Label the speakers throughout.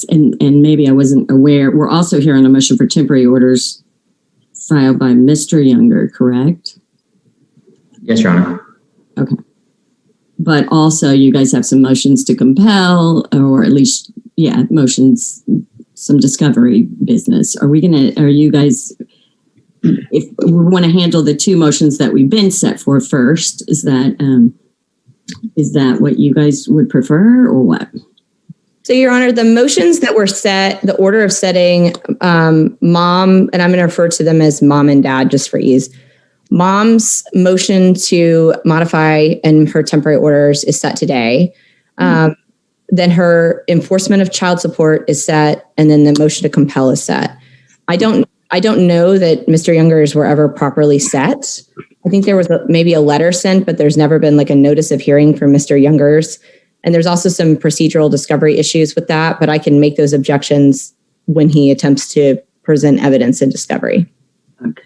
Speaker 1: and maybe I wasn't aware, we're also here on a motion for temporary orders filed by Mr. Younger, correct?
Speaker 2: Yes, Your Honor.
Speaker 1: Okay. But also you guys have some motions to compel, or at least, motions, some discovery business. Are you guys, if we want to handle the two motions that we've been set for first, is that what you guys would prefer, or what?
Speaker 3: So, Your Honor, the motions that were set, the order of setting, mom, and I'm going to refer to them as mom and dad just for ease. Mom's motion to modify and her temporary orders is set today. Then her enforcement of child support is set, and then the motion to compel is set. I don't know that Mr. Younger's were ever properly set. I think there was maybe a letter sent, but there's never been like a notice of hearing for Mr. Younger's. And there's also some procedural discovery issues with that, but I can make those objections when he attempts to present evidence in discovery.
Speaker 1: Okay.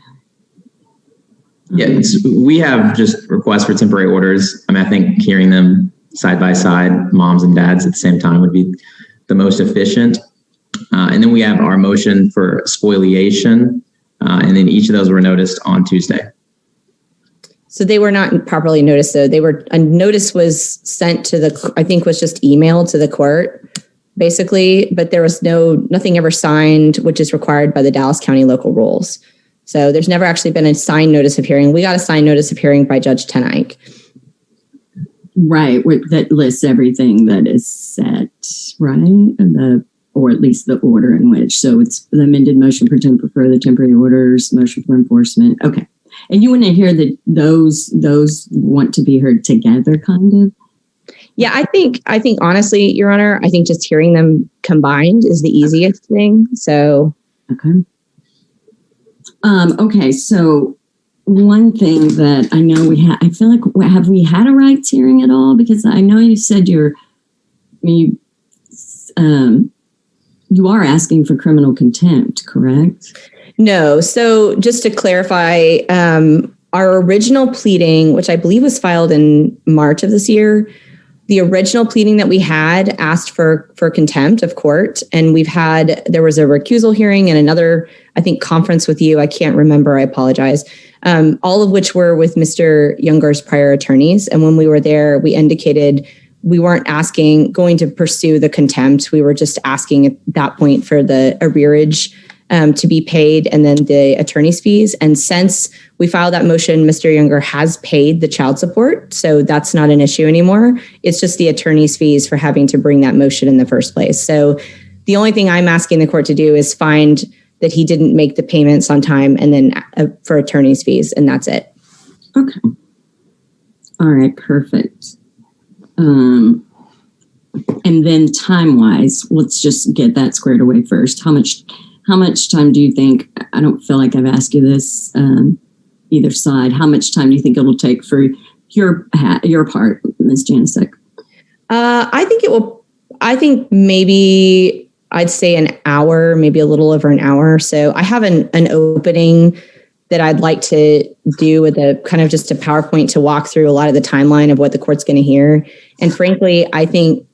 Speaker 2: Yeah, we have just requests for temporary orders. I think hearing them side by side, moms and dads at the same time, would be the most efficient. And then we have our motion for spoliation, and then each of those were noticed on Tuesday.
Speaker 3: So they were not properly noticed, though. A notice was sent to I think was just emailed to the court, basically, but there was nothing ever signed, which is required by the Dallas County local rules. So there's never actually been a signed notice of hearing. We got a signed notice of hearing by Judge Tenike.
Speaker 1: Right, that lists everything that is set, right? Or at least the order in which. So it's the amended motion for the temporary orders, motion for enforcement. Okay. And you want to hear that those want to be heard together, kind of?
Speaker 3: Yeah, I think honestly, Your Honor, I think just hearing them combined is the easiest thing. So
Speaker 1: okay. Okay, so one thing that I know I feel like, have we had a rights hearing at all? Because I know you said you are asking for criminal contempt, correct?
Speaker 3: No. So just to clarify, our original pleading, which I believe was filed in March of this year, the original pleading that we had asked for contempt of court. And there was a recusal hearing and another, I think, conference with you. I can't remember. I apologize. All of which were with Mr. Younger's prior attorneys. And when we were there, we indicated we weren't going to pursue the contempt. We were just asking at that point for the arrearage to be paid and then the attorney's fees. And since we filed that motion, Mr. Younger has paid the child support. So that's not an issue anymore. It's just the attorney's fees for having to bring that motion in the first place. So the only thing I'm asking the court to do is find that he didn't make the payments on time and then for attorney's fees. And that's it.
Speaker 1: Okay. All right. Perfect. And then time-wise, let's just get that squared away first. How much time do you think, I don't feel like I've asked you this, either side, how much time do you think it'll take for your part, Ms. Janicek? I think maybe I'd say an hour, maybe a little over an hour. So I have an opening that I'd like to do with a kind of just a PowerPoint to walk through a lot of the timeline of what the court's going to hear. And frankly, I think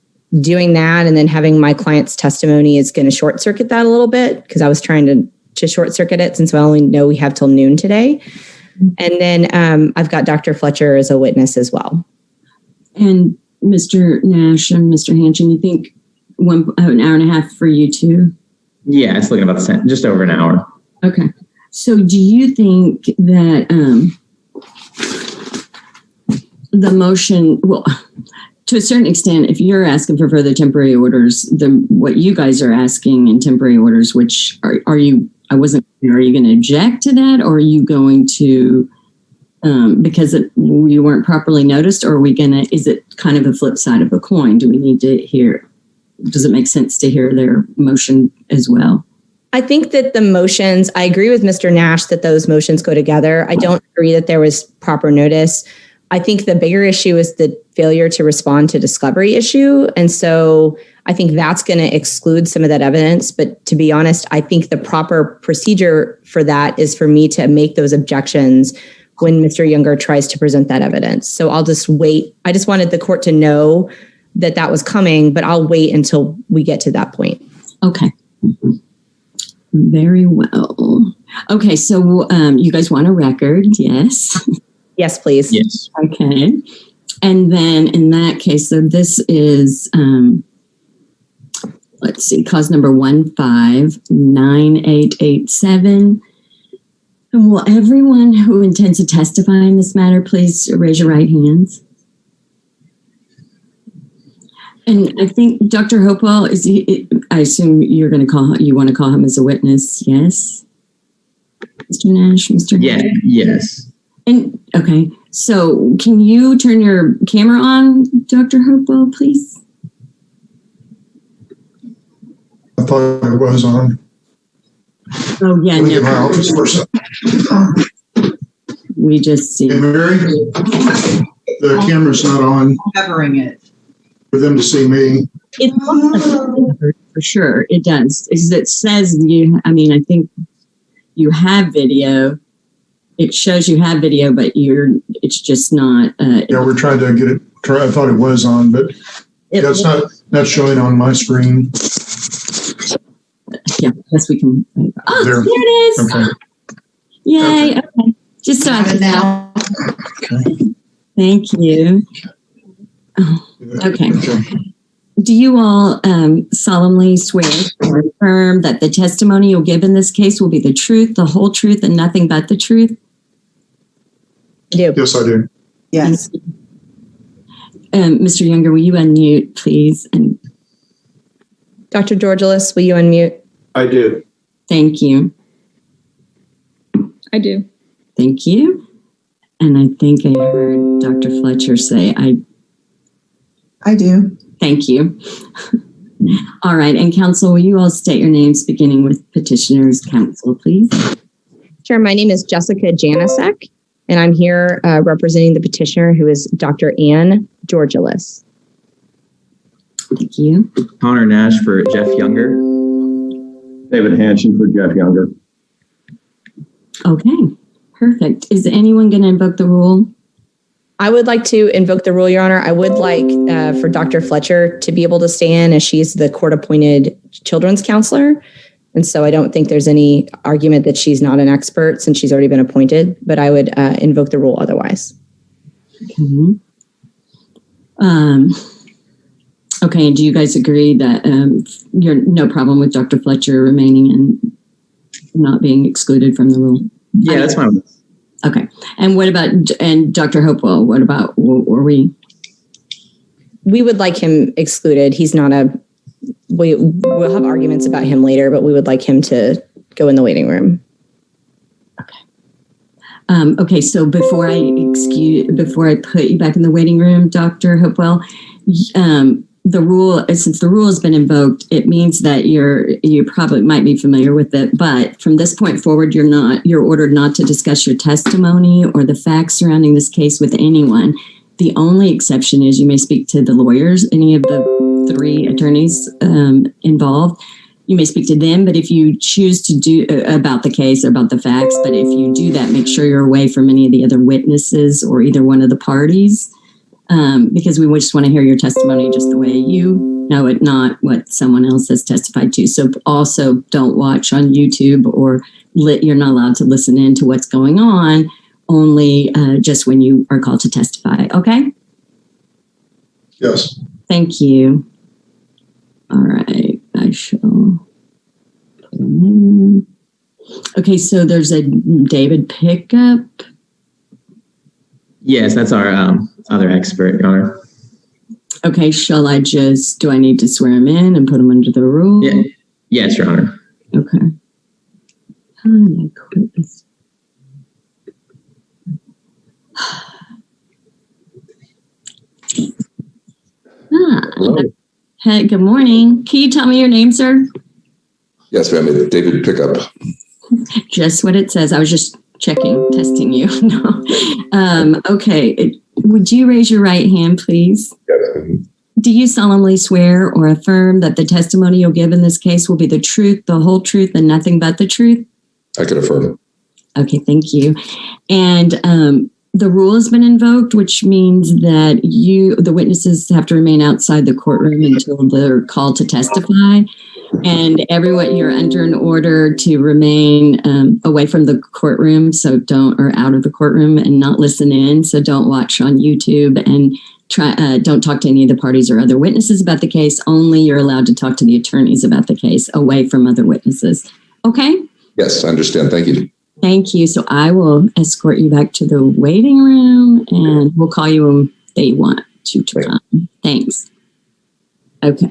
Speaker 1: doing that and then having my client's testimony is going to short circuit that a little bit, because I was trying to short circuit it since I only know we have till noon today. And then I've got Dr. Fletcher as a witness as well. And Mr. Nash and Mr. Hanchin, you think an hour and a half for you too?
Speaker 2: Yeah, it's looking about the same, just over an hour.
Speaker 1: Okay. So do you think that the motion, well, to a certain extent, if you're asking for further temporary orders, what you guys are asking in temporary orders, which are you going to object to that? Or are you going to, because you weren't properly noticed, or is it kind of a flip side of a coin? Do we need to hear, does it make sense to hear their motion as well?
Speaker 3: I think that the motions, I agree with Mr. Nash that those motions go together. I don't agree that there was proper notice. I think the bigger issue is the failure to respond to discovery issue. And so I think that's going to exclude some of that evidence. But to be honest, I think the proper procedure for that is for me to make those objections when Mr. Younger tries to present that evidence. So I'll just wait. I just wanted the court to know that was coming, but I'll wait until we get to that point.
Speaker 4: Okay. Very well. Okay, so you guys want a record, yes?
Speaker 1: Yes, please.
Speaker 2: Yes.
Speaker 4: Okay. And then in that case, so this is, let's see, cause number 159887. And will everyone who intends to testify in this matter, please raise your right hands. And I think Dr. Hopewell, I assume you want to call him as a witness, yes? Mr. Nash, Mr.
Speaker 2: Yeah.
Speaker 4: Nash?
Speaker 2: Yes.
Speaker 4: And okay, so can you turn your camera on, Dr. Hopewell, please?
Speaker 5: I thought it was on.
Speaker 4: Oh yeah,
Speaker 5: Let me get my
Speaker 4: no.
Speaker 5: office for a second.
Speaker 4: We just see.
Speaker 5: Hey, Mary, the camera's not on
Speaker 6: Covering it.
Speaker 5: for them to see me.
Speaker 4: It for sure it does. It says you. I mean, I think you have video. It shows you have video, but it's just not.
Speaker 5: Yeah, we're trying to get it. I thought it was on, but it's not showing on my screen.
Speaker 4: Yeah, yes, we can. Oh, there it is.
Speaker 5: Okay.
Speaker 4: Yay. Okay. Just so I can
Speaker 6: now.
Speaker 5: Okay.
Speaker 4: Thank you. Oh, okay. Do you all solemnly swear or affirm that the testimony you'll give in this case will be the truth, the whole truth, and nothing but the truth?
Speaker 1: I do.
Speaker 5: Yes, I do.
Speaker 6: Yes.
Speaker 4: Mr. Younger, will you unmute, please? And
Speaker 1: Dr. Georgialis, will you unmute?
Speaker 5: I do.
Speaker 4: thank you.
Speaker 7: I do.
Speaker 4: Thank you. And I think I heard Dr. Fletcher say,
Speaker 6: I do.
Speaker 4: thank you. All right. And counsel, will you all state your names beginning with petitioner's counsel, please?
Speaker 1: Sure. My name is Jessica Janicek, and I'm here representing the petitioner, who is Dr. Ann Georgialis.
Speaker 4: Thank you.
Speaker 2: Connor Nash for Jeff Younger.
Speaker 8: David Hanshin for Jeff Younger.
Speaker 4: Okay. Perfect. Is anyone going to invoke the rule?
Speaker 1: I would like to invoke the rule, Your Honor. I would like for Dr. Fletcher to be able to stand, as she's the court-appointed children's counselor. And so I don't think there's any argument that she's not an expert since she's already been appointed, but I would invoke the rule otherwise.
Speaker 4: Okay. Okay. And do you guys agree that you're no problem with Dr. Fletcher remaining and not being excluded from the rule?
Speaker 2: Yeah, that's fine.
Speaker 4: Okay. And what about, and Dr. Hopewell, what about, were we?
Speaker 1: We would like him excluded. He's not we'll have arguments about him later, but we would like him to go in the waiting room.
Speaker 4: Okay. So before I put you back in the waiting room, Dr. Hopewell, the rule, since the rule has been invoked, it means that you probably might be familiar with it, but from this point forward, you're ordered not to discuss your testimony or the facts surrounding this case with anyone. The only exception is you may speak to the lawyers, any of the 3 attorneys involved. You may speak to them, but if you choose to do about the case or about the facts, but if you do that, make sure you're away from any of the other witnesses or either one of the parties. Because we just want to hear your testimony just the way you know it, not what someone else has testified to. So also don't watch on YouTube or you're not allowed to listen in to what's going on, only just when you are called to testify. Okay?
Speaker 5: Yes.
Speaker 4: Thank you. All right. I shall put him in. Okay, so there's a David Pickup.
Speaker 2: Yes, that's our other expert, Your Honor.
Speaker 4: Okay, do I need to swear him in and put him under the rule?
Speaker 2: Yeah. Yes, Your Honor.
Speaker 4: Okay. How did I quit this? Hey, good morning. Can you tell me your name, sir?
Speaker 9: Yes, ma'am. David Pickup.
Speaker 4: Just what it says. I was just testing you. No. Okay. Would you raise your right hand, please?
Speaker 9: Yes.
Speaker 4: Do you solemnly swear or affirm that the testimony you'll give in this case will be the truth, the whole truth, and nothing but the truth?
Speaker 9: I can affirm.
Speaker 4: Okay, thank you. And the rule has been invoked, which means that the witnesses have to remain outside the courtroom until they're called to testify. And everyone, you're under an order to remain away from the courtroom, or out of the courtroom and not listen in. So don't watch on YouTube and don't talk to any of the parties or other witnesses about the case. Only you're allowed to talk to the attorneys about the case, away from other witnesses. Okay?
Speaker 9: Yes, I understand. Thank you.
Speaker 4: Thank you. So I will escort you back to the waiting room, and we'll call you when they want you to come. Thanks. Okay.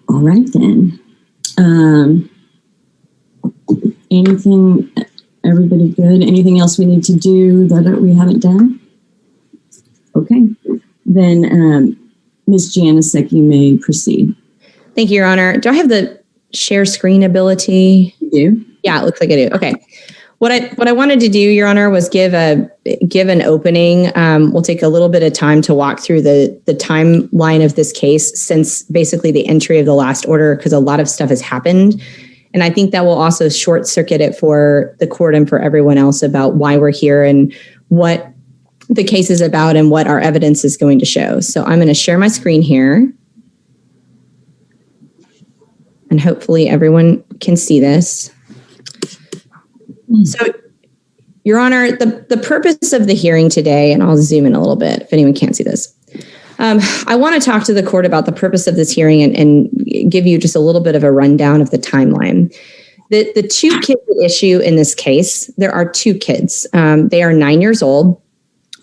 Speaker 4: All right then. Anything, everybody good? Anything else we need to do that we haven't done? Okay. Then Ms. Janicek, you may proceed.
Speaker 3: Thank you, Your Honor. Do I have the share screen ability?
Speaker 4: You do?
Speaker 3: Yeah, it looks like I do. Okay. What I wanted to do, Your Honor, was give an opening. We'll take a little bit of time to walk through the timeline of this case since basically the entry of the last order, because a lot of stuff has happened. And I think that will also short circuit it for the court and for everyone else about why we're here and what the case is about and what our evidence is going to show. So I'm going to share my screen here. And hopefully everyone can see this. So, Your Honor, the purpose of the hearing today, and I'll zoom in a little bit if anyone can't see this. I want to talk to the court about the purpose of this hearing and give you just a little bit of a rundown of the timeline. The two kids at issue in this case, there are two kids. They are 9 years old.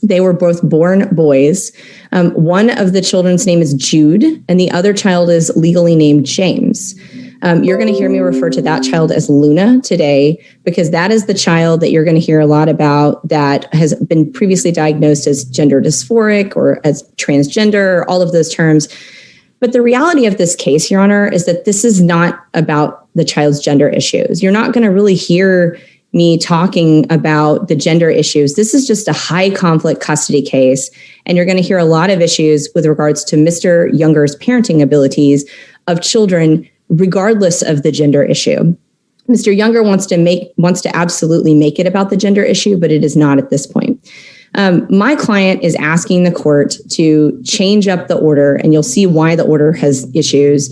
Speaker 3: They were both born boys. One of the children's name is Jude, and the other child is legally named James. You're going to hear me refer to that child as Luna today, because that is the child that you're going to hear a lot about that has been previously diagnosed as gender dysphoric or as transgender, all of those terms. But the reality of this case, Your Honor, is that this is not about the child's gender issues. You're not going to really hear me talking about the gender issues. This is just a high conflict custody case. And you're going to hear a lot of issues with regards to Mr. Younger's parenting abilities of children, regardless of the gender issue. Mr. Younger wants to absolutely make it about the gender issue, but it is not at this point. My client is asking the court to change up the order, and you'll see why the order has issues,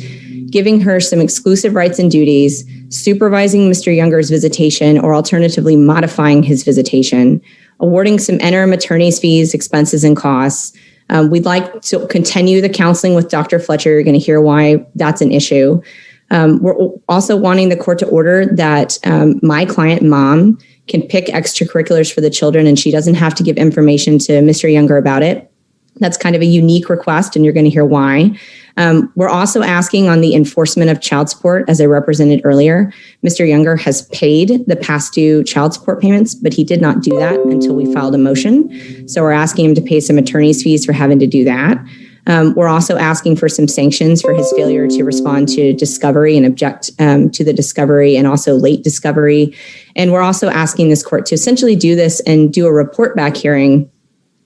Speaker 3: giving her some exclusive rights and duties, supervising Mr. Younger's visitation, or alternatively modifying his visitation, awarding some interim attorney's fees, expenses, and costs. We'd like to continue the counseling with Dr. Fletcher. You're going to hear why that's an issue. We're also wanting the court to order that my client, mom, can pick extracurriculars for the children, and she doesn't have to give information to Mr. Younger about it. That's kind of a unique request, and you're going to hear why. We're also asking on the enforcement of child support, as I represented earlier. Mr. Younger has paid the past due child support payments, but he did not do that until we filed a motion. So we're asking him to pay some attorney's fees for having to do that. We're also asking for some sanctions for his failure to respond to discovery and object to the discovery and also late discovery. And we're also asking this court to essentially do this and do a report back hearing.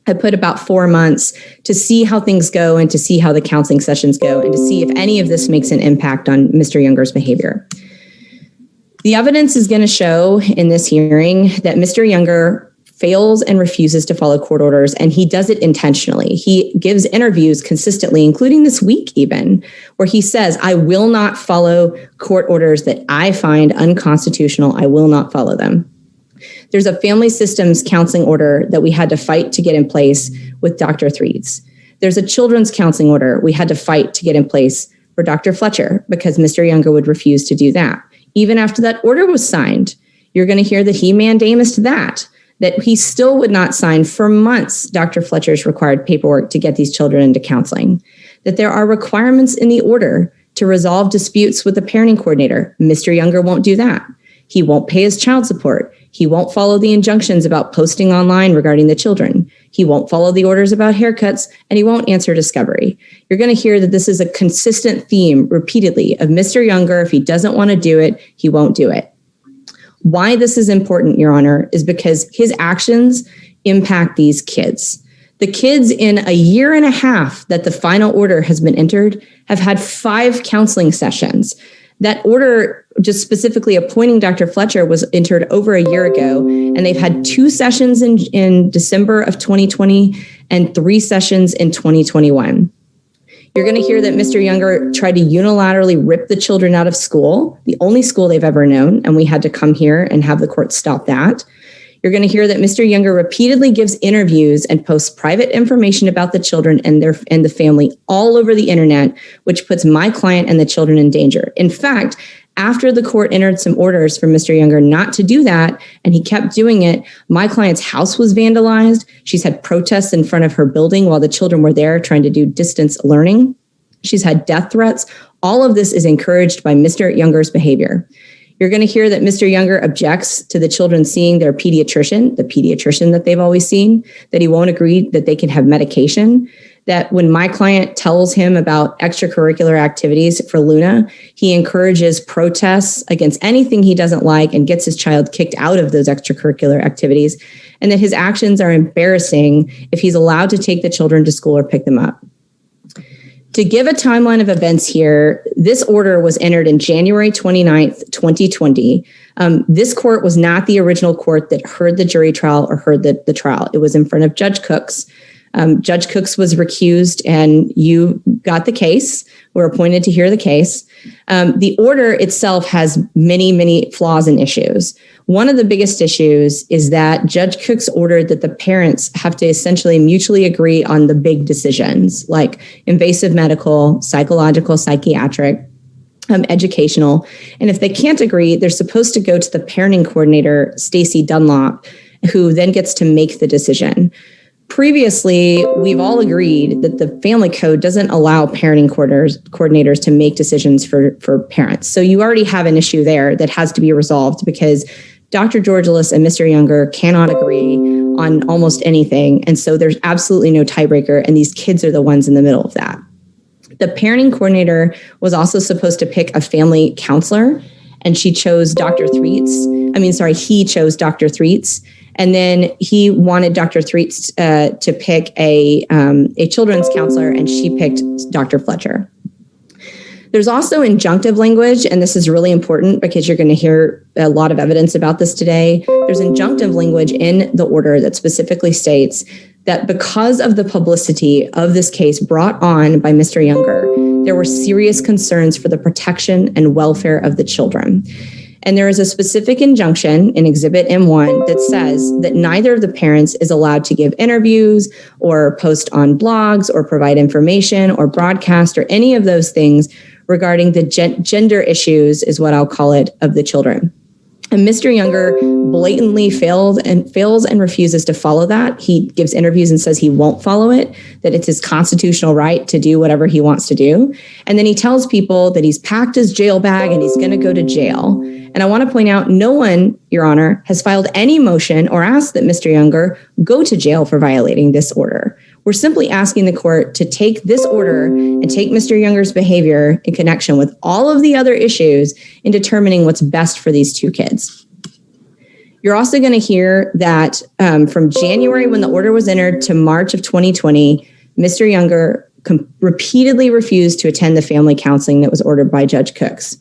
Speaker 3: I put about 4 months to see how things go and to see how the counseling sessions go and to see if any of this makes an impact on Mr. Younger's behavior. The evidence is going to show in this hearing that Mr. Younger fails and refuses to follow court orders, and he does it intentionally. He gives interviews consistently, including this week even, where he says, I will not follow court orders that I find unconstitutional. I will not follow them. There's a family systems counseling order that we had to fight to get in place with Dr. Threeds. There's a children's counseling order we had to fight to get in place for Dr. Fletcher because Mr. Younger would refuse to do that. Even after that order was signed, you're going to hear that he mandamused that he still would not sign for months Dr. Fletcher's required paperwork to get these children into counseling, that there are requirements in the order to resolve disputes with the parenting coordinator. Mr. Younger won't do that. He won't pay his child support. He won't follow the injunctions about posting online regarding the children. He won't follow the orders about haircuts, and he won't answer discovery. You're going to hear that this is a consistent theme repeatedly of Mr. Younger. If he doesn't want to do it, he won't do it. Why this is important, Your Honor, is because his actions impact these kids. The kids in a year and a half that the final order has been entered have had 5 counseling sessions. That order, just specifically appointing Dr. Fletcher, was entered over a year ago, and they've had 2 sessions in December of 2020 and 3 sessions in 2021. You're going to hear that Mr. Younger tried to unilaterally rip the children out of school, the only school they've ever known, and we had to come here and have the court stop that. You're going to hear that Mr. Younger repeatedly gives interviews and posts private information about the children and the family all over the internet, which puts my client and the children in danger. In fact, after the court entered some orders for Mr. Younger not to do that, and he kept doing it, my client's house was vandalized. She's had protests in front of her building while the children were there trying to do distance learning. She's had death threats. All of this is encouraged by Mr. Younger's behavior. You're going to hear that Mr. Younger objects to the children seeing their pediatrician, the pediatrician that they've always seen, that he won't agree that they can have medication, that when my client tells him about extracurricular activities for Luna, he encourages protests against anything he doesn't like and gets his child kicked out of those extracurricular activities, and that his actions are embarrassing if he's allowed to take the children to school or pick them up. To give a timeline of events here, this order was entered in January 29th, 2020. This court was not the original court that heard the jury trial or heard the trial. It was in front of Judge Cooks. Judge Cooks was recused and you got the case, were appointed to hear the case. The order itself has many, many flaws and issues. One of the biggest issues is that Judge Cooks ordered that the parents have to essentially mutually agree on the big decisions like invasive medical, psychological, psychiatric, educational. And if they can't agree, they're supposed to go to the parenting coordinator, Stacy Dunlop, who then gets to make the decision. Previously, we've all agreed that the family code doesn't allow parenting coordinators to make decisions for parents. So you already have an issue there that has to be resolved because Dr. Georgialis and Mr. Younger cannot agree on almost anything. And so there's absolutely no tiebreaker, and these kids are the ones in the middle of that. The parenting coordinator was also supposed to pick a family counselor, and he chose Dr. Threets. And then he wanted Dr. Threets to pick a children's counselor, and she picked Dr. Fletcher. There's also injunctive language, and this is really important because you're going to hear a lot of evidence about this today. There's injunctive language in the order that specifically states that because of the publicity of this case brought on by Mr. Younger, there were serious concerns for the protection and welfare of the children. And there is a specific injunction in Exhibit M1 that says that neither of the parents is allowed to give interviews or post on blogs or provide information or broadcast or any of those things regarding the gender issues, is what I'll call it, of the children. And Mr. Younger blatantly fails and refuses to follow that. He gives interviews and says he won't follow it, that it's his constitutional right to do whatever he wants to do. And then he tells people that he's packed his jail bag and he's going to go to jail. And I want to point out, no one, Your Honor, has filed any motion or asked that Mr. Younger go to jail for violating this order. We're simply asking the court to take this order and take Mr. Younger's behavior in connection with all of the other issues in determining what's best for these two kids. You're also going to hear that from January when the order was entered to March of 2020, Mr. Younger repeatedly refused to attend the family counseling that was ordered by Judge Cooks.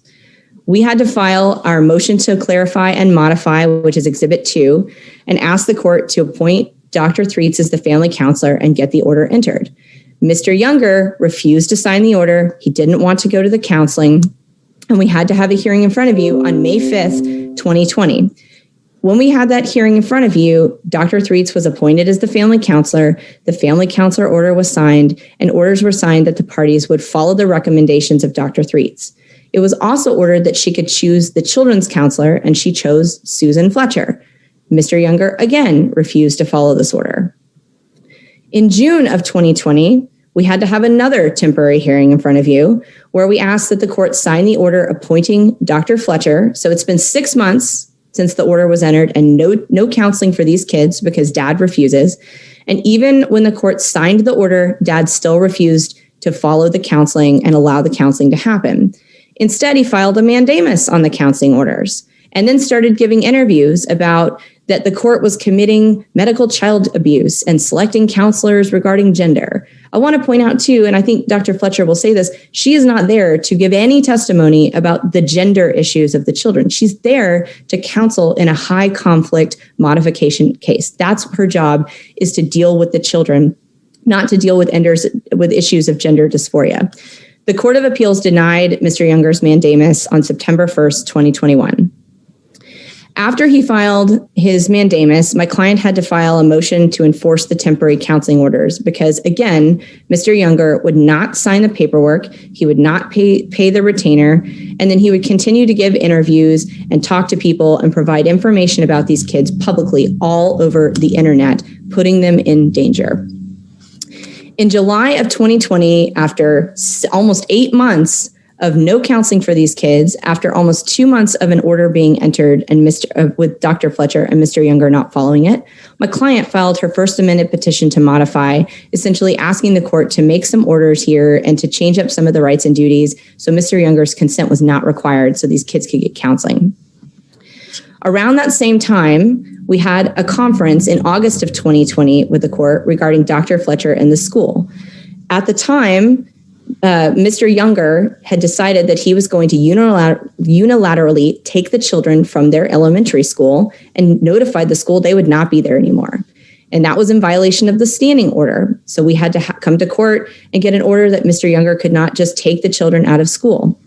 Speaker 3: We had to file our motion to clarify and modify, which is Exhibit 2, and ask the court to appoint Dr. Threets as the family counselor and get the order entered. Mr. Younger refused to sign the order. He didn't want to go to the counseling, and we had to have a hearing in front of you on May 5th, 2020. When we had that hearing in front of you, Dr. Threets was appointed as the family counselor. The family counselor order was signed, and orders were signed that the parties would follow the recommendations of Dr. Threets. It was also ordered that she could choose the children's counselor, and she chose Susan Fletcher. Mr. Younger, again, refused to follow this order. In June of 2020, we had to have another temporary hearing in front of you where we asked that the court sign the order appointing Dr. Fletcher. So it's been 6 months since the order was entered and no counseling for these kids because Dad refuses. And even when the court signed the order, Dad still refused to follow the counseling and allow the counseling to happen. Instead, he filed a mandamus on the counseling orders and then started giving interviews about that the court was committing medical child abuse and selecting counselors regarding gender. I want to point out too, and I think Dr. Fletcher will say this, she is not there to give any testimony about the gender issues of the children. She's there to counsel in a high conflict modification case. That's her job, is to deal with the children not to deal with issues of gender dysphoria. The Court of Appeals denied Mr. Younger's mandamus on September 1st, 2021. After he filed his mandamus, my client had to file a motion to enforce the temporary counseling orders because, again, Mr. Younger would not sign the paperwork, he would not pay the retainer, and then he would continue to give interviews and talk to people and provide information about these kids publicly all over the internet, putting them in danger. In July of 2020, after almost 8 months of no counseling for these kids, after almost 2 months of an order being entered and with Dr. Fletcher and Mr. Younger not following it, my client filed her first amended petition to modify, essentially asking the court to make some orders here and to change up some of the rights and duties so Mr. Younger's consent was not required so these kids could get counseling. Around that same time, we had a conference in August of 2020 with the court regarding Dr. Fletcher and the school. At the time, Mr. Younger had decided that he was going to unilaterally take the children from their elementary school and notified the school they would not be there anymore. And that was in violation of the standing order. So we had to come to court and get an order that Mr. Younger could not just take the children out of school.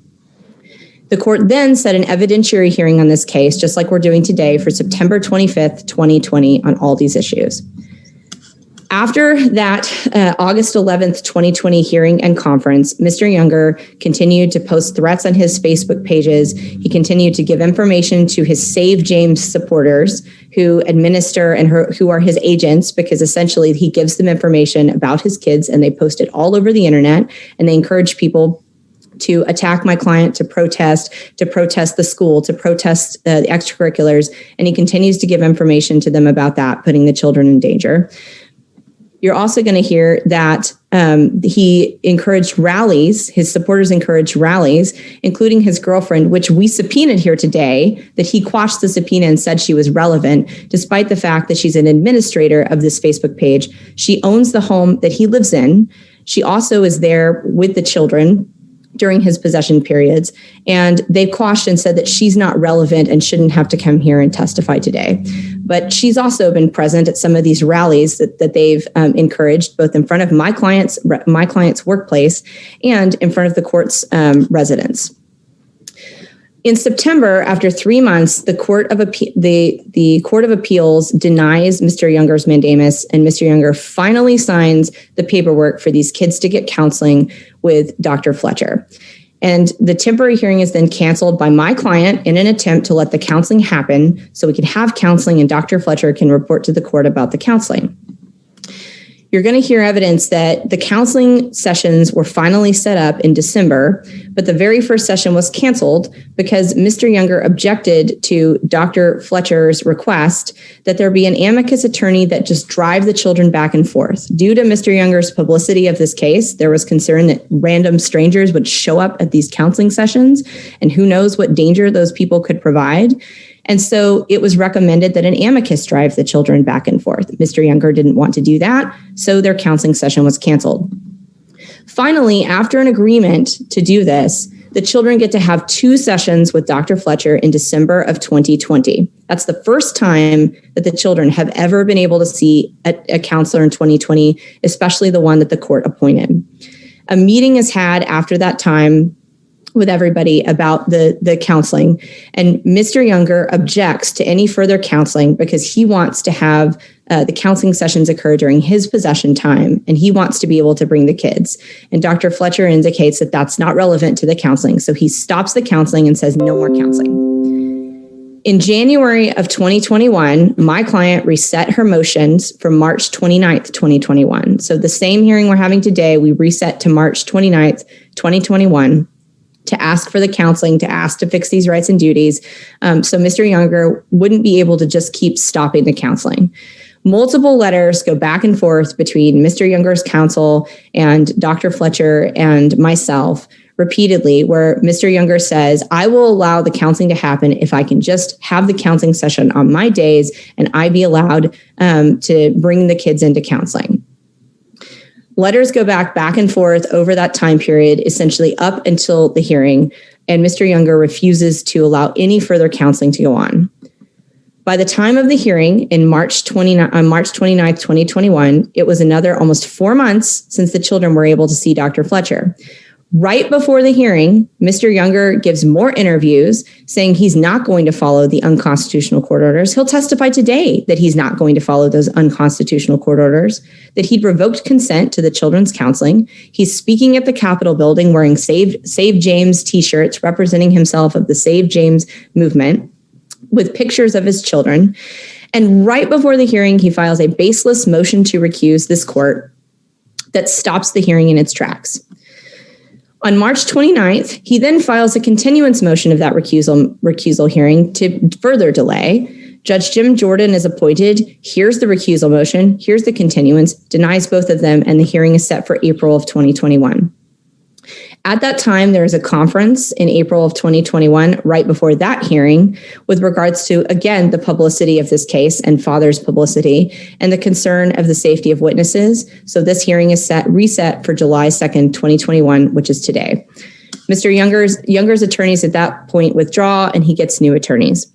Speaker 3: The court then set an evidentiary hearing on this case, just like we're doing today, for September 25th, 2020 on all these issues. After that August 11th, 2020 hearing and conference, Mr. Younger continued to post threats on his Facebook pages. He continued to give information to his Save James supporters who administer and who are his agents, because essentially he gives them information about his kids and they post it all over the internet, and they encourage people to attack my client, to protest the school, to protest the extracurriculars, and he continues to give information to them about that, putting the children in danger. You're also going to hear that he encouraged rallies, his supporters encouraged rallies, including his girlfriend, which we subpoenaed here today, that he quashed the subpoena and said she was relevant, despite the fact that she's an administrator of this Facebook page. She owns the home that he lives in. She also is there with the children during his possession periods, and they quashed and said that she's not relevant and shouldn't have to come here and testify today. But she's also been present at some of these rallies that they've encouraged, both in front of my client's workplace and in front of the court's residents. In September, after 3 months, the Court of Appeals denies Mr. Younger's mandamus, and Mr. Younger finally signs the paperwork for these kids to get counseling with Dr. Fletcher. And the temporary hearing is then canceled by my client in an attempt to let the counseling happen so we can have counseling and Dr. Fletcher can report to the court about the counseling. You're going to hear evidence that the counseling sessions were finally set up in December, but the very first session was canceled because Mr. Younger objected to Dr. Fletcher's request that there be an amicus attorney that just drive the children back and forth. Due to Mr. Younger's publicity of this case, there was concern that random strangers would show up at these counseling sessions, and who knows what danger those people could provide. And so it was recommended that an amicus drive the children back and forth. Mr. Younger didn't want to do that, so their counseling session was canceled. Finally, after an agreement to do this, the children get to have 2 sessions with Dr. Fletcher in December of 2020. That's the first time that the children have ever been able to see a counselor in 2020, especially the one that the court appointed. A meeting is had after that time with everybody about the counseling. And Mr. Younger objects to any further counseling because he wants to have the counseling sessions occur during his possession time, and he wants to be able to bring the kids. And Dr. Fletcher indicates that that's not relevant to the counseling. So he stops the counseling and says no more counseling. In January of 2021, my client reset her motions for March 29th, 2021. So the same hearing we're having today, we reset to March 29th, 2021. To ask for the counseling, to ask to fix these rights and duties. So Mr. Younger wouldn't be able to just keep stopping the counseling. Multiple letters go back and forth between Mr. Younger's counsel and Dr. Fletcher and myself repeatedly, where Mr. Younger says, I will allow the counseling to happen if I can just have the counseling session on my days and I be allowed to bring the kids into counseling. Letters go back and forth over that time period, essentially up until the hearing, and Mr. Younger refuses to allow any further counseling to go on. By the time of the hearing on March 29th, 2021, it was another almost 4 months since the children were able to see Dr. Fletcher. Right before the hearing, Mr. Younger gives more interviews saying he's not going to follow the unconstitutional court orders. He'll testify today that he's not going to follow those unconstitutional court orders, that he'd revoked consent to the children's counseling. He's speaking at the Capitol building wearing Save James t-shirts representing himself of the Save James movement with pictures of his children. And right before the hearing, he files a baseless motion to recuse this court that stops the hearing in its tracks. On March 29th, he then files a continuance motion of that recusal hearing to further delay. Judge Jim Jordan is appointed. Here's the recusal motion. Here's the continuance, denies both of them, and the hearing is set for April of 2021. At that time, there is a conference in April of 2021, right before that hearing, with regards to, again, the publicity of this case and father's publicity and the concern of the safety of witnesses. So this hearing is reset for July 2nd, 2021, which is today. Mr. Younger's attorneys at that point withdraw, and he gets new attorneys.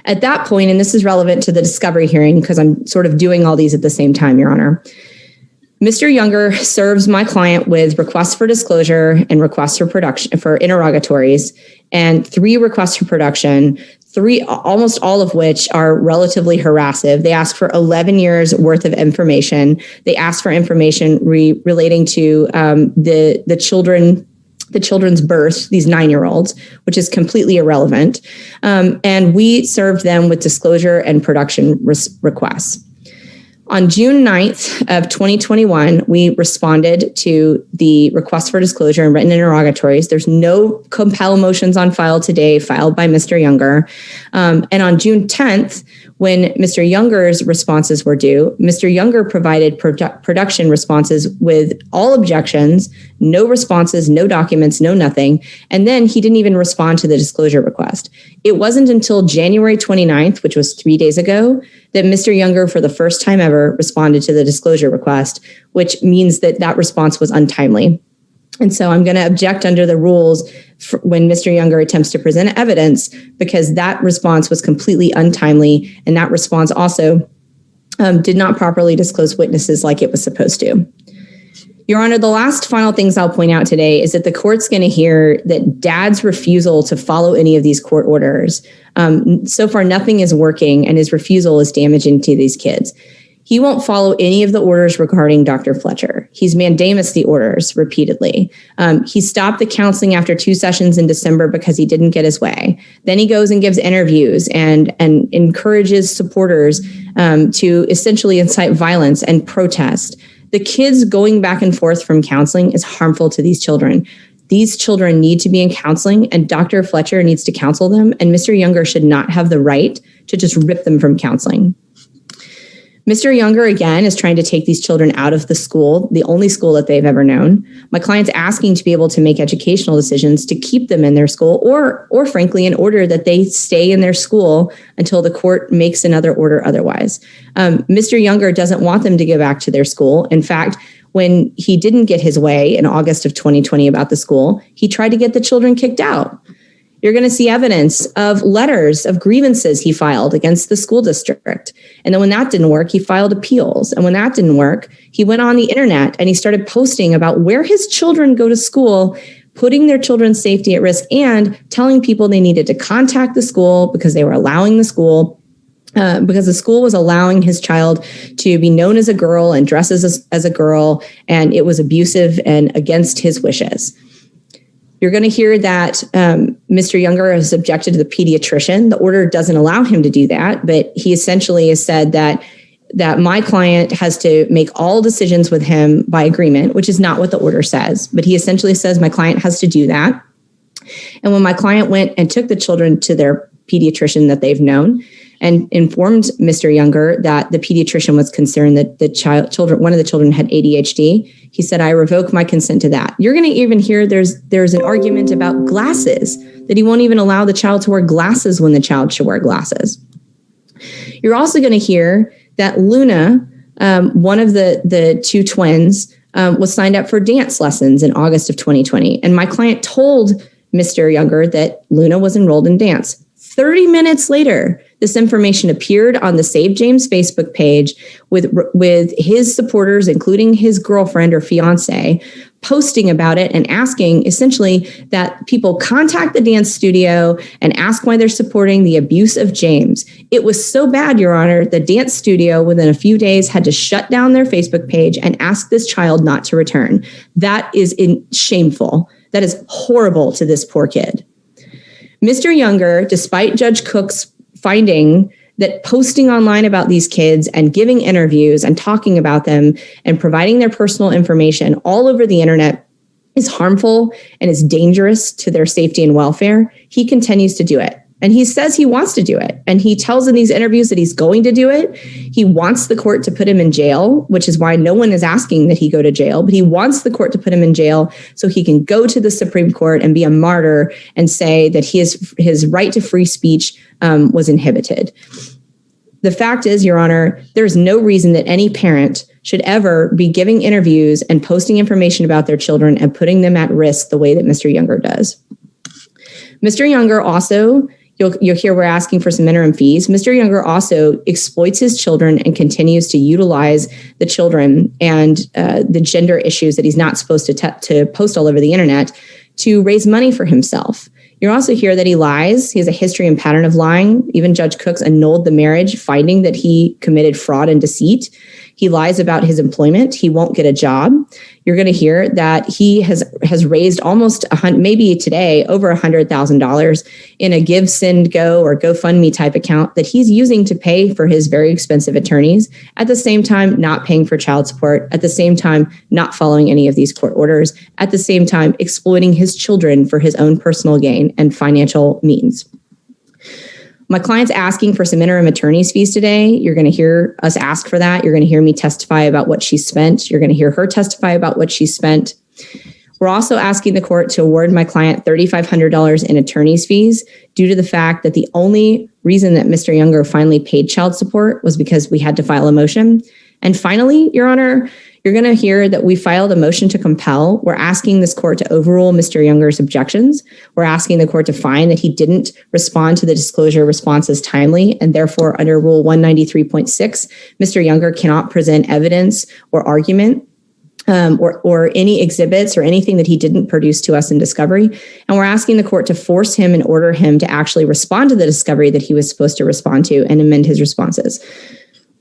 Speaker 3: At that point, and this is relevant to the discovery hearing because I'm sort of doing all these at the same time, Your Honor, Mr. Younger serves my client with requests for disclosure and requests for production for interrogatories, and 3 requests for production, almost all of which are relatively harassive. They ask for 11 years worth of information. They ask for information relating to the children's birth, these 9-year-olds, which is completely irrelevant. And we served them with disclosure and production requests. On June 9th of 2021, we responded to the request for disclosure and written interrogatories. There's no compel motions on file today filed by Mr. Younger. And on June 10th, when Mr. Younger's responses were due, Mr. Younger provided production responses with all objections, no responses, no documents, no nothing. And then he didn't even respond to the disclosure request. It wasn't until January 29th, which was 3 days ago, that Mr. Younger, for the first time ever, responded to the disclosure request, which means that that response was untimely. And so I'm going to object under the rules when Mr. Younger attempts to present evidence, because that response was completely untimely. And that response also did not properly disclose witnesses like it was supposed to. Your Honor, the last final things I'll point out today is that the court's going to hear that Dad's refusal to follow any of these court orders. So far, nothing is working, and his refusal is damaging to these kids. He won't follow any of the orders regarding Dr. Fletcher. He's mandamus the orders repeatedly. He stopped the counseling after 2 sessions in December because he didn't get his way. Then he goes and gives interviews and encourages supporters to essentially incite violence and protest. The kids going back and forth from counseling is harmful to these children. These children need to be in counseling, and Dr. Fletcher needs to counsel them, and Mr. Younger should not have the right to just rip them from counseling. Mr. Younger, again, is trying to take these children out of the school, the only school that they've ever known. My client's asking to be able to make educational decisions to keep them in their school, or frankly, in order that they stay in their school until the court makes another order otherwise. Mr. Younger doesn't want them to go back to their school. In fact, when he didn't get his way in August of 2020 about the school, he tried to get the children kicked out. You're going to see evidence of letters of grievances he filed against the school district. And then when that didn't work, he filed appeals. And when that didn't work, he went on the internet and he started posting about where his children go to school, putting their children's safety at risk, and telling people they needed to contact the school because they were allowing the school, because the school was allowing his child to be known as a girl and dress as a girl, and it was abusive and against his wishes. You're going to hear that Mr. Younger has objected to the pediatrician. The order doesn't allow him to do that, but he essentially has said that my client has to make all decisions with him by agreement, which is not what the order says. But he essentially says my client has to do that. And when my client went and took the children to their pediatrician that they've known and informed Mr. Younger that the pediatrician was concerned that one of the children had ADHD, he said, I revoke my consent to that. You're going to even hear there's an argument about glasses, that he won't even allow the child to wear glasses when the child should wear glasses. You're also going to hear that Luna, one of the 2 twins, was signed up for dance lessons in August of 2020. And my client told Mr. Younger that Luna was enrolled in dance. 30 minutes later, this information appeared on the Save James Facebook page with his supporters, including his girlfriend or fiance, posting about it and asking essentially that people contact the dance studio and ask why they're supporting the abuse of James. It was so bad, Your Honor, the dance studio within a few days had to shut down their Facebook page and ask this child not to return. That is shameful. That is horrible to this poor kid. Mr. Younger, despite Judge Cook's finding that posting online about these kids and giving interviews and talking about them and providing their personal information all over the internet is harmful and is dangerous to their safety and welfare, he continues to do it. And he says he wants to do it. And he tells in these interviews that he's going to do it. He wants the court to put him in jail, which is why no one is asking that he go to jail. But he wants the court to put him in jail so he can go to the Supreme Court and be a martyr and say that his right to free speech was inhibited. The fact is, Your Honor, there's no reason that any parent should ever be giving interviews and posting information about their children and putting them at risk the way that Mr. Younger does. Mr. Younger also, you'll hear we're asking for some interim fees. Mr. Younger also exploits his children and continues to utilize the children and the gender issues that he's not supposed to post all over the internet to raise money for himself. You'll also hear that he lies. He has a history and pattern of lying. Even Judge Cook's annulled the marriage, finding that he committed fraud and deceit. He lies about his employment. He won't get a job. You're going to hear that he has raised almost maybe today over $100,000 in a Give, Send, Go or GoFundMe type account that he's using to pay for his very expensive attorneys. At the same time, not paying for child support. At the same time, not following any of these court orders. At the same time, exploiting his children for his own personal gain and financial means. My client's asking for some interim attorney's fees today. You're going to hear us ask for that. You're going to hear me testify about what she spent. You're going to hear her testify about what she spent. We're also asking the court to award my client $3,500 in attorney's fees due to the fact that the only reason that Mr. Younger finally paid child support was because we had to file a motion. And finally, Your Honor, you're going to hear that we filed a motion to compel. We're asking this court to overrule Mr. Younger's objections. We're asking the court to find that he didn't respond to the disclosure responses timely, and therefore under Rule 193.6, Mr. Younger cannot present evidence or argument or any exhibits or anything that he didn't produce to us in discovery. And we're asking the court to force him and order him to actually respond to the discovery that he was supposed to respond to and amend his responses.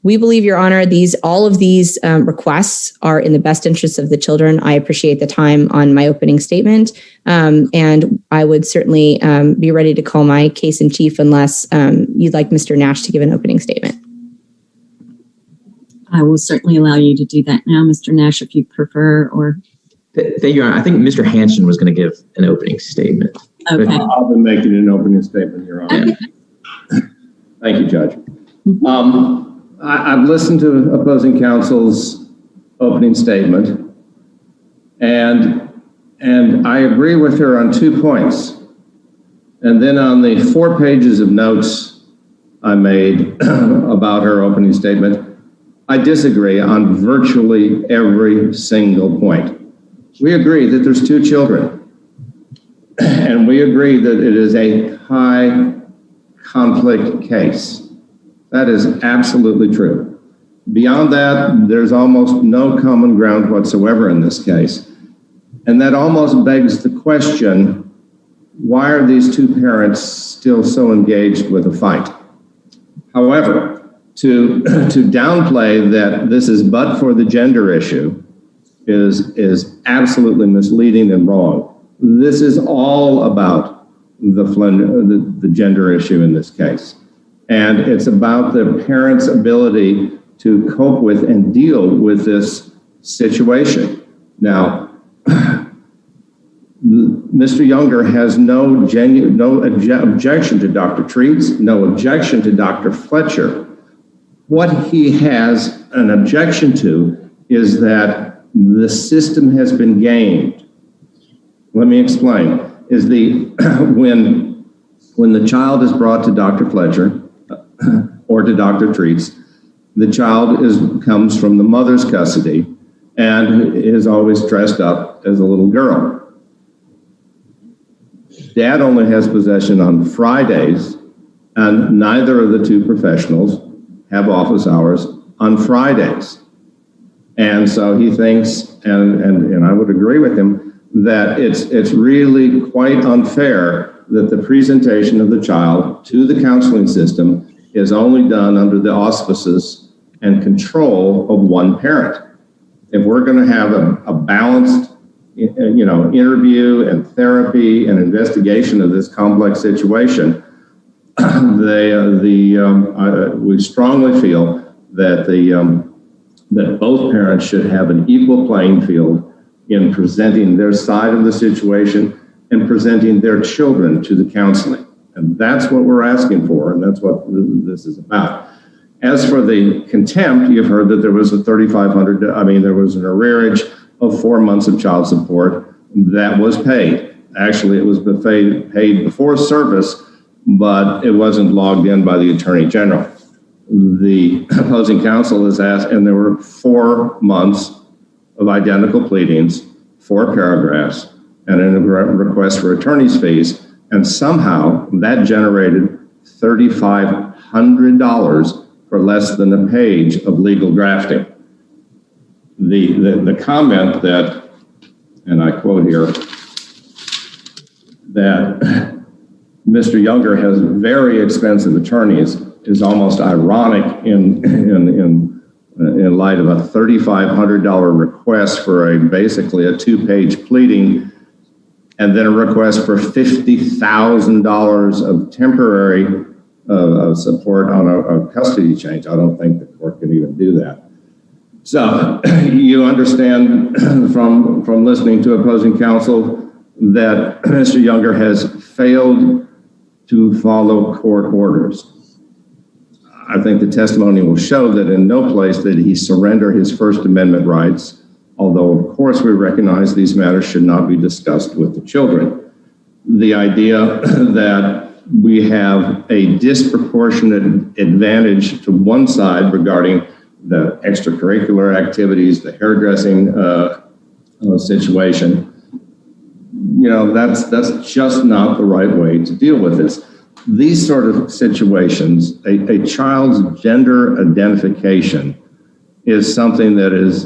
Speaker 3: We believe, Your Honor, all of these requests are in the best interest of the children. I appreciate the time on my opening statement, and I would certainly be ready to call my case in chief unless you'd like Mr. Nash to give an opening statement.
Speaker 4: I will certainly allow you to do that now, Mr. Nash, if you prefer. Or
Speaker 2: Thank you, Your Honor. I think Mr. Hanshin was going to give an opening statement.
Speaker 4: okay.
Speaker 8: I'll be making an opening statement, Your Honor.
Speaker 2: Yeah.
Speaker 8: Thank you, Judge. I've listened to opposing counsel's opening statement, and I agree with her on 2 points. And then on the 4 pages of notes I made about her opening statement, I disagree on virtually every single point. We agree that there's 2 children, and we agree that it is a high conflict case. That is absolutely true. Beyond that, there's almost no common ground whatsoever in this case. And that almost begs the question, why are these 2 parents still so engaged with a fight? However, to downplay that this is but for the gender issue is absolutely misleading and wrong. This is all about the gender issue in this case. And it's about the parents' ability to cope with and deal with this situation. Now, Mr. Younger has no objection to Dr. Treats, no objection to Dr. Fletcher. What he has an objection to is that the system has been gamed. Let me explain. When the child is brought to Dr. Fletcher or to Dr. Treats, the child comes from the mother's custody and is always dressed up as a little girl. Dad only has possession on Fridays And neither of the two professionals have office hours on Fridays. And so he thinks, and I would agree with him, that it's really quite unfair that the presentation of the child to the counseling system is only done under the auspices and control of one parent. If we're going to have a balanced, interview and therapy and investigation of this complex situation, we strongly feel that that both parents should have an equal playing field in presenting their side of the situation and presenting their children to the counseling. And that's what we're asking for, and that's what this is about. As for the contempt, you've heard that there was a $3,500, there was an arrearage of 4 months of child support that was paid. Actually, it was paid before service, but it wasn't logged in by the Attorney General. The opposing counsel has asked, and there were 4 months of identical pleadings, 4 paragraphs, and a request for attorney's fees, and somehow that generated $3,500 for less than a page of legal drafting. The comment that, and I quote here, that Mr. Younger has very expensive attorneys is almost ironic in light of a $3,500 request for basically a 2-page pleading, and then a request for $50,000 of temporary support on a custody change. I don't think the court can even do that. So you understand from listening to opposing counsel that Mr. Younger has failed to follow court orders. I think the testimony will show that in no place did he surrender his First Amendment rights, although of course we recognize these matters should not be discussed with the children. The idea that we have a disproportionate advantage to one side regarding the extracurricular activities, the hairdressing situation, that's just not the right way to deal with this. These sort of situations, a child's gender identification is something that is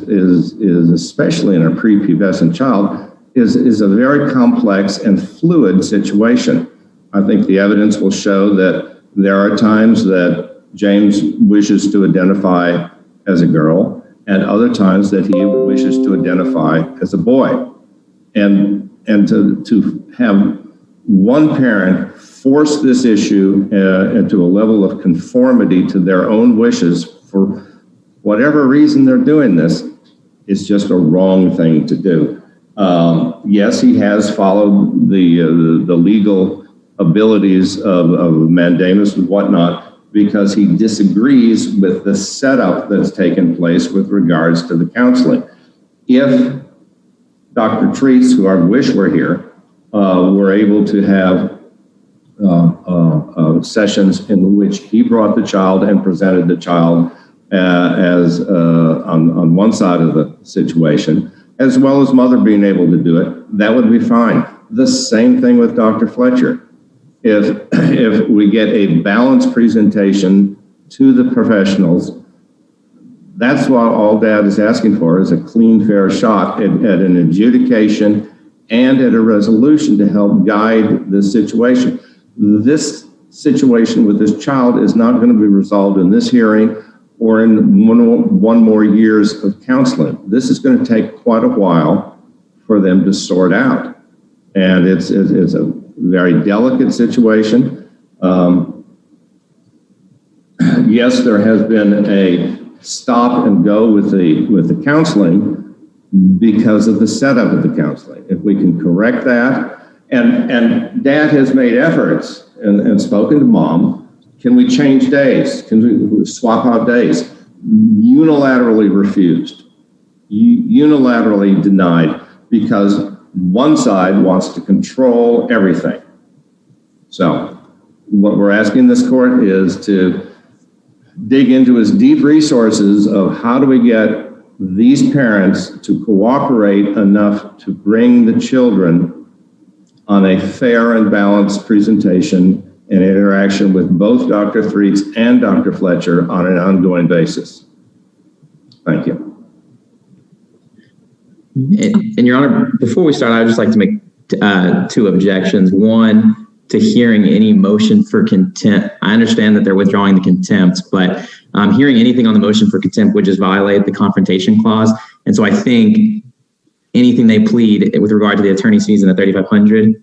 Speaker 8: especially in a prepubescent child, is a very complex and fluid situation. I think the evidence will show that there are times that James wishes to identify as a girl and other times that he wishes to identify as a boy. And to have one parent force this issue into a level of conformity to their own wishes for whatever reason they're doing this is just a wrong thing to do. Yes, he has followed the legal abilities of mandamus and whatnot because he disagrees with the setup that's taken place with regards to the counseling. If Dr. Treese, who I wish were here, were able to have sessions in which he brought the child and presented the child as on one side of the situation, as well as mother being able to do it, that would be fine. The same thing with Dr. Fletcher. If we get a balanced presentation to the professionals, that's what all Dad is asking for, is a clean, fair shot at an adjudication and at a resolution to help guide this situation. This situation with this child is not going to be resolved in this hearing or in one more years of counseling. This is going to take quite a while for them to sort out. And it's a very delicate situation. Yes, there has been a stop and go with the counseling because of the setup of the counseling. If we can correct that, and Dad has made efforts and spoken to Mom, can we change days? Can we swap out days? Unilaterally refused, unilaterally denied, because one side wants to control everything. So what we're asking this court is to dig into its deep resources of how do we get these parents to cooperate enough to bring the children on a fair and balanced presentation and interaction with both Dr. Threets and Dr. Fletcher on an ongoing basis. Thank you.
Speaker 2: And Your Honor, before we start, I would just like to make two objections. One, to hearing any motion for contempt. I understand that they're withdrawing the contempt, but hearing anything on the motion for contempt would just violate the confrontation clause. And so I think anything they plead with regard to the attorney's fees and the $3,500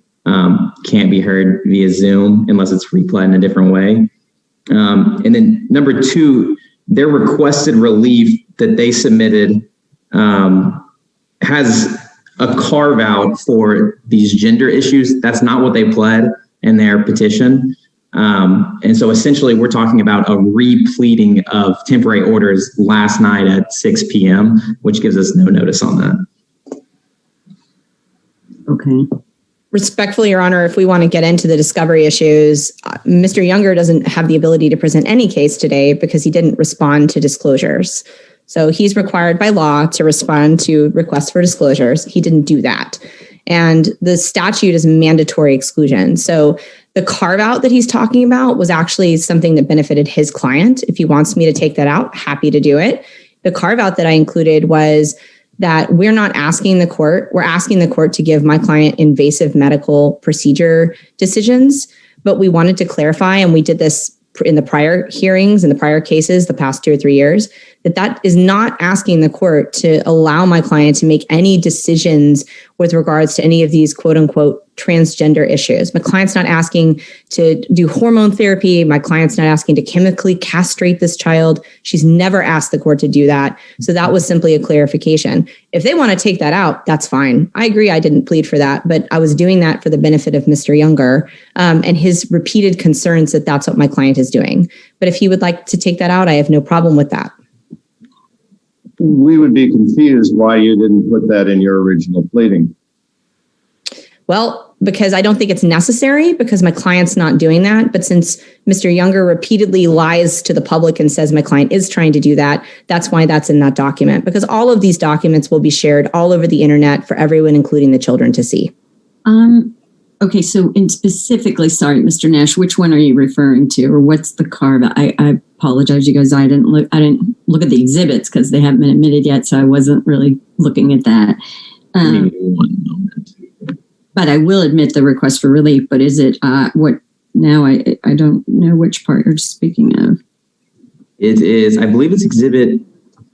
Speaker 2: can't be heard via Zoom unless it's replayed in a different way. And then number two, their requested relief that they submitted has a carve out for these gender issues. That's not what they pled in their petition. And so essentially we're talking about a repleading of temporary orders last night at 6 p.m., which gives us no notice on that.
Speaker 4: Okay.
Speaker 3: Respectfully, Your Honor, if we want to get into the discovery issues, Mr. Younger doesn't have the ability to present any case today because he didn't respond to disclosures. So he's required by law to respond to requests for disclosures. He didn't do that. And the statute is mandatory exclusion. So the carve out that he's talking about was actually something that benefited his client. If he wants me to take that out, happy to do it. The carve out that I included was that we're not asking the court, we're asking the court to give my client invasive medical procedure decisions, but we wanted to clarify, and we did this in the prior hearings, in the prior cases, the past 2 or 3 years, that is not asking the court to allow my client to make any decisions with regards to any of these quote unquote transgender issues. My client's not asking to do hormone therapy. My client's not asking to chemically castrate this child. She's never asked the court to do that. So that was simply a clarification. If they want to take that out, that's fine. I agree. I didn't plead for that, but I was doing that for the benefit of Mr. Younger and his repeated concerns that that's what my client is doing. But if he would like to take that out, I have no problem with that.
Speaker 8: We would be confused why you didn't put that in your original pleading.
Speaker 3: Well, because I don't think it's necessary, because my client's not doing that. But since Mr. Younger repeatedly lies to the public and says my client is trying to do that, that's why that's in that document, because all of these documents will be shared all over the internet for everyone, including the children, to see.
Speaker 4: Okay, so in specifically, sorry, Mr. Nash, which one are you referring to, or what's the carve? I apologize, you guys. I didn't look at the exhibits because they haven't been admitted yet, so I wasn't really looking at that.
Speaker 2: One moment.
Speaker 4: But I will admit the request for relief. But is it what now? I don't know which part you're speaking of.
Speaker 2: It is, I believe it's exhibit.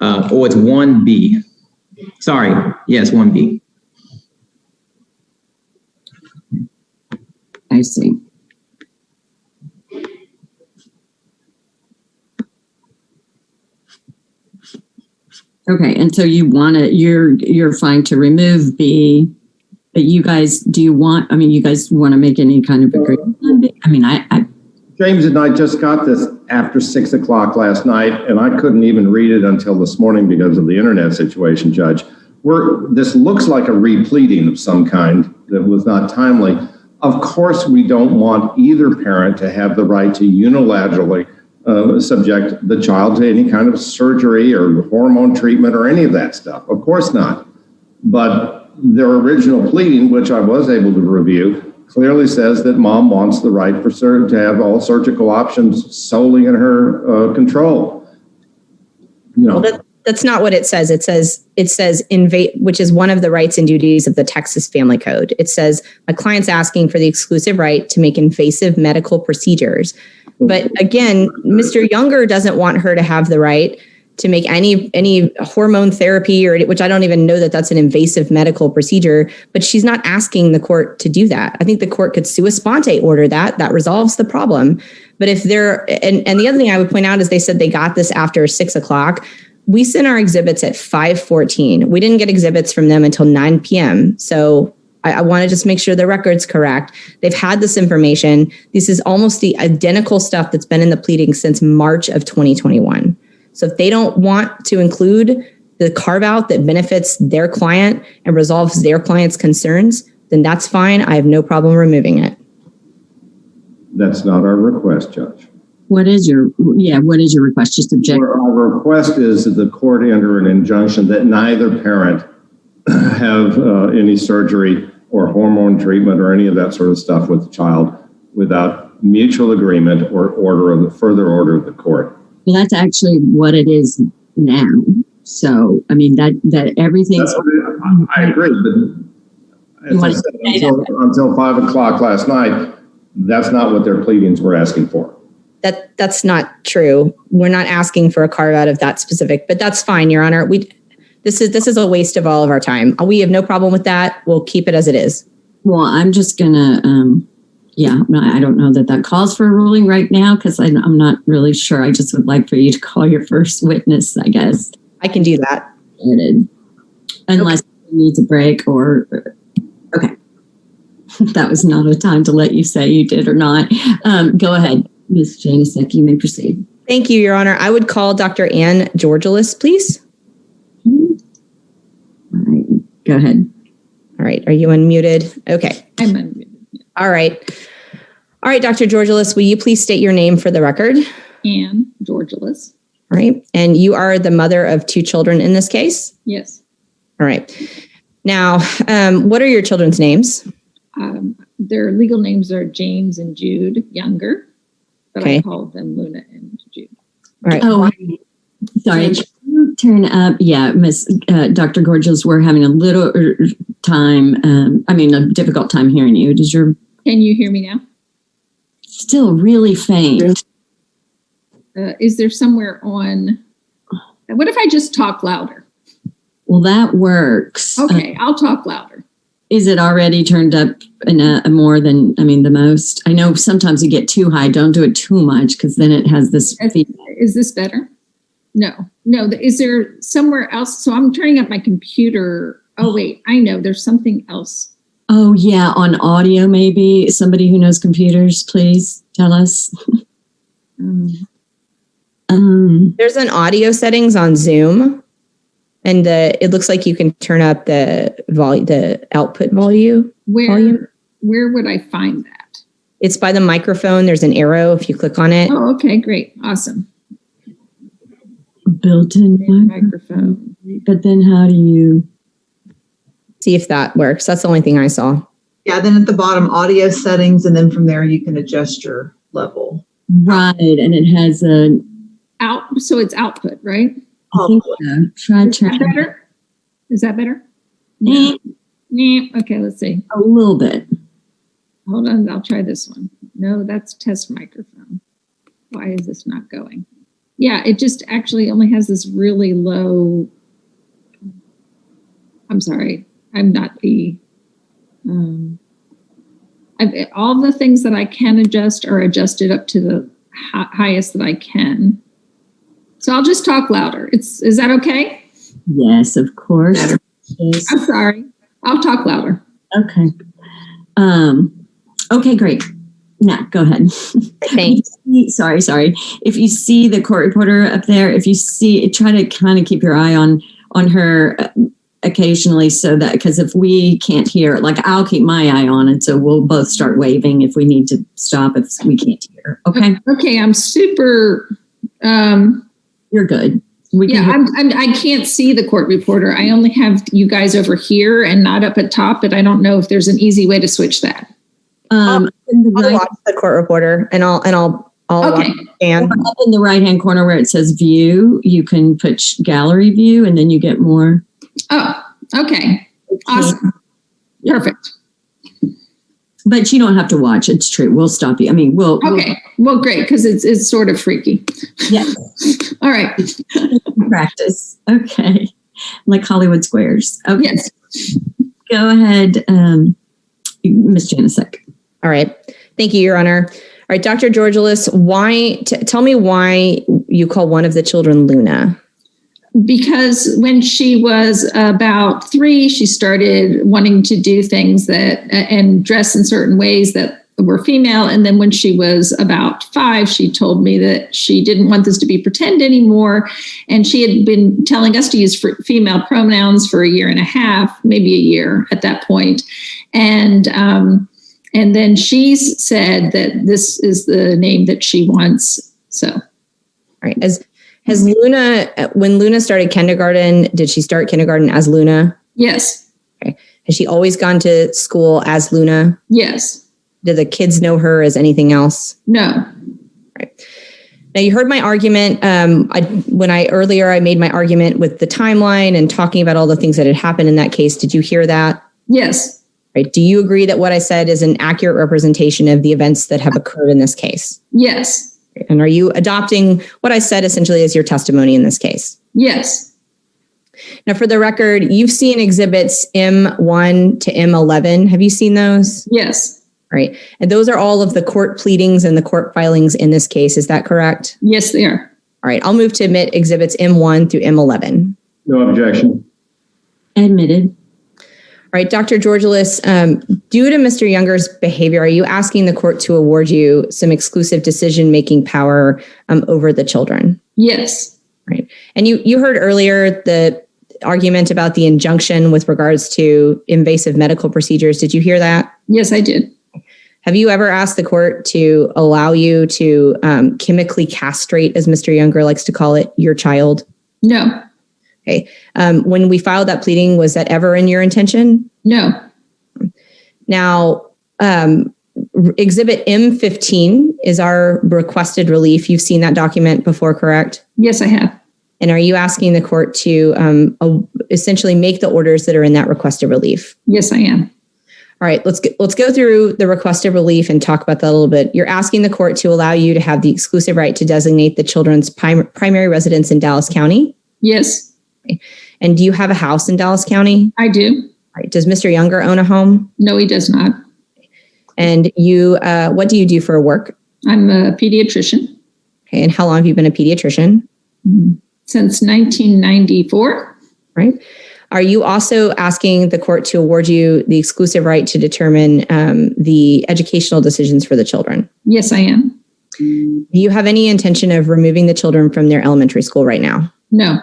Speaker 2: It's 1B. Sorry, yes, 1B.
Speaker 4: I see. Okay, and so you want to, you're fine to remove B, but you guys, you guys want to make any kind of agreement on B? I mean,
Speaker 8: James and I just got this after 6 o'clock last night, and I couldn't even read it until this morning because of the internet situation, Judge. This looks like a repleading of some kind that was not timely. Of course, we don't want either parent to have the right to unilaterally subject the child to any kind of surgery or hormone treatment or any of that stuff. Of course not. But their original pleading, which I was able to review, clearly says that mom wants the right for to have all surgical options solely in her control. You know.
Speaker 3: Well, that's not what it says. It says which is one of the rights and duties of the Texas Family Code. It says my client's asking for the exclusive right to make invasive medical procedures. But again, Mr. Younger doesn't want her to have the right to make any hormone therapy, or which I don't even know that that's an invasive medical procedure, but she's not asking the court to do that. I think the court could sua sponte order that resolves the problem. But if they're, and the other thing I would point out is they said they got this after 6 o'clock. We sent our exhibits at 5:14. We didn't get exhibits from them until 9 p.m. So I want to just make sure the record's correct. They've had this information. This is almost the identical stuff that's been in the pleading since March of 2021. So if they don't want to include the carve out that benefits their client and resolves their client's concerns, then that's fine. I have no problem removing it.
Speaker 8: That's not our request, Judge.
Speaker 4: what is your request? Just object.
Speaker 8: Our request is that the court enter an injunction that neither parent have any surgery or hormone treatment or any of that sort of stuff with the child without mutual agreement or further order of the court.
Speaker 4: Well, that's actually what it is now. So, I mean, that everything's.
Speaker 8: I agree, but as I said, until 5 o'clock last night, that's not what their pleadings were asking for.
Speaker 3: That's not true. We're not asking for a carve out of that specific, but that's fine, Your Honor. This is a waste of all of our time. We have no problem with that. We'll keep it as it is.
Speaker 4: Well, I'm just gonna, I don't know that calls for a ruling right now because I'm not really sure. I just would like for you to call your first witness, I guess.
Speaker 3: I can do that.
Speaker 4: Unless you need to break or, okay. That was not a time to let you say you did or not. Go ahead, Ms. Janasek, you may proceed.
Speaker 3: Thank you, Your Honor. I would call Dr. Ann Georgialis, please.
Speaker 4: All right, go ahead.
Speaker 3: All right, are you unmuted? Okay.
Speaker 7: I'm unmuted.
Speaker 3: All right, Dr. Georgialis, will you please state your name for the record?
Speaker 7: Ann Georgialis.
Speaker 3: All right, and you are the mother of 2 children in this case?
Speaker 7: Yes.
Speaker 3: All right. Now, what are your children's names?
Speaker 7: Their legal names are James and Jude Younger, but
Speaker 3: Okay.
Speaker 7: I call them Luna and Jude.
Speaker 3: All right.
Speaker 4: Oh, sorry. Can you turn up? Yeah, Miss Dr. Gorgeous, we're having a little time. A difficult time hearing you.
Speaker 7: Can you hear me now?
Speaker 4: Still really faint?
Speaker 7: Is there somewhere on? What if I just talk louder?
Speaker 4: Well, that works.
Speaker 7: Okay, I'll talk louder.
Speaker 4: Is it already turned up in a more than, the most? I know sometimes you get too high. Don't do it too much because then it has this feedback.
Speaker 7: Is this better? No. Is there somewhere else? So I'm turning up my computer. Oh, wait, I know. There's something else.
Speaker 4: Oh, yeah. On audio, maybe. Somebody who knows computers, please tell us.
Speaker 3: There's an audio settings on Zoom, and it looks like you can turn up the output volume.
Speaker 7: Where would I find that?
Speaker 3: It's by the microphone. There's an arrow if you click on it.
Speaker 7: Oh, okay, great. Awesome.
Speaker 4: Built-in
Speaker 7: Microphone.
Speaker 4: But then how do you
Speaker 3: see if that works? That's the only thing I saw.
Speaker 6: Yeah, then at the bottom, audio settings, and then from there you can adjust your level.
Speaker 4: Right, and it has
Speaker 7: so it's output, right?
Speaker 4: I think so. Try.
Speaker 7: Is that better? Is that better? No. Okay, let's see.
Speaker 4: A little bit.
Speaker 7: Hold on, I'll try this one. No, that's test microphone. Why is this not going? Yeah, it just actually only has this really low. I'm sorry, I'm not the. All the things that I can adjust are adjusted up to the highest that I can. So I'll just talk louder. Is that okay?
Speaker 4: Yes, of course.
Speaker 7: I'm sorry. I'll talk louder.
Speaker 4: Okay. Okay, great. Now, go ahead.
Speaker 3: Thanks.
Speaker 4: Sorry. If you see the court reporter up there, try to kind of keep your eye on her occasionally so that, because if we can't hear, I'll keep my eye on it, so we'll both start waving if we need to stop if we can't hear. Okay?
Speaker 7: Okay, I'm super...
Speaker 4: You're good.
Speaker 7: I can't see the court reporter. I only have you guys over here and not up at top, but I don't know if there's an easy way to switch that.
Speaker 3: I'll watch the court reporter and I'll
Speaker 7: Okay.
Speaker 3: And
Speaker 4: up in the right-hand corner where it says view, you can put gallery view and then you get more.
Speaker 7: Oh, okay. Awesome. Perfect.
Speaker 4: But you don't have to watch. It's true. We'll stop you.
Speaker 7: Okay. Well, great, because it's sort of freaky.
Speaker 4: Yeah.
Speaker 7: All right.
Speaker 4: Practice. Okay. Like Hollywood Squares. Okay.
Speaker 7: Yes.
Speaker 4: Go ahead, Ms. Janasek.
Speaker 3: All right. Thank you, Your Honor. All right, Dr. Georgialis, tell me why you call one of the children Luna.
Speaker 7: Because when she was about 3, she started wanting to do things and dress in certain ways that were female. And then when she was about 5, she told me that she didn't want this to be pretend anymore. And she had been telling us to use female pronouns for 1.5 years, maybe a year at that point. And then she said that this is the name that she wants. So, all
Speaker 3: right. Has Luna, when Luna started kindergarten, did she start kindergarten as Luna?
Speaker 7: Yes.
Speaker 3: Okay. Has she always gone to school as Luna?
Speaker 7: Yes.
Speaker 3: Do the kids know her as anything else?
Speaker 7: No.
Speaker 3: Right. Now, you heard my argument. I made my argument with the timeline and talking about all the things that had happened in that case. Did you hear that?
Speaker 7: Yes.
Speaker 3: Right. Do you agree that what I said is an accurate representation of the events that have occurred in this case?
Speaker 7: Yes.
Speaker 3: And are you adopting what I said essentially as your testimony in this case?
Speaker 7: Yes.
Speaker 3: Now, for the record, you've seen exhibits M1 to M11. Have you seen those?
Speaker 7: Yes.
Speaker 3: Right. And those are all of the court pleadings and the court filings in this case. Is that correct?
Speaker 7: Yes, they are.
Speaker 3: All right. I'll move to admit exhibits M1 through M11.
Speaker 8: No objection.
Speaker 4: Admitted.
Speaker 3: All right. Dr. Georgialis, due to Mr. Younger's behavior, are you asking the court to award you some exclusive decision-making power over the children?
Speaker 7: Yes.
Speaker 3: Right. And you heard earlier the argument about the injunction with regards to invasive medical procedures. Did you hear that?
Speaker 7: Yes, I did.
Speaker 3: Have you ever asked the court to allow you to chemically castrate, as Mr. Younger likes to call it, your child?
Speaker 7: No.
Speaker 3: Okay. When we filed that pleading, was that ever in your intention?
Speaker 7: No.
Speaker 3: Now, exhibit M15 is our requested relief. You've seen that document before, correct?
Speaker 7: Yes, I have.
Speaker 3: And are you asking the court to essentially make the orders that are in that requested relief?
Speaker 7: Yes, I am.
Speaker 3: All right, let's go through the requested relief and talk about that a little bit. You're asking the court to allow you to have the exclusive right to designate the children's primary residence in Dallas County.
Speaker 7: Yes.
Speaker 3: Okay. And do you have a house in Dallas County?
Speaker 7: I do.
Speaker 3: All right. Does Mr. Younger own a home?
Speaker 7: No, he does not.
Speaker 3: And you, what do you do for work?
Speaker 7: I'm a pediatrician.
Speaker 3: Okay. And how long have you been a pediatrician?
Speaker 7: Since 1994.
Speaker 3: Right. Are you also asking the court to award you the exclusive right to determine the educational decisions for the children?
Speaker 7: Yes, I am.
Speaker 3: Do you have any intention of removing the children from their elementary school right now?
Speaker 7: No.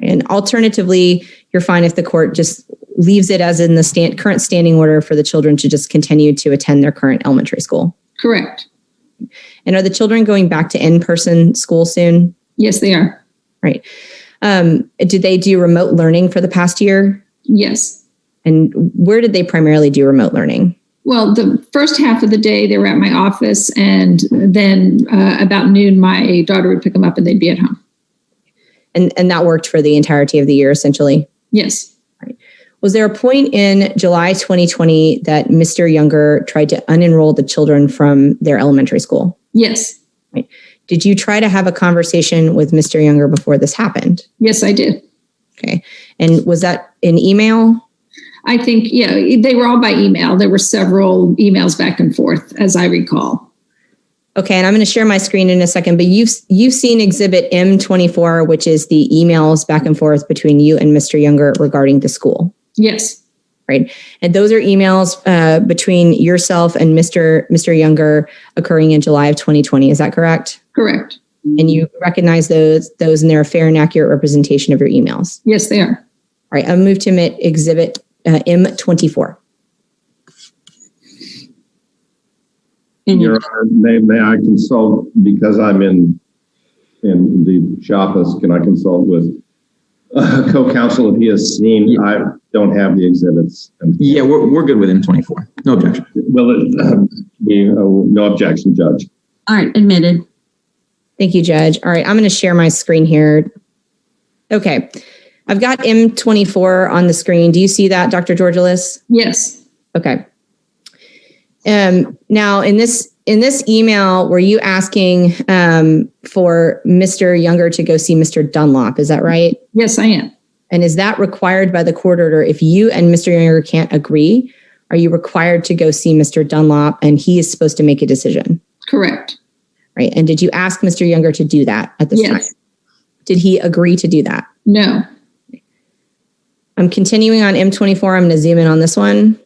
Speaker 3: And alternatively, you're fine if the court just leaves it as in the current standing order for the children to just continue to attend their current elementary school?
Speaker 7: Correct.
Speaker 3: And are the children going back to in-person school soon?
Speaker 7: Yes, they are.
Speaker 3: Right. Did they do remote learning for the past year?
Speaker 7: Yes.
Speaker 3: And where did they primarily do remote learning?
Speaker 7: Well, the first half of the day they were at my office, and then about noon, my daughter would pick them up and they'd be at home.
Speaker 3: And that worked for the entirety of the year, essentially?
Speaker 7: Yes.
Speaker 3: Right. Was there a point in July 2020 that Mr. Younger tried to unenroll the children from their elementary school?
Speaker 7: Yes.
Speaker 3: Right. Did you try to have a conversation with Mr. Younger before this happened?
Speaker 7: Yes, I did.
Speaker 3: Okay. And was that in email?
Speaker 7: I think, yeah, they were all by email. There were several emails back and forth, as I recall.
Speaker 3: Okay. And I'm going to share my screen in a second, but you've seen exhibit M24, which is the emails back and forth between you and Mr. Younger regarding the school.
Speaker 7: Yes.
Speaker 3: Right. And those are emails between yourself and Mr. Younger occurring in July of 2020. Is that correct?
Speaker 7: Correct.
Speaker 3: And you recognize those and they're a fair and accurate representation of your emails?
Speaker 7: Yes, they are.
Speaker 3: All right. I'll move to admit exhibit M24.
Speaker 8: Your Honor, may I consult, because I'm in the shop, can I consult with co-counsel if he has seen? Yeah. I don't have the exhibits.
Speaker 2: Yeah, we're good with M24. No objection.
Speaker 8: Will it be no objection, Judge?
Speaker 4: All right, admitted.
Speaker 3: Thank you, Judge. All right, I'm going to share my screen here. Okay, I've got M24 on the screen. Do you see that, Dr. Georgialis?
Speaker 7: Yes.
Speaker 3: Okay. Now, in this email, were you asking for Mr. Younger to go see Mr. Dunlop? Is that right?
Speaker 7: Yes, I am.
Speaker 3: And is that required by the court order? If you and Mr. Younger can't agree, are you required to go see Mr. Dunlop and he is supposed to make a decision?
Speaker 7: Correct.
Speaker 3: Right. And did you ask Mr. Younger to do that at this time? Did he agree to do that?
Speaker 7: No.
Speaker 3: I'm continuing on M24. I'm going to zoom in on this one.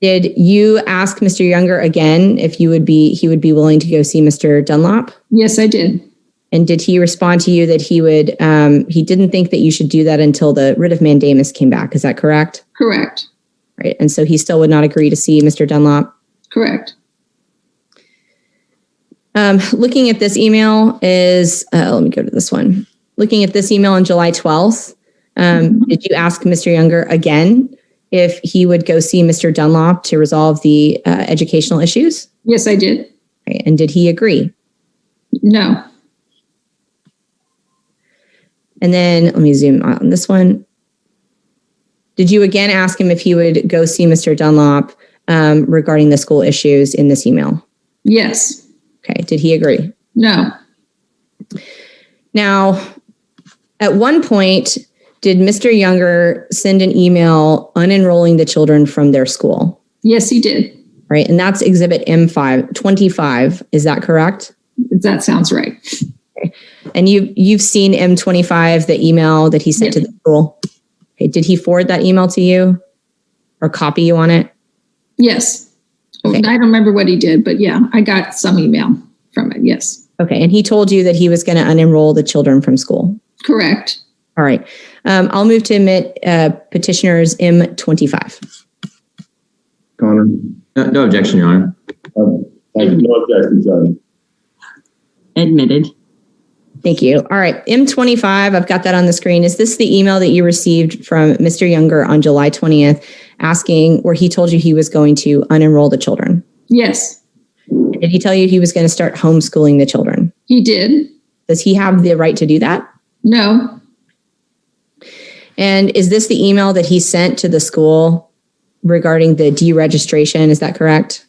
Speaker 3: Did you ask Mr. Younger again if he would be willing to go see Mr. Dunlop?
Speaker 7: Yes, I did.
Speaker 3: And did he respond to you that he didn't think that you should do that until the writ of mandamus came back? Is that correct?
Speaker 7: Correct.
Speaker 3: Right. And so he still would not agree to see Mr. Dunlop?
Speaker 7: Correct.
Speaker 3: Looking at this email is, let me go to this one. Looking at this email on July 12th, did you ask Mr. Younger again if he would go see Mr. Dunlop to resolve the educational issues?
Speaker 7: Yes, I did.
Speaker 3: Okay. And did he agree?
Speaker 7: No.
Speaker 3: And then let me zoom on this one. Did you again ask him if he would go see Mr. Dunlop regarding the school issues in this email?
Speaker 7: Yes.
Speaker 3: Okay. Did he agree?
Speaker 7: No.
Speaker 3: Now, at one point, did Mr. Younger send an email unenrolling the children from their school?
Speaker 7: Yes, he did.
Speaker 3: Right. And that's exhibit M25. Is that correct?
Speaker 7: That sounds right.
Speaker 3: Okay. And you've seen M25, the email that he sent to the school. Okay. Did he forward that email to you or copy you on it?
Speaker 7: Yes. Okay. I don't remember what he did, but yeah, I got some email from it. Yes.
Speaker 3: Okay. And he told you that he was going to unenroll the children from school.
Speaker 7: Correct.
Speaker 3: All right. I'll move to admit petitioners M25.
Speaker 8: Connor?
Speaker 2: No objection, Your Honor.
Speaker 8: Thank you. No objection, Judge.
Speaker 4: Admitted.
Speaker 3: Thank you. All right. M25, I've got that on the screen. Is this the email that you received from Mr. Younger on July 20th asking where he told you he was going to unenroll the children?
Speaker 7: Yes.
Speaker 3: Did he tell you he was going to start homeschooling the children?
Speaker 7: He did.
Speaker 3: Does he have the right to do that?
Speaker 7: No.
Speaker 3: And is this the email that he sent to the school regarding the deregistration? Is that correct?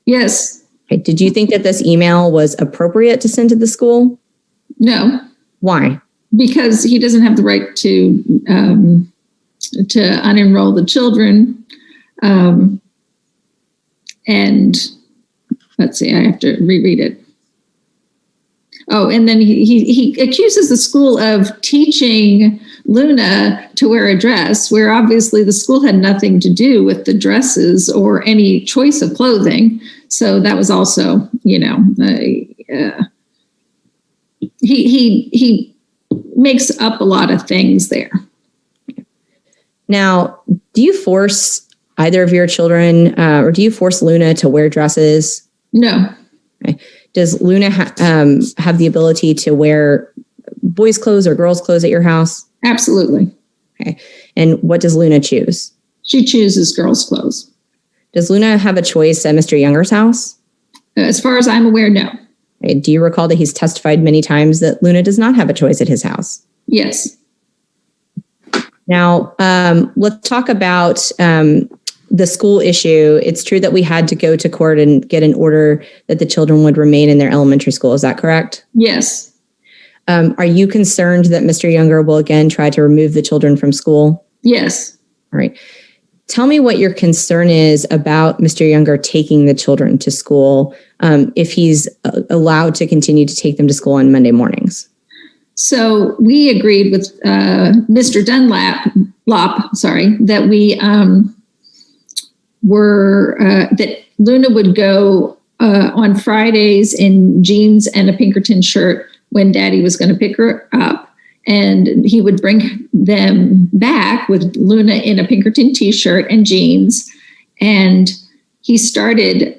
Speaker 7: Yes.
Speaker 3: Okay. Did you think that this email was appropriate to send to the school?
Speaker 7: No.
Speaker 3: Why?
Speaker 7: Because he doesn't have the right to unenroll the children. And let's see, I have to reread it. Oh, and then he accuses the school of teaching Luna to wear a dress, where obviously the school had nothing to do with the dresses or any choice of clothing. So that was also, he makes up a lot of things there.
Speaker 3: Now, do you force either of your children or do you force Luna to wear dresses?
Speaker 7: No.
Speaker 3: Okay. Does Luna have the ability to wear boys' clothes or girls' clothes at your house?
Speaker 7: Absolutely.
Speaker 3: Okay. And what does Luna choose?
Speaker 7: She chooses girls' clothes.
Speaker 3: Does Luna have a choice at Mr. Younger's house?
Speaker 7: As far as I'm aware, no.
Speaker 3: Okay. Do you recall that he's testified many times that Luna does not have a choice at his house?
Speaker 7: Yes.
Speaker 3: Now, let's talk about the school issue. It's true that we had to go to court and get an order that the children would remain in their elementary school. Is that correct?
Speaker 7: Yes.
Speaker 3: Are you concerned that Mr. Younger will again try to remove the children from school?
Speaker 7: Yes.
Speaker 3: All right. Tell me what your concern is about Mr. Younger taking the children to school if he's allowed to continue to take them to school on Monday mornings.
Speaker 7: So we agreed with Mr. Dunlop, that we that Luna would go on Fridays in jeans and a Pinkerton shirt when Daddy was going to pick her up. And he would bring them back with Luna in a Pinkerton t-shirt and jeans. And he started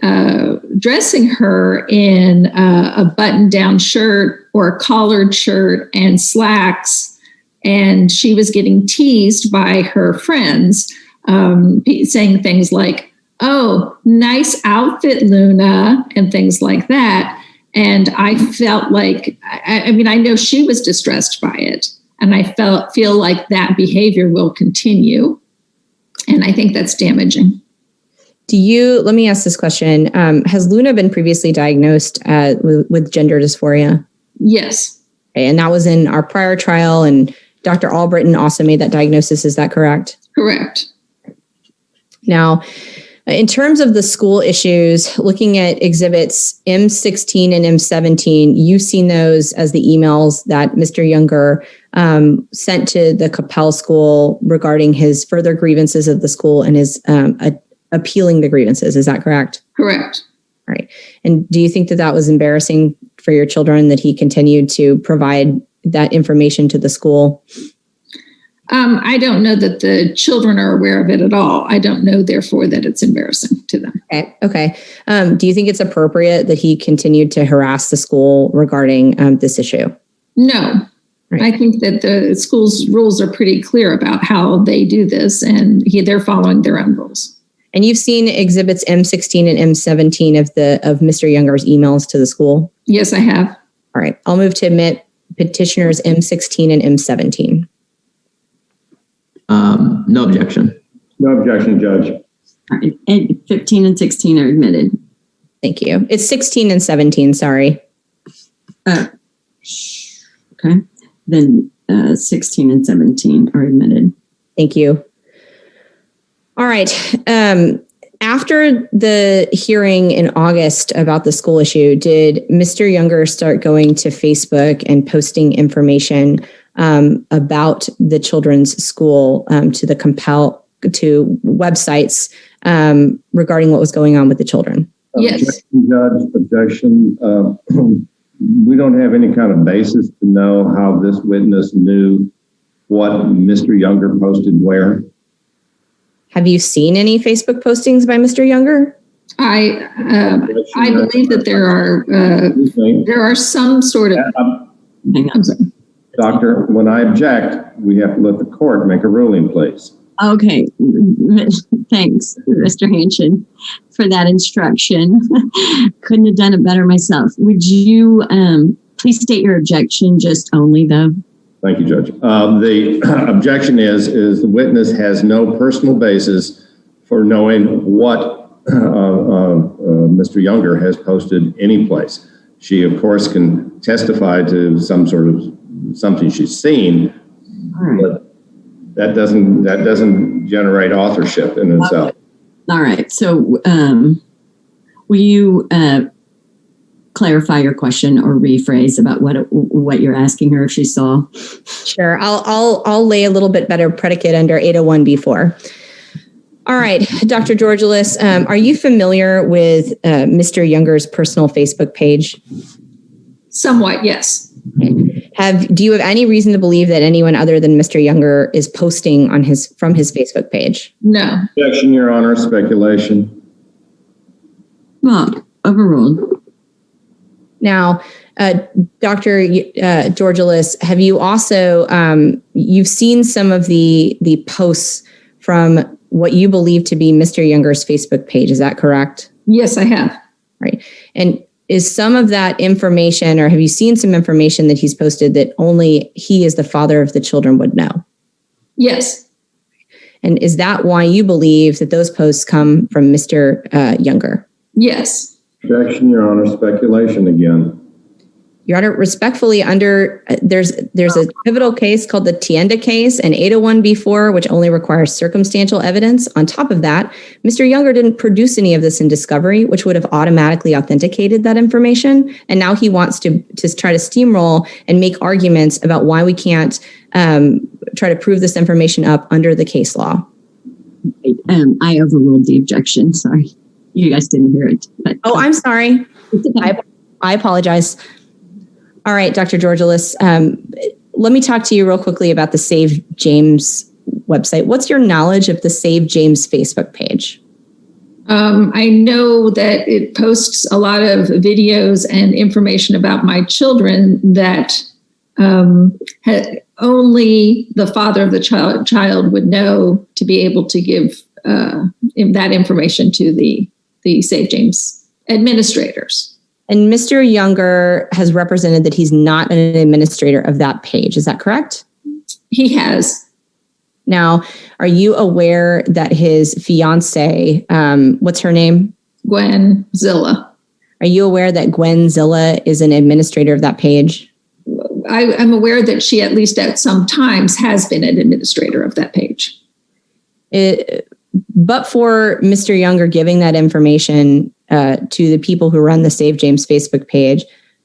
Speaker 7: dressing her in a button-down shirt or a collared shirt and slacks. And she was getting teased by her friends, saying things like, "Oh, nice outfit, Luna," and things like that. And I felt like, I know she was distressed by it. And I feel like that behavior will continue. And I think that's damaging.
Speaker 3: Let me ask this question. Has Luna been previously diagnosed with gender dysphoria?
Speaker 7: Yes.
Speaker 3: Okay, and that was in our prior trial, and Dr. Albritton also made that diagnosis. Is that correct?
Speaker 7: Correct.
Speaker 3: Now, in terms of the school issues, looking at exhibits M16 and M17, you've seen those as the emails that Mr. Younger sent to the Capel School regarding his further grievances of the school and his appealing the grievances. Is that correct?
Speaker 7: Correct.
Speaker 3: All right. And do you think that that was embarrassing for your children that he continued to provide that information to the school?
Speaker 7: I don't know that the children are aware of it at all. I don't know, therefore, that it's embarrassing to them.
Speaker 3: Okay. Do you think it's appropriate that he continued to harass the school regarding this issue?
Speaker 7: No. I think that the school's rules are pretty clear about how they do this, and they're following their own rules.
Speaker 3: And you've seen exhibits M16 and M17 of Mr. Younger's emails to the school?
Speaker 7: Yes, I have.
Speaker 3: All right. I'll move to admit petitioners M16 and M17.
Speaker 2: No objection.
Speaker 8: No objection, Judge.
Speaker 4: All right. And 15 and 16 are admitted.
Speaker 3: Thank you. It's 16 and 17. Sorry.
Speaker 4: Okay. Then 16 and 17 are admitted.
Speaker 3: Thank you. All right. After the hearing in August about the school issue, did Mr. Younger start going to Facebook and posting information about the children's school to websites regarding what was going on with the children?
Speaker 7: Yes.
Speaker 8: Objection, Judge. Objection. We don't have any kind of basis to know how this witness knew what Mr. Younger posted where.
Speaker 3: Have you seen any Facebook postings by Mr. Younger?
Speaker 7: I believe that there are some sort of.
Speaker 4: Hang on.
Speaker 8: Doctor, when I object, we have to let the court make a ruling, please.
Speaker 4: Okay. Thanks, Mr. Hanshin, for that instruction. Couldn't have done it better myself. Would you please state your objection, just only though?
Speaker 8: Thank you, Judge. The objection is the witness has no personal basis for knowing what Mr. Younger has posted any place. She, of course, can testify to something she's seen, but that doesn't generate authorship in itself.
Speaker 4: Okay. All right. So will you clarify your question or rephrase about what you're asking her if she saw?
Speaker 3: Sure. I'll lay a little bit better predicate under 801B4. All right, Dr. Georgialis, are you familiar with Mr. Younger's personal Facebook page?
Speaker 7: Somewhat, yes.
Speaker 3: Do you have any reason to believe that anyone other than Mr. Younger is posting from his Facebook page?
Speaker 7: No.
Speaker 8: Objection, Your Honor. Speculation.
Speaker 4: Well, overruled.
Speaker 3: Now, Dr. Georgialis, have you also you've seen some of the posts from what you believe to be Mr. Younger's Facebook page? Is that correct?
Speaker 7: Yes, I have.
Speaker 3: Right. And is some of that information, or have you seen some information that he's posted that only he as the father of the children would know?
Speaker 7: Yes.
Speaker 3: And is that why you believe that those posts come from Mr. Younger?
Speaker 7: Yes.
Speaker 8: Objection, Your Honor. Speculation again.
Speaker 3: Your Honor, respectfully, there's a pivotal case called the Tienda case and 801B4, which only requires circumstantial evidence. On top of that, Mr. Younger didn't produce any of this in discovery, which would have automatically authenticated that information. And now he wants to try to steamroll and make arguments about why we can't try to prove this information up under the case law.
Speaker 4: I overruled the objection. Sorry. You guys didn't hear it. But,
Speaker 3: I'm sorry. I apologize. All right, Dr. Georgialis, let me talk to you real quickly about the Save James website. What's your knowledge of the Save James Facebook page?
Speaker 7: I know that it posts a lot of videos and information about my children that only the father of the child would know to be able to give that information to the Save James administrators.
Speaker 3: And Mr. Younger has represented that he's not an administrator of that page. Is that correct?
Speaker 7: He has.
Speaker 3: Now, are you aware that his fiance, what's her name?
Speaker 7: Gwen Zilla.
Speaker 3: Are you aware that Gwen Zilla is an administrator of that page?
Speaker 7: I'm aware that she, at least at some times, has been an administrator of that page.
Speaker 3: But for Mr. Younger giving that information to the people who run the Save James Facebook page,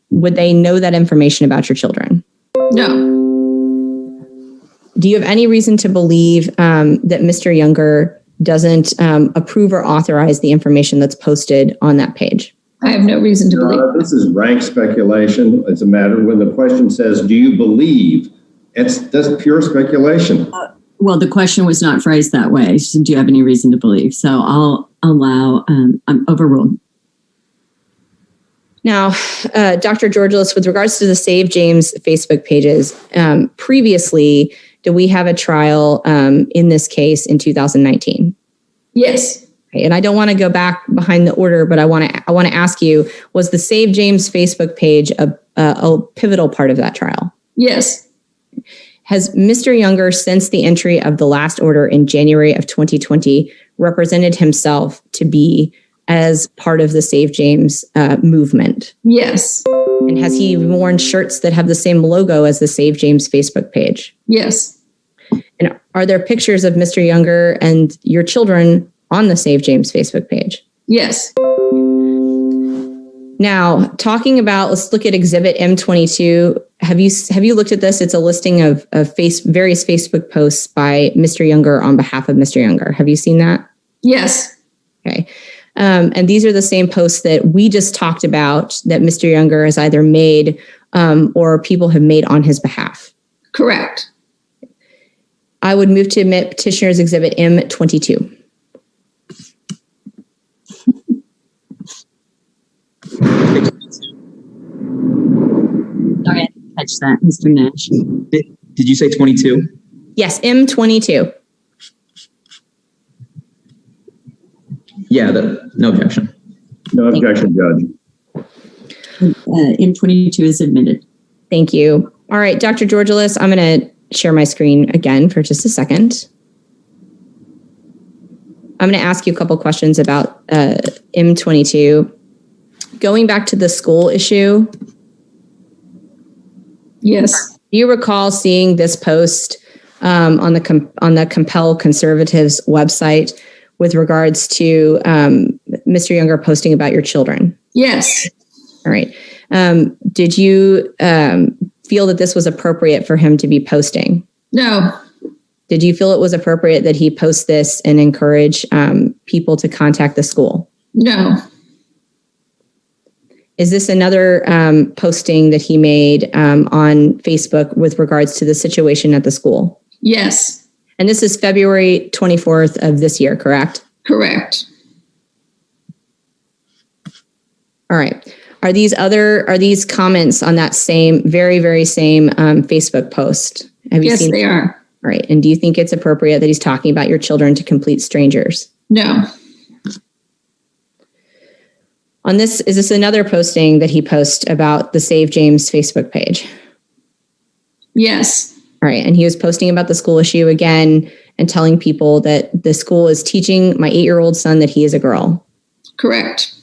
Speaker 3: would they know that information about your children?
Speaker 7: No.
Speaker 3: Do you have any reason to believe that Mr. Younger doesn't approve or authorize the information that's posted on that page?
Speaker 7: I have no reason to believe.
Speaker 8: This is rank speculation. It's a matter when the question says, do you believe? That's pure speculation.
Speaker 4: Well, the question was not phrased that way. So do you have any reason to believe? So I'll allow, I'm overruled.
Speaker 3: Now, Dr. Georgialis, with regards to the Save James Facebook pages, previously, did we have a trial in this case in 2019?
Speaker 7: Yes.
Speaker 3: Okay, and I don't want to go back behind the order, but I want to ask you: was the Save James Facebook page a pivotal part of that trial?
Speaker 7: Yes.
Speaker 3: Has Mr. Younger, since the entry of the last order in January of 2020, represented himself to be as part of the Save James movement?
Speaker 7: Yes.
Speaker 3: And has he worn shirts that have the same logo as the Save James Facebook page?
Speaker 7: Yes.
Speaker 3: And are there pictures of Mr. Younger and your children on the Save James Facebook page?
Speaker 7: Yes.
Speaker 3: Now, talking about, let's look at Exhibit M22. Have you looked at this? It's a listing of various Facebook posts by Mr. Younger on behalf of Mr. Younger. Have you seen that?
Speaker 7: Yes.
Speaker 3: Okay. And these are the same posts that we just talked about that Mr. Younger has either made or people have made on his behalf.
Speaker 7: Correct.
Speaker 3: I would move to admit Petitioner's Exhibit M22.
Speaker 4: Sorry, I didn't catch that, Mr. Nash.
Speaker 2: Did you say 22?
Speaker 3: Yes, M22.
Speaker 2: Yeah, no objection.
Speaker 8: No objection, Judge.
Speaker 4: M22 is admitted.
Speaker 3: Thank you. All right, Dr. Georgialis, I'm going to share my screen again for just a second. I'm going to ask you a couple questions about M22. Going back to the school issue.
Speaker 7: Yes.
Speaker 3: Do you recall seeing this post on the Compel Conservatives website with regards to Mr. Younger posting about your children?
Speaker 7: Yes.
Speaker 3: All right. Did you feel that this was appropriate for him to be posting?
Speaker 7: No.
Speaker 3: Did you feel it was appropriate that he post this and encourage people to contact the school?
Speaker 7: No.
Speaker 3: Is this another posting that he made on Facebook with regards to the situation at the school?
Speaker 7: Yes.
Speaker 3: And this is February 24th of this year, correct?
Speaker 7: Correct.
Speaker 3: All right. Are these comments on that same, very, very same Facebook post? Have you
Speaker 7: Yes,
Speaker 3: seen?
Speaker 7: they are.
Speaker 3: All right. And do you think it's appropriate that he's talking about your children to complete strangers?
Speaker 7: No.
Speaker 3: On this, is this another posting that he posts about the Save James Facebook page?
Speaker 7: Yes.
Speaker 3: All right. And he was posting about the school issue again and telling people that the school is teaching my 8-year-old son that he is a girl.
Speaker 7: Correct.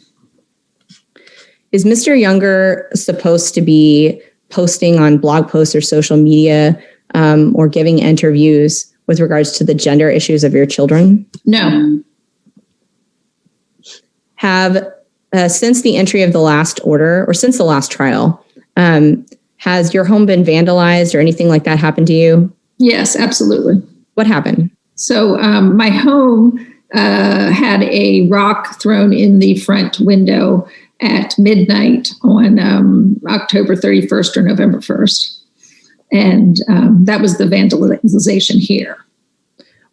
Speaker 3: Is Mr. Younger supposed to be posting on blog posts or social media or giving interviews with regards to the gender issues of your children?
Speaker 7: No.
Speaker 3: Have, since the entry of the last order or since the last trial, has your home been vandalized or anything like that happened to you?
Speaker 7: Yes, absolutely.
Speaker 3: What happened?
Speaker 7: So my home had a rock thrown in the front window at midnight on October 31st or November 1st. And that was the vandalization here.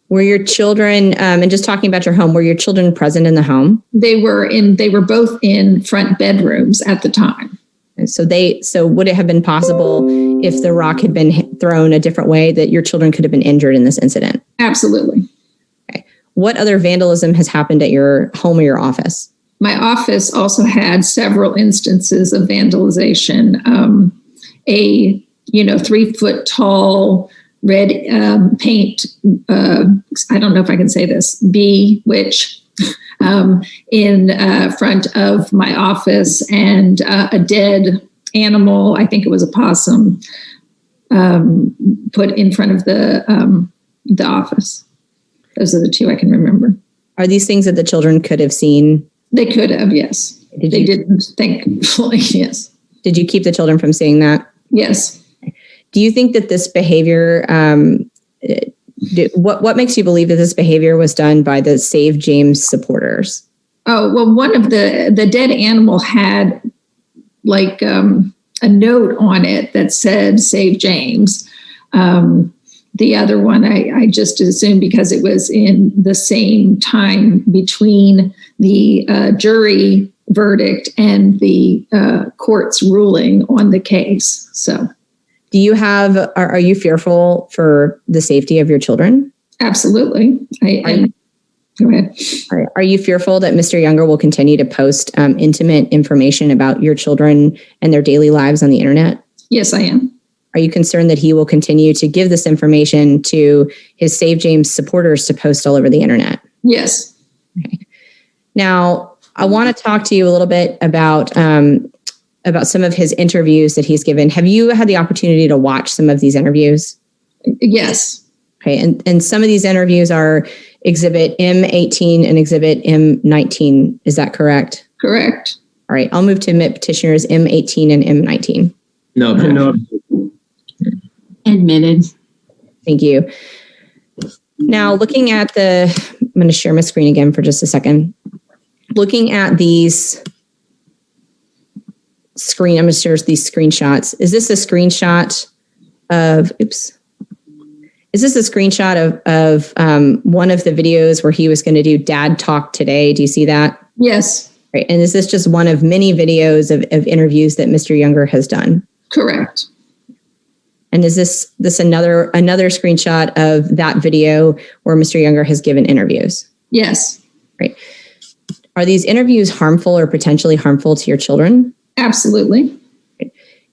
Speaker 3: Were your children, and just talking about your home, were your children present in the home?
Speaker 7: They were both in front bedrooms at the time.
Speaker 3: So would it have been possible if the rock had been thrown a different way that your children could have been injured in this incident?
Speaker 7: Absolutely.
Speaker 3: Okay. What other vandalism has happened at your home or your office?
Speaker 7: My office also had several instances of vandalization. A 3-foot tall red paint, I don't know if I can say this, witch in front of my office, and a dead animal, I think it was a possum, put in front of the office. Those are the two I can remember.
Speaker 3: Are these things that the children could have seen?
Speaker 7: They could have, yes. They didn't, thankfully, yes.
Speaker 3: Did you keep the children from seeing that?
Speaker 7: Yes.
Speaker 3: Do you think that this behavior, what makes you believe that this behavior was done by the Save James supporters?
Speaker 7: Oh, well, one of the dead animal had like a note on it that said Save James. The other one, I just assumed because it was in the same time between the jury verdict and the court's ruling on the case. So,
Speaker 3: are you fearful for the safety of your children?
Speaker 7: Absolutely. Go ahead.
Speaker 3: Are you fearful that Mr. Younger will continue to post intimate information about your children and their daily lives on the internet?
Speaker 7: Yes, I am.
Speaker 3: Are you concerned that he will continue to give this information to his Save James supporters to post all over the internet?
Speaker 7: Yes.
Speaker 3: Okay. Now, I want to talk to you a little bit about some of his interviews that he's given. Have you had the opportunity to watch some of these interviews?
Speaker 7: Yes.
Speaker 3: Okay, and some of these interviews are Exhibit M18 and Exhibit M19. Is that correct?
Speaker 7: Correct.
Speaker 3: All right, I'll move to Petitioners M18 and M19.
Speaker 2: No.
Speaker 4: Admitted.
Speaker 3: Thank you. Now, looking at I'm going to share my screen again for just a second. Looking at these I'm going to share these screenshots. Is this a screenshot of, Is this a screenshot of one of the videos where he was going to do Dad Talk Today? Do you see that?
Speaker 7: Yes.
Speaker 3: Right. And is this just one of many videos of interviews that Mr. Younger has done?
Speaker 7: Correct.
Speaker 3: And is this another screenshot of that video where Mr. Younger has given interviews?
Speaker 7: Yes.
Speaker 3: Right. Are these interviews harmful or potentially harmful to your children?
Speaker 7: Absolutely.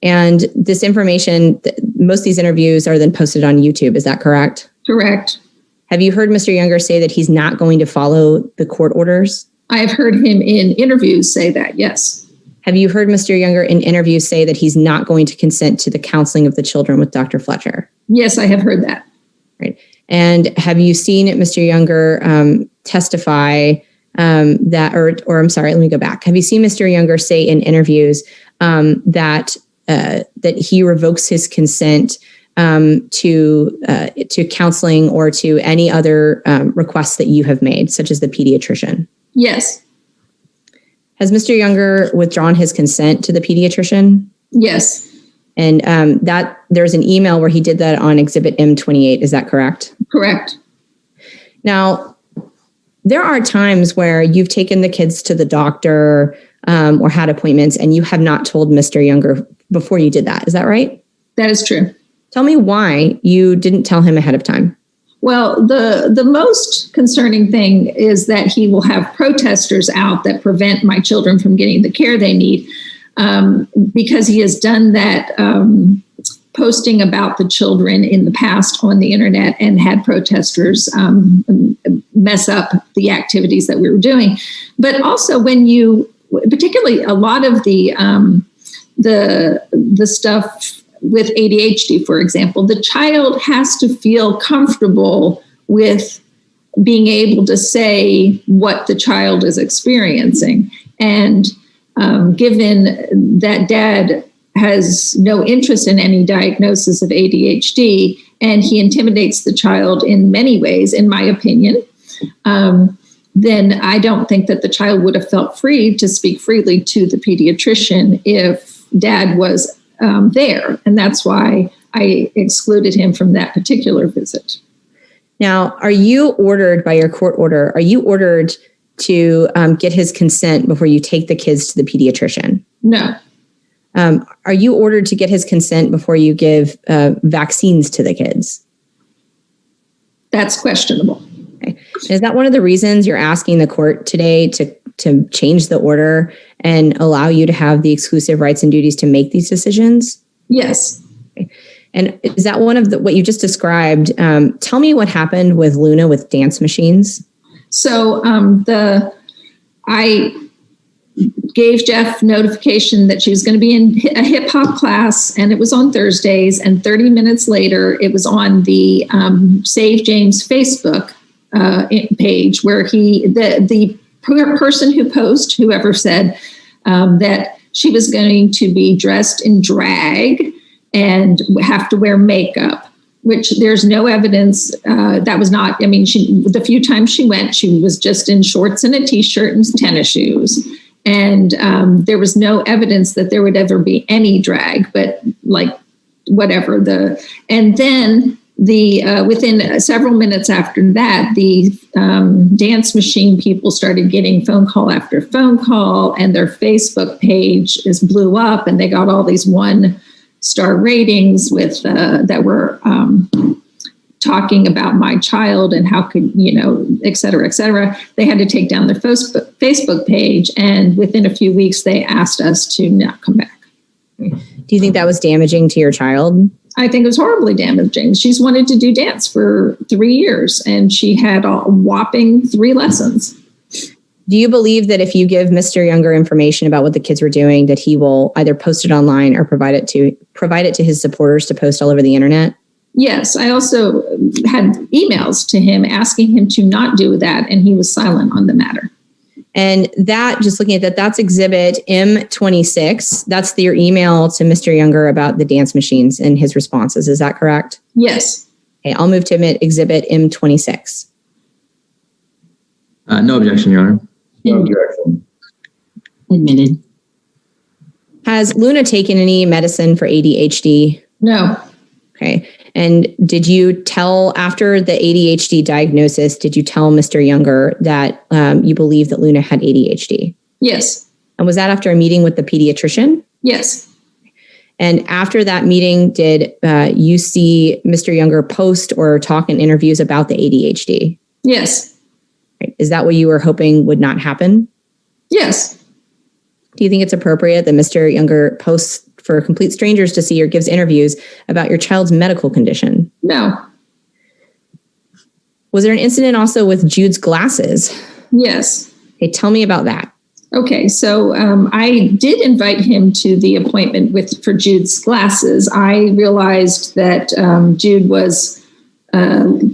Speaker 3: And this information, most of these interviews are then posted on YouTube. Is that correct?
Speaker 7: Correct.
Speaker 3: Have you heard Mr. Younger say that he's not going to follow the court orders?
Speaker 7: I've heard him in interviews say that, yes.
Speaker 3: Have you heard Mr. Younger in interviews say that he's not going to consent to the counseling of the children with Dr. Fletcher?
Speaker 7: Yes, I have heard that.
Speaker 3: Right. And have you seen Mr. Younger testify or I'm sorry, let me go back. Have you seen Mr. Younger say in interviews that he revokes his consent to counseling or to any other requests that you have made, such as the pediatrician?
Speaker 7: Yes.
Speaker 3: Has Mr. Younger withdrawn his consent to the pediatrician?
Speaker 7: Yes.
Speaker 3: And that there's an email where he did that on Exhibit M28. Is that correct?
Speaker 7: Correct.
Speaker 3: Now, there are times where you've taken the kids to the doctor or had appointments and you have not told Mr. Younger before you did that. Is that right?
Speaker 7: That is true.
Speaker 3: Tell me why you didn't tell him ahead of time.
Speaker 7: Well, the most concerning thing is that he will have protesters out that prevent my children from getting the care they need, because he has done that posting about the children in the past on the internet and had protesters mess up the activities that we were doing. But also particularly a lot of the stuff with ADHD, for example, the child has to feel comfortable with being able to say what the child is experiencing. And given that Dad has no interest in any diagnosis of ADHD, and he intimidates the child in many ways, in my opinion, then I don't think that the child would have felt free to speak freely to the pediatrician if Dad was there. And that's why I excluded him from that particular visit.
Speaker 3: Now, are you ordered by your court order? Are you ordered to get his consent before you take the kids to the pediatrician?
Speaker 7: No.
Speaker 3: Are you ordered to get his consent before you give vaccines to the kids?
Speaker 7: That's questionable.
Speaker 3: Okay. Is that one of the reasons you're asking the court today to change the order and allow you to have the exclusive rights and duties to make these decisions?
Speaker 7: Yes.
Speaker 3: Okay. And is that one of what you just described? Tell me what happened with Luna with dance machines.
Speaker 7: So I gave Jeff notification that she was going to be in a hip hop class, and it was on Thursdays. And 30 minutes later, it was on the Save James Facebook page, where the person who posted, whoever said that she was going to be dressed in drag and have to wear makeup, which there's no evidence that was not. I mean, the few times she went, she was just in shorts and a t-shirt and tennis shoes. And there was no evidence that there would ever be any drag, but like whatever and then within several minutes after that, the dance machine people started getting phone call after phone call, and their Facebook page blew up, and they got all these 1-star ratings with that were talking about my child and how could, et cetera, et cetera. They had to take down their Facebook page, and within a few weeks, they asked us to not come back.
Speaker 3: Do you think that was damaging to your child?
Speaker 7: I think it was horribly damaging. She's wanted to do dance for 3 years, and she had a whopping 3 lessons.
Speaker 3: Do you believe that if you give Mr. Younger information about what the kids were doing, that he will either post it online or provide it to his supporters to post all over the internet?
Speaker 7: Yes, I also had emails to him asking him to not do that, and he was silent on the matter.
Speaker 3: And that, just looking at that, that's exhibit M26. That's your email to Mr. Younger about the dance machines and his responses. Is that correct?
Speaker 7: Yes.
Speaker 3: Okay, I'll move to admit exhibit M26.
Speaker 2: No objection, Your Honor.
Speaker 8: No objection.
Speaker 4: Admitted.
Speaker 3: Has Luna taken any medicine for ADHD?
Speaker 7: No.
Speaker 3: Okay. And did you tell, after the ADHD diagnosis, did you tell Mr. Younger that you believe that Luna had ADHD?
Speaker 7: Yes.
Speaker 3: And was that after a meeting with the pediatrician?
Speaker 7: Yes.
Speaker 3: And after that meeting, did you see Mr. Younger post or talk in interviews about the ADHD?
Speaker 7: Yes.
Speaker 3: Right. Is that what you were hoping would not happen?
Speaker 7: Yes.
Speaker 3: Do you think it's appropriate that Mr. Younger posts for complete strangers to see or gives interviews about your child's medical condition?
Speaker 7: No.
Speaker 3: Was there an incident also with Jude's glasses?
Speaker 7: Yes.
Speaker 3: Okay, tell me about that.
Speaker 7: Okay, so I did invite him to the appointment for Jude's glasses. I realized that Jude was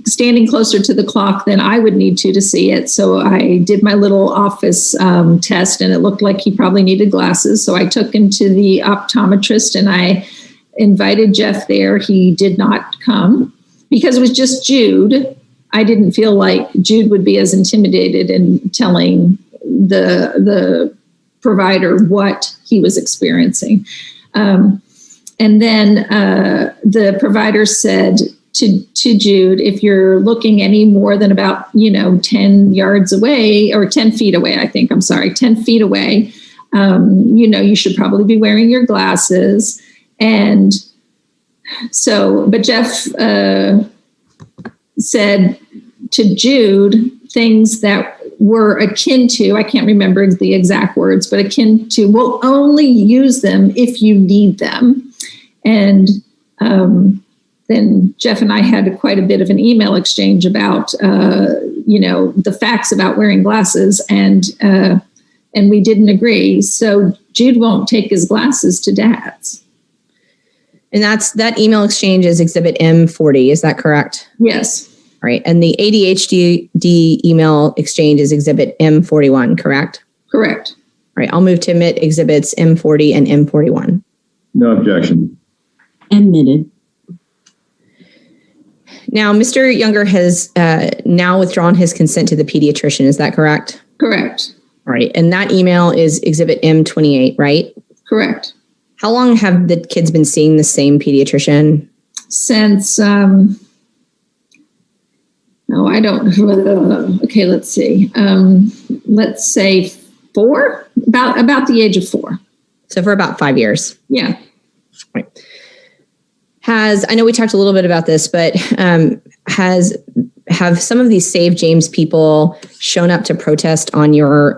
Speaker 7: standing closer to the clock than I would need to see it. So I did my little office test, and it looked like he probably needed glasses. So I took him to the optometrist, and I invited Jeff there. He did not come because it was just Jude. I didn't feel like Jude would be as intimidated in telling the provider what he was experiencing. And then the provider said to Jude, if you're looking any more than about, 10 yards away, or 10 feet away, 10 feet away, you should probably be wearing your glasses. And so, but Jeff said to Jude things that were akin to, I can't remember the exact words, but akin to, we'll only use them if you need them. And then Jeff and I had quite a bit of an email exchange about, the facts about wearing glasses, and we didn't agree. So Jude won't take his glasses to Dad's.
Speaker 3: And that email exchange is exhibit M40. Is that correct?
Speaker 7: Yes.
Speaker 3: All right. And the ADHD email exchange is exhibit M41, correct?
Speaker 7: Correct.
Speaker 3: All right. I'll move to admit exhibits M40 and M41.
Speaker 8: No objection.
Speaker 4: Admitted.
Speaker 3: Now, Mr. Younger has now withdrawn his consent to the pediatrician. Is that correct?
Speaker 7: Correct.
Speaker 3: All right. And that email is exhibit M28, right?
Speaker 7: Correct.
Speaker 3: How long have the kids been seeing the same pediatrician?
Speaker 7: Since, I don't, okay, let's see. Let's say 4, about the age of 4.
Speaker 3: So for about 5 years.
Speaker 7: Yeah.
Speaker 3: Right. I know we talked a little bit about this, but have some of these Save James people shown up to protest on your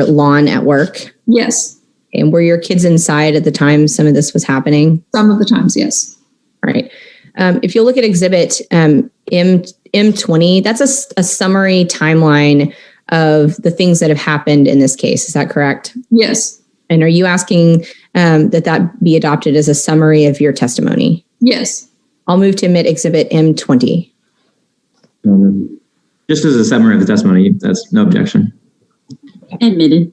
Speaker 3: lawn at work?
Speaker 7: Yes.
Speaker 3: And were your kids inside at the time some of this was happening?
Speaker 7: Some of the times, yes.
Speaker 3: All right. If you look at exhibit M20, that's a summary timeline of the things that have happened in this case. Is that correct?
Speaker 7: Yes.
Speaker 3: And are you asking that be adopted as a summary of your testimony?
Speaker 7: Yes.
Speaker 3: I'll move to admit exhibit M20.
Speaker 2: Just as a summary of the testimony, that's no objection.
Speaker 4: Admitted.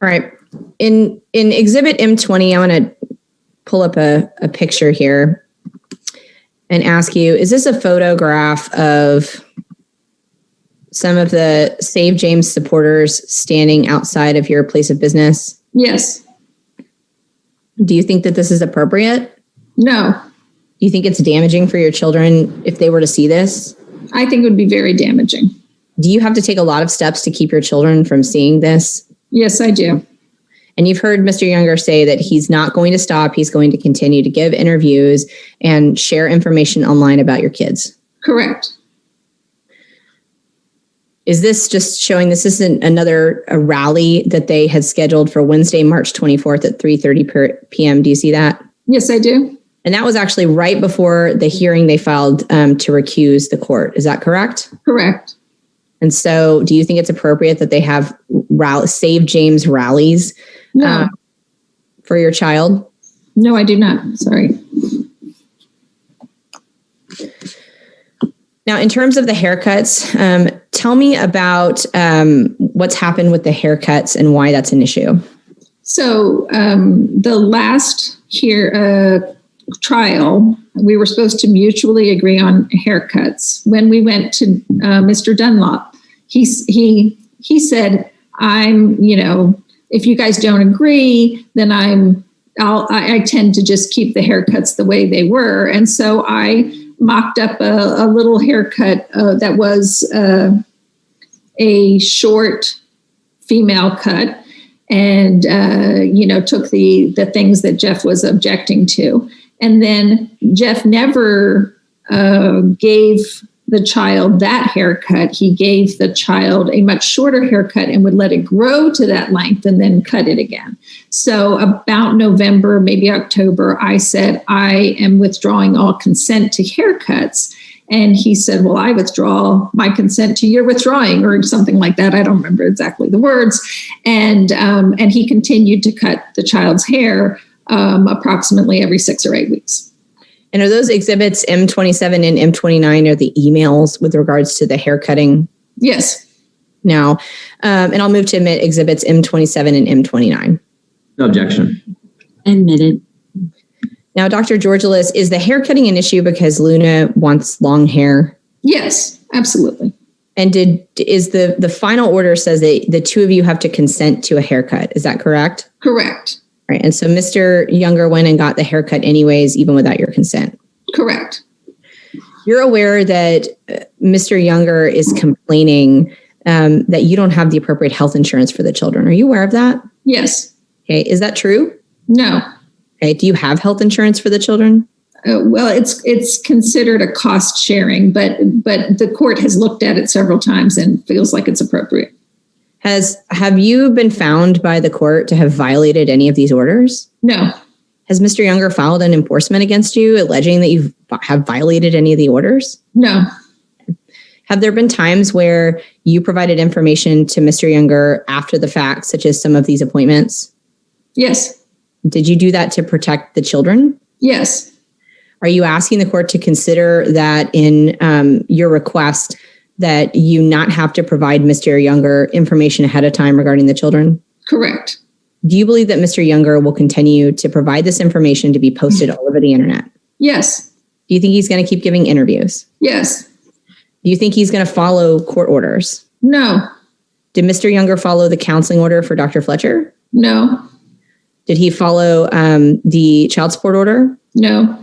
Speaker 3: All right. In exhibit M20, I want to pull up a picture here and ask you, is this a photograph of some of the Save James supporters standing outside of your place of business?
Speaker 7: Yes.
Speaker 3: Do you think that this is appropriate?
Speaker 7: No.
Speaker 3: Do you think it's damaging for your children if they were to see this?
Speaker 7: I think it would be very damaging.
Speaker 3: Do you have to take a lot of steps to keep your children from seeing this?
Speaker 7: Yes, I do.
Speaker 3: And you've heard Mr. Younger say that he's not going to stop. He's going to continue to give interviews and share information online about your kids.
Speaker 7: Correct.
Speaker 3: Is this just showing this isn't a rally that they had scheduled for Wednesday, March 24th at 3:30 p.m.? Do you see that?
Speaker 7: Yes, I do.
Speaker 3: And that was actually right before the hearing they filed to recuse the court. Is that correct?
Speaker 7: Correct.
Speaker 3: And so do you think it's appropriate that they have Save James rallies for your child?
Speaker 7: No, I do not. Sorry.
Speaker 3: Now, in terms of the haircuts, tell me about what's happened with the haircuts and why that's an issue.
Speaker 7: So the last trial, we were supposed to mutually agree on haircuts. When we went to Mr. Dunlop, he said, if you guys don't agree, then I tend to just keep the haircuts the way they were. And so I mocked up a little haircut that was a short female cut and, took the things that Jeff was objecting to. And then Jeff never gave the child that haircut. He gave the child a much shorter haircut and would let it grow to that length and then cut it again. So about November, maybe October, I said, I am withdrawing all consent to haircuts. And he said, well, I withdraw my consent to your withdrawing, or something like that. I don't remember exactly the words. And he continued to cut the child's hair approximately every 6 or 8 weeks.
Speaker 3: And are those exhibits M27 and M29 are the emails with regards to the hair cutting?
Speaker 7: Yes.
Speaker 3: Now, and I'll move to admit exhibits M27 and M29.
Speaker 2: No objection.
Speaker 4: Admitted.
Speaker 3: Now, Dr. Georgialis, is the hair cutting an issue because Luna wants long hair?
Speaker 7: Yes, absolutely.
Speaker 3: And is the final order says that the two of you have to consent to a haircut? Is that correct?
Speaker 7: Correct.
Speaker 3: Right. And so Mr. Younger went and got the haircut anyways, even without your consent.
Speaker 7: Correct.
Speaker 3: You're aware that Mr. Younger is complaining that you don't have the appropriate health insurance for the children. Are you aware of that?
Speaker 7: Yes.
Speaker 3: Okay. Is that true?
Speaker 7: No.
Speaker 3: Okay. Do you have health insurance for the children?
Speaker 7: Well, it's considered a cost sharing, but the court has looked at it several times and feels like it's appropriate.
Speaker 3: Have you been found by the court to have violated any of these orders?
Speaker 7: No.
Speaker 3: Has Mr. Younger filed an enforcement against you alleging that you have violated any of the orders?
Speaker 7: No.
Speaker 3: Have there been times where you provided information to Mr. Younger after the fact, such as some of these appointments?
Speaker 7: Yes.
Speaker 3: Did you do that to protect the children?
Speaker 7: Yes.
Speaker 3: Are you asking the court to consider that in your request that you not have to provide Mr. Younger information ahead of time regarding the children?
Speaker 7: Correct.
Speaker 3: Do you believe that Mr. Younger will continue to provide this information to be posted all over the internet?
Speaker 7: Yes.
Speaker 3: Do you think he's going to keep giving interviews?
Speaker 7: Yes.
Speaker 3: Do you think he's going to follow court orders?
Speaker 7: No.
Speaker 3: Did Mr. Younger follow the counseling order for Dr. Fletcher?
Speaker 7: No.
Speaker 3: Did he follow the child support order?
Speaker 7: No.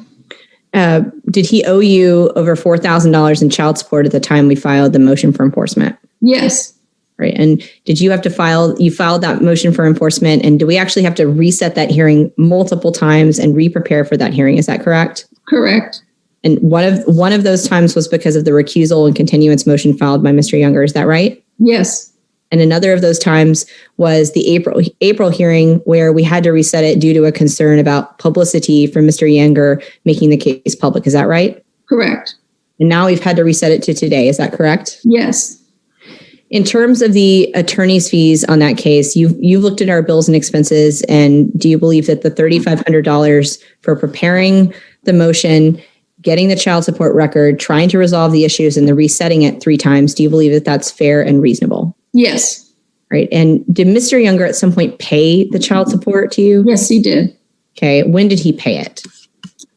Speaker 3: Did he owe you over $4,000 in child support at the time we filed the motion for enforcement?
Speaker 7: Yes.
Speaker 3: Right. And did you have to you filed that motion for enforcement, and do we actually have to reset that hearing multiple times and re-prepare for that hearing? Is that correct?
Speaker 7: Correct.
Speaker 3: And one of those times was because of the recusal and continuance motion filed by Mr. Younger. Is that right?
Speaker 7: Yes.
Speaker 3: And another of those times was the April hearing where we had to reset it due to a concern about publicity from Mr. Younger making the case public. Is that right?
Speaker 7: Correct.
Speaker 3: And now we've had to reset it to today. Is that correct?
Speaker 7: Yes.
Speaker 3: In terms of the attorney's fees on that case, you've looked at our bills and expenses, and do you believe that the $3,500 for preparing the motion, getting the child support record, trying to resolve the issues, and the resetting it 3 times, do you believe that that's fair and reasonable?
Speaker 7: Yes.
Speaker 3: Right. And did Mr. Younger at some point pay the child support to you?
Speaker 7: Yes, he did.
Speaker 3: Okay. When did he pay it?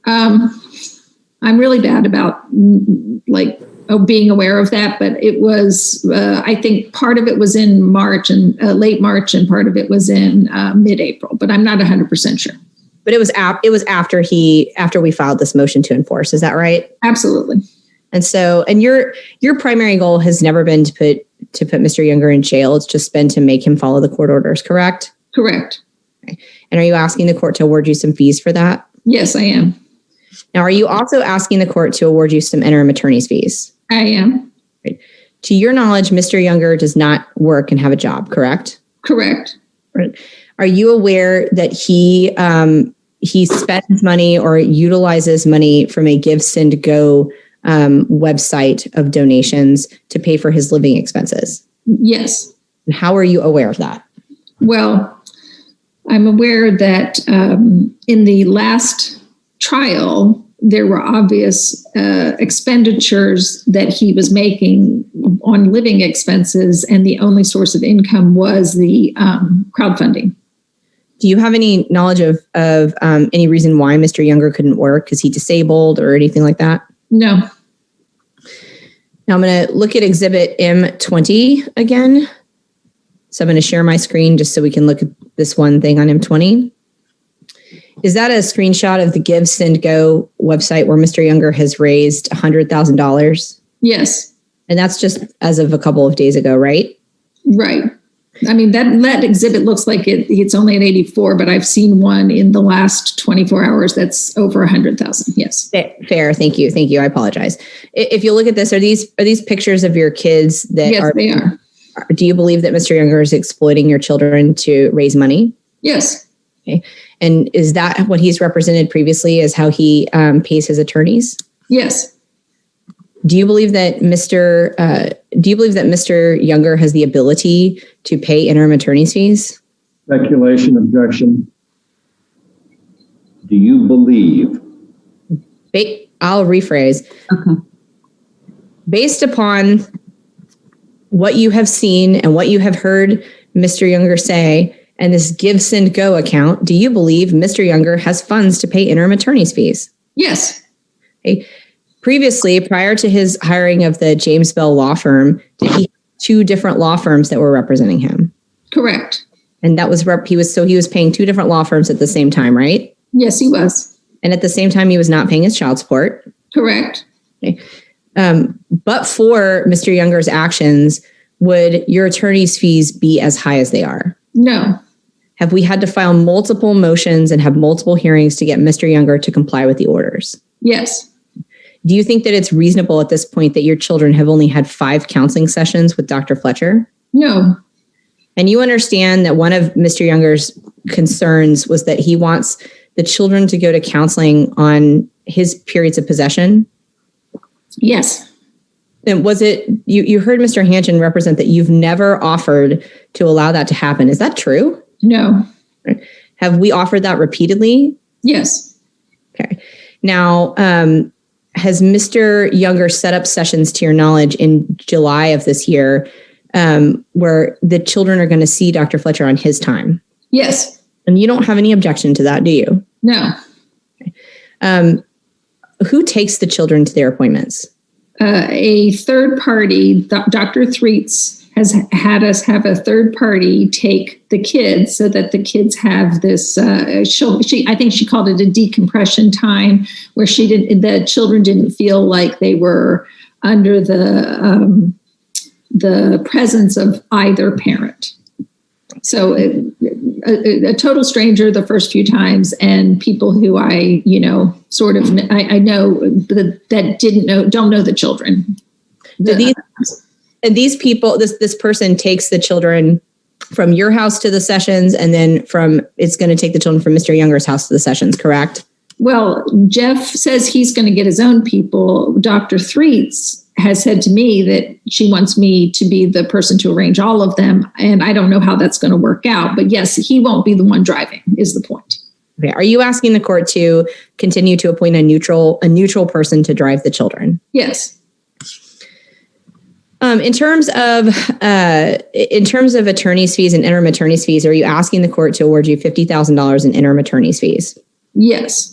Speaker 7: I'm really bad about being aware of that, but it was, I think part of it was in March and late March, and part of it was in mid-April, but I'm not 100% sure.
Speaker 3: But it was after we filed this motion to enforce. Is that right?
Speaker 7: Absolutely.
Speaker 3: And so, and your primary goal has never been to put Mr. Younger in jail. It's just been to make him follow the court orders, correct?
Speaker 7: Correct.
Speaker 3: Okay. And are you asking the court to award you some fees for that?
Speaker 7: Yes, I am.
Speaker 3: Now, are you also asking the court to award you some interim attorney's fees?
Speaker 7: I am.
Speaker 3: Right. To your knowledge, Mr. Younger does not work and have a job, correct?
Speaker 7: Correct.
Speaker 3: Right. Are you aware that he spends money or utilizes money from a Give, Send, Go website of donations to pay for his living expenses?
Speaker 7: Yes.
Speaker 3: And how are you aware of that?
Speaker 7: Well, I'm aware that in the last trial, there were obvious expenditures that he was making on living expenses, and the only source of income was the crowdfunding.
Speaker 3: Do you have any knowledge of any reason why Mr. Younger couldn't work? Is he disabled or anything like that?
Speaker 7: No.
Speaker 3: Now I'm going to look at Exhibit M20 again. So I'm going to share my screen just so we can look at this one thing on M20. Is that a screenshot of the Give, Send, Go website where Mr. Younger has raised $100,000?
Speaker 7: Yes.
Speaker 3: And that's just as of a couple of days ago, right?
Speaker 7: Right. I mean, that exhibit looks like it's only at 84, but I've seen one in the last 24 hours that's over 100,000. Yes.
Speaker 3: Fair. Thank you. I apologize. If you look at this, are these pictures of your kids that
Speaker 7: yes, they are.
Speaker 3: Do you believe that Mr. Younger is exploiting your children to raise money?
Speaker 7: Yes.
Speaker 3: Okay. And is that what he's represented previously as how he pays his attorneys?
Speaker 7: Yes.
Speaker 3: Do you believe that Mr. Younger has the ability to pay interim attorney's fees?
Speaker 8: Speculation, objection. Do you believe?
Speaker 3: I'll rephrase.
Speaker 4: Okay.
Speaker 3: Based upon what you have seen and what you have heard Mr. Younger say, and this Give, Send, Go account, do you believe Mr. Younger has funds to pay interim attorney's fees?
Speaker 7: Yes.
Speaker 3: Okay. Previously, prior to his hiring of the James Bell law firm, did he have 2 different law firms that were representing him?
Speaker 7: Correct.
Speaker 3: And that was he was paying 2 different law firms at the same time, right?
Speaker 7: Yes, he was.
Speaker 3: And at the same time, he was not paying his child support.
Speaker 7: Correct.
Speaker 3: Okay. But for Mr. Younger's actions, would your attorney's fees be as high as they are?
Speaker 7: No.
Speaker 3: Have we had to file multiple motions and have multiple hearings to get Mr. Younger to comply with the orders?
Speaker 7: Yes.
Speaker 3: Do you think that it's reasonable at this point that your children have only had 5 counseling sessions with Dr. Fletcher?
Speaker 7: No.
Speaker 3: And you understand that one of Mr. Younger's concerns was that he wants the children to go to counseling on his periods of possession?
Speaker 7: Yes.
Speaker 3: And was it, you heard Mr. Hanchin represent that you've never offered to allow that to happen. Is that true?
Speaker 7: No.
Speaker 3: Have we offered that repeatedly?
Speaker 7: Yes.
Speaker 3: Okay. Now, has Mr. Younger set up sessions, to your knowledge, in July of this year where the children are going to see Dr. Fletcher on his time?
Speaker 7: Yes.
Speaker 3: And you don't have any objection to that, do you?
Speaker 7: No.
Speaker 3: Okay. Who takes the children to their appointments?
Speaker 7: A third party, Dr. Threets, has had us have a third party take the kids so that the kids have this, I think she called it a decompression time, where the children didn't feel like they were under the presence of either parent. So a total stranger the first few times, and people who I know that don't know the children. These people, this person takes the children from your house to the sessions, and then it's going to take the children from Mr. Younger's house to the sessions, correct? Well, Jeff says he's going to get his own people. Dr. Threets has said to me that she wants me to be the person to arrange all of them, and I don't know how that's going to work out. But yes, he won't be the one driving, is the point. Okay. Are you asking the court to continue to appoint a neutral person to drive the children? Yes. In terms of attorney's fees and interim attorney's fees, are you asking the court to award you $50,000 in interim attorney's fees? Yes.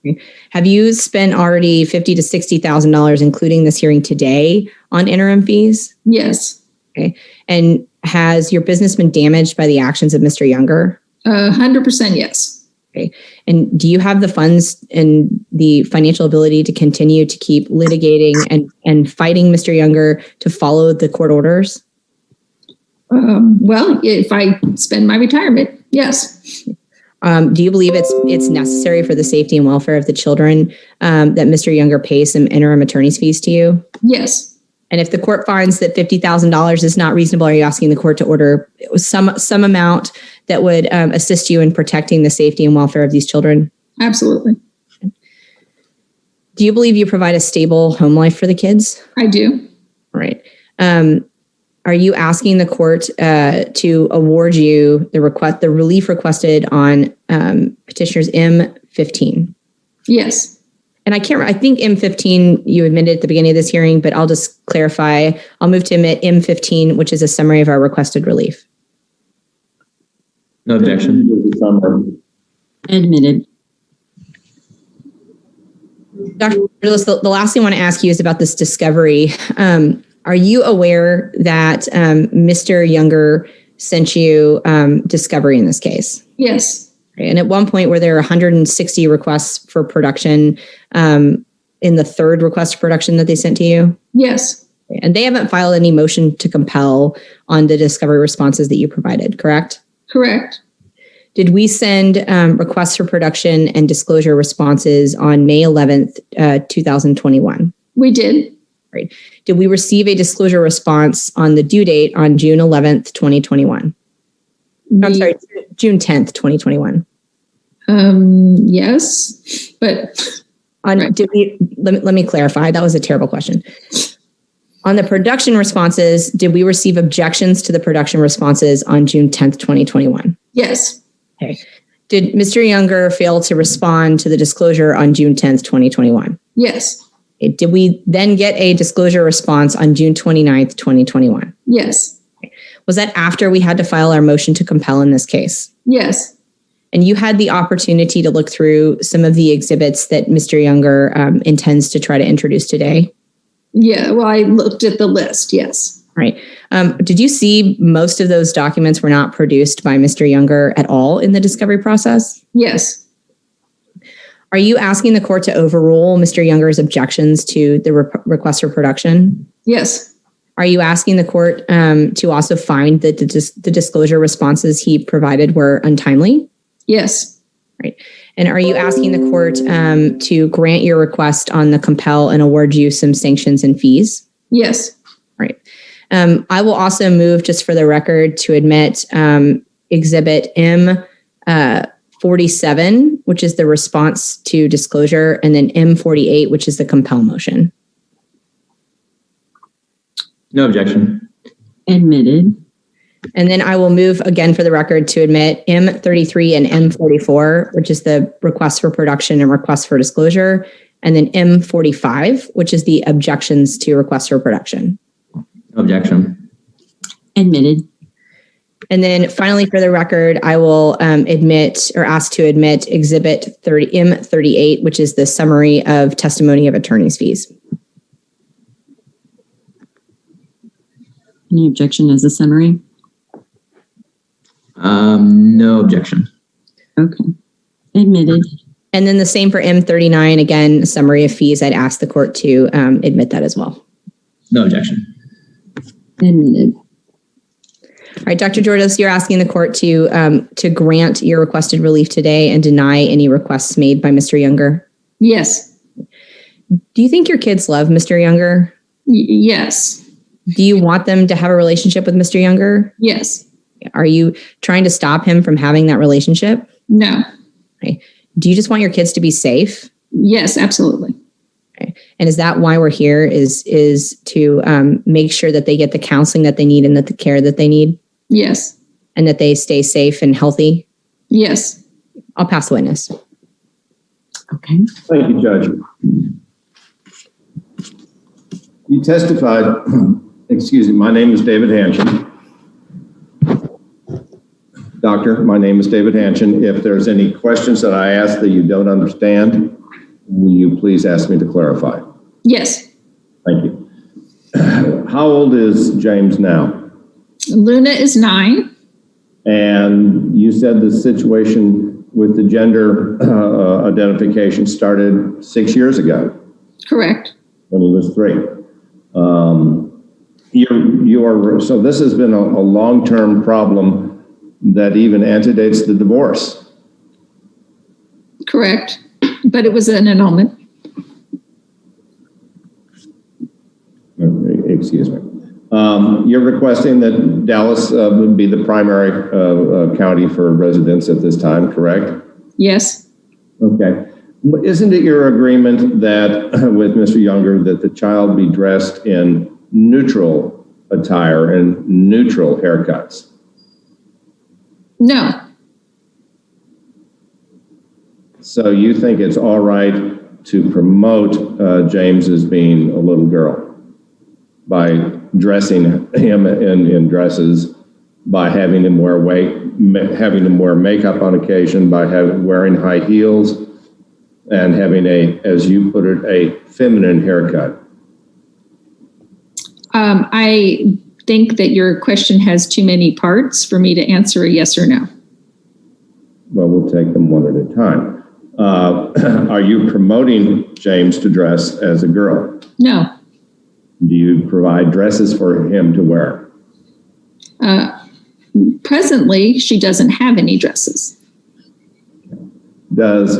Speaker 7: Okay. Have you spent already $50,000 to $60,000, including this hearing today, on interim fees? Yes. Okay. And has your business been damaged by the actions of Mr. Younger? 100% yes.
Speaker 3: Okay. And do you have the funds and the financial ability to continue to keep litigating and fighting Mr. Younger to follow the court orders?
Speaker 7: Well, if I spend my retirement, yes.
Speaker 3: Do you believe it's necessary for the safety and welfare of the children that Mr. Younger pays some interim attorney's fees to you?
Speaker 7: Yes.
Speaker 3: And if the court finds that $50,000 is not reasonable, are you asking the court to order some amount that would assist you in protecting the safety and welfare of these children?
Speaker 7: Absolutely.
Speaker 3: Do you believe you provide a stable home life for the kids?
Speaker 7: I do.
Speaker 3: All right. Are you asking the court to award you the relief requested on petitioner's M15?
Speaker 7: Yes.
Speaker 3: And I think M15 you admitted at the beginning of this hearing, but I'll just clarify. I'll move to admit M15, which is a summary of our requested relief.
Speaker 2: No objection.
Speaker 4: Admitted.
Speaker 3: Dr. Georgialis, the last thing I want to ask you is about this discovery. Are you aware that Mr. Younger sent you discovery in this case?
Speaker 7: Yes.
Speaker 3: And at one point, were there 160 requests for production in the third request for production that they sent to you?
Speaker 7: Yes.
Speaker 3: And they haven't filed any motion to compel on the discovery responses that you provided, correct?
Speaker 7: Correct.
Speaker 3: Did we send requests for production and disclosure responses on May 11th, 2021?
Speaker 7: We did.
Speaker 3: Right. Did we receive a disclosure response on the due date on June 11th, 2021? I'm sorry, June 10th, 2021.
Speaker 7: Yes, but
Speaker 3: let me clarify. That was a terrible question. On the production responses, did we receive objections to the production responses on June 10th, 2021?
Speaker 7: Yes.
Speaker 3: Okay. Did Mr. Younger fail to respond to the disclosure on June 10th, 2021?
Speaker 7: Yes.
Speaker 3: Okay. Did we then get a disclosure response on June 29th, 2021?
Speaker 7: Yes.
Speaker 3: Was that after we had to file our motion to compel in this case?
Speaker 7: Yes.
Speaker 3: And you had the opportunity to look through some of the exhibits that Mr. Younger intends to try to introduce today?
Speaker 7: Yeah, well, I looked at the list, yes.
Speaker 3: Right. Did you see most of those documents were not produced by Mr. Younger at all in the discovery process?
Speaker 7: Yes.
Speaker 3: Are you asking the court to overrule Mr. Younger's objections to the request for production?
Speaker 7: Yes.
Speaker 3: Are you asking the court to also find that the disclosure responses he provided were untimely?
Speaker 7: Yes.
Speaker 3: Right. And are you asking the court to grant your request on the compel and award you some sanctions and fees?
Speaker 7: Yes.
Speaker 3: Right. I will also move, just for the record, to admit Exhibit M47, which is the response to disclosure, and then M48, which is the compel motion.
Speaker 2: No objection.
Speaker 4: Admitted.
Speaker 3: And then I will move again for the record to admit M33 and M44, which is the request for production and request for disclosure, and then M45, which is the objections to request for production.
Speaker 2: No objection.
Speaker 4: Admitted.
Speaker 3: And then finally, for the record, I will admit or ask to admit Exhibit M38, which is the summary of testimony of attorney's fees.
Speaker 4: Any objection as a summary?
Speaker 2: No objection.
Speaker 4: Okay. Admitted.
Speaker 3: And then the same for M39, again, a summary of fees. I'd ask the court to admit that as well.
Speaker 2: No objection.
Speaker 4: Admitted.
Speaker 3: All right, Dr. Georgialis, you're asking the court to grant your requested relief today and deny any requests made by Mr. Younger.
Speaker 7: Yes.
Speaker 3: Do you think your kids love Mr. Younger?
Speaker 7: Yes.
Speaker 3: Do you want them to have a relationship with Mr. Younger?
Speaker 7: Yes.
Speaker 3: Are you trying to stop him from having that relationship?
Speaker 7: No.
Speaker 3: Okay. Do you just want your kids to be safe?
Speaker 7: Yes, absolutely.
Speaker 3: Okay. And is that why we're here, is to make sure that they get the counseling that they need and that the care that they need?
Speaker 7: Yes.
Speaker 3: And that they stay safe and healthy?
Speaker 7: Yes.
Speaker 3: I'll pass the witness.
Speaker 4: Okay.
Speaker 8: Thank you, Judge. You testified, excuse me, my name is David Hanchin. Doctor, my name is David Hanchin. If there's any questions that I ask that you don't understand, will you please ask me to clarify?
Speaker 7: Yes.
Speaker 8: Thank you. How old is James now?
Speaker 7: Luna is 9.
Speaker 8: And you said the situation with the gender identification started 6 years ago.
Speaker 7: Correct.
Speaker 8: When he was 3. So this has been a long-term problem that even antedates the divorce.
Speaker 7: Correct. But it was an annulment.
Speaker 8: Excuse me. You're requesting that Dallas would be the primary county for residents at this time, correct?
Speaker 7: Yes.
Speaker 8: Okay. Isn't it your agreement that with Mr. Younger that the child be dressed in neutral attire and neutral haircuts?
Speaker 7: No.
Speaker 8: So you think it's all right to promote James as being a little girl by dressing him in dresses, by having him wear makeup on occasion, by wearing high heels, and having as you put it, a feminine haircut?
Speaker 7: I think that your question has too many parts for me to answer a yes or no.
Speaker 8: Well, we'll take them one at a time. Are you promoting James to dress as a girl?
Speaker 7: No.
Speaker 8: Do you provide dresses for him to wear?
Speaker 7: Presently, she doesn't have any dresses.
Speaker 8: Has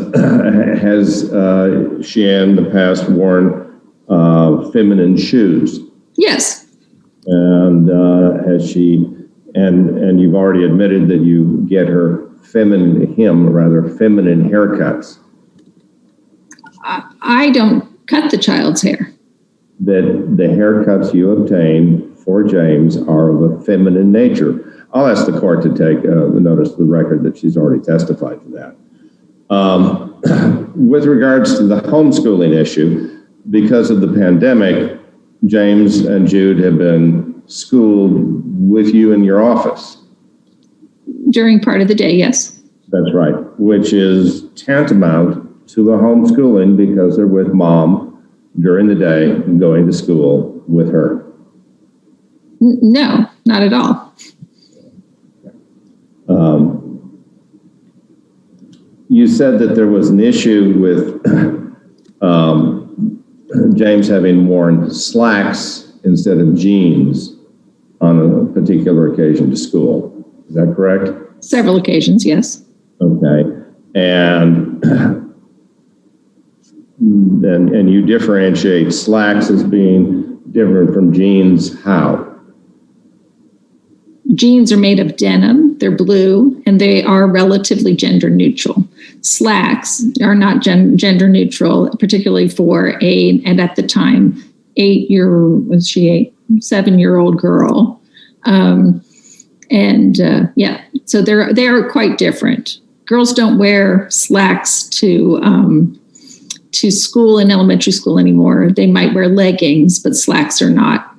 Speaker 8: she in the past worn feminine shoes?
Speaker 7: Yes.
Speaker 8: And has she? And you've already admitted that you get her feminine haircuts.
Speaker 7: I don't cut the child's hair.
Speaker 8: That the haircuts you obtain for James are of a feminine nature. I'll ask the court to take notice of the record that she's already testified to that. With regards to the homeschooling issue, because of the pandemic, James and Jude have been schooled with you in your office.
Speaker 7: During part of the day, yes.
Speaker 8: That's right, which is tantamount to a homeschooling because they're with mom during the day and going to school with her.
Speaker 7: No, not at all.
Speaker 8: You said that there was an issue with James having worn slacks instead of jeans on a particular occasion to school. Is that correct?
Speaker 7: Several occasions, yes.
Speaker 8: Okay. And you differentiate slacks as being different from jeans. How?
Speaker 7: Jeans are made of denim, they're blue, and they are relatively gender neutral. Slacks are not gender neutral, particularly for and at the time, 7-year-old girl. So they are quite different. Girls don't wear slacks to school in elementary school anymore. They might wear leggings, but slacks are not.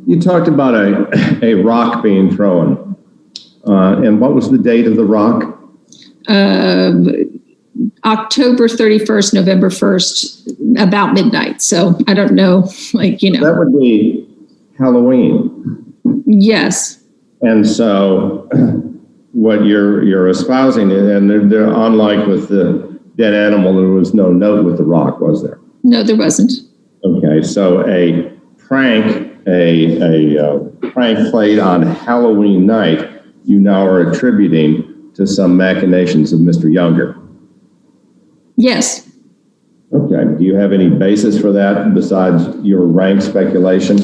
Speaker 8: You talked about a rock being thrown. And what was the date of the rock?
Speaker 7: October 31st, November 1st, about midnight. So I don't know, That
Speaker 8: would be Halloween.
Speaker 7: Yes.
Speaker 8: And so what you're espousing, and they're unlike with the dead animal, there was no note with the rock, was there?
Speaker 7: No, there wasn't.
Speaker 8: Okay, so a prank played on Halloween night, you now are attributing to some machinations of Mr. Younger.
Speaker 7: Yes.
Speaker 8: Okay, do you have any basis for that besides your rank speculation?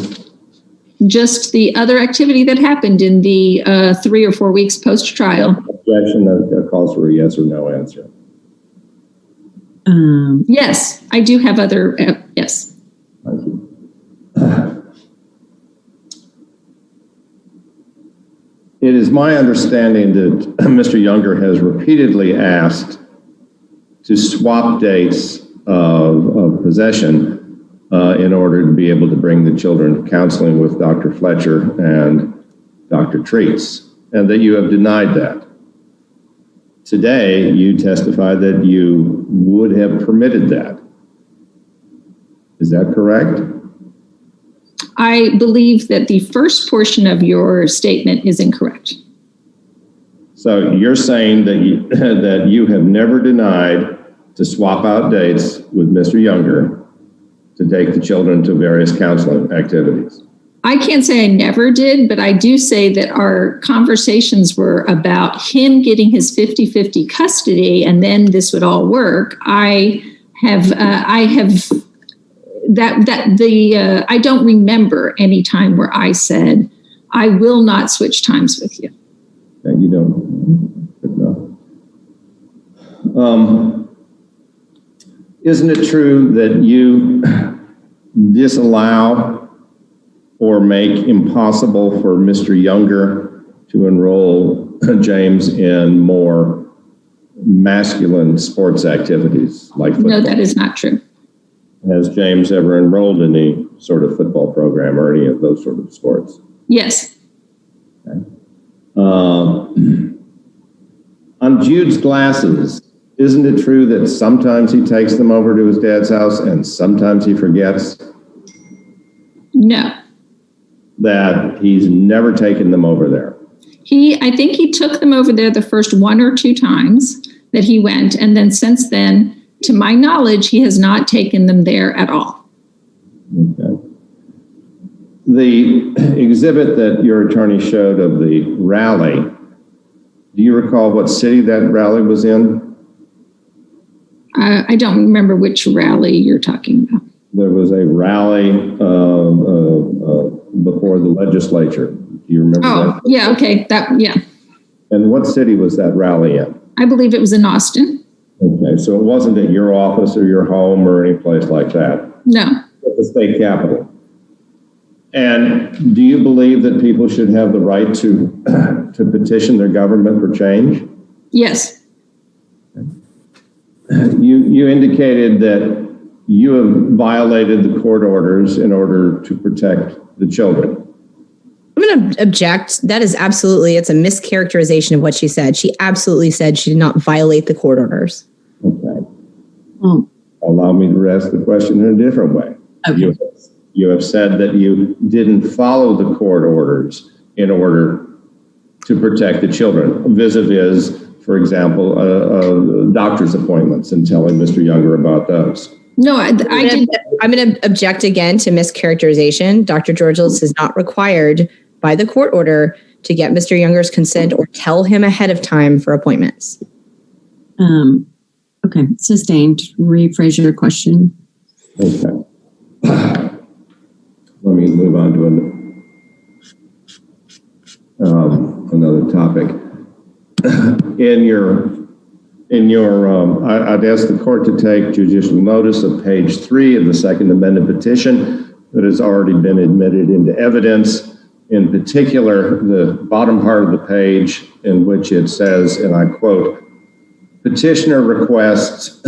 Speaker 7: Just the other activity that happened in the 3 or 4 weeks post-trial.
Speaker 8: Objection that calls for a yes or no answer.
Speaker 7: Yes, I do have other, yes.
Speaker 8: Thank you. It is my understanding that Mr. Younger has repeatedly asked to swap dates of possession in order to be able to bring the children to counseling with Dr. Fletcher and Dr. Treats, and that you have denied that. Today, you testified that you would have permitted that. Is that correct?
Speaker 7: I believe that the first portion of your statement is incorrect.
Speaker 8: So you're saying that that you have never denied to swap out dates with Mr. Younger to take the children to various counseling activities?
Speaker 7: I can't say I never did, but I do say that our conversations were about him getting his 50-50 custody, and then this would all work. I don't remember any time where I said, I will not switch times with you.
Speaker 8: And you don't. Isn't it true that you disallow or make impossible for Mr. Younger to enroll James in more masculine sports activities like football?
Speaker 7: No, that is not true.
Speaker 8: Has James ever enrolled in any sort of football program or any of those sort of sports?
Speaker 7: Yes.
Speaker 8: Okay. On Jude's glasses, isn't it true that sometimes he takes them over to his dad's house and sometimes he forgets?
Speaker 7: No.
Speaker 8: That he's never taken them over there?
Speaker 7: I think he took them over there the first 1 or 2 times that he went. And then since then, to my knowledge, he has not taken them there at all.
Speaker 8: Okay. The exhibit that your attorney showed of the rally, do you recall what city that rally was in?
Speaker 7: I don't remember which rally you're talking about.
Speaker 8: There was a rally before the legislature. Do you remember that?
Speaker 7: Yeah, okay. Yeah.
Speaker 8: And what city was that rally in?
Speaker 7: I believe it was in Austin.
Speaker 8: Okay, so it wasn't at your office or your home or any place like that?
Speaker 7: No.
Speaker 8: At the state capitol. And do you believe that people should have the right to petition their government for change?
Speaker 7: Yes.
Speaker 8: You indicated that you have violated the court orders in order to protect the children.
Speaker 3: I'm going to object. That is absolutely, it's a mischaracterization of what she said. She absolutely said she did not violate the court orders.
Speaker 8: Okay. Allow me to ask the question in a different way.
Speaker 4: Okay.
Speaker 8: You have said that you didn't follow the court orders in order to protect the children, vis-a-vis, for example, doctor's appointments and telling Mr. Younger about those.
Speaker 7: No, I did.
Speaker 3: I'm going to object again to mischaracterization. Dr. Georgialis is not required by the court order to get Mr. Younger's consent or tell him ahead of time for appointments.
Speaker 4: Okay, sustained. Rephrase your question.
Speaker 8: Okay. Let me move on to another topic. I'd ask the court to take judicial notice of page 3 of the Second Amendment petition that has already been admitted into evidence. In particular, the bottom part of the page in which it says, and I quote, petitioner requests,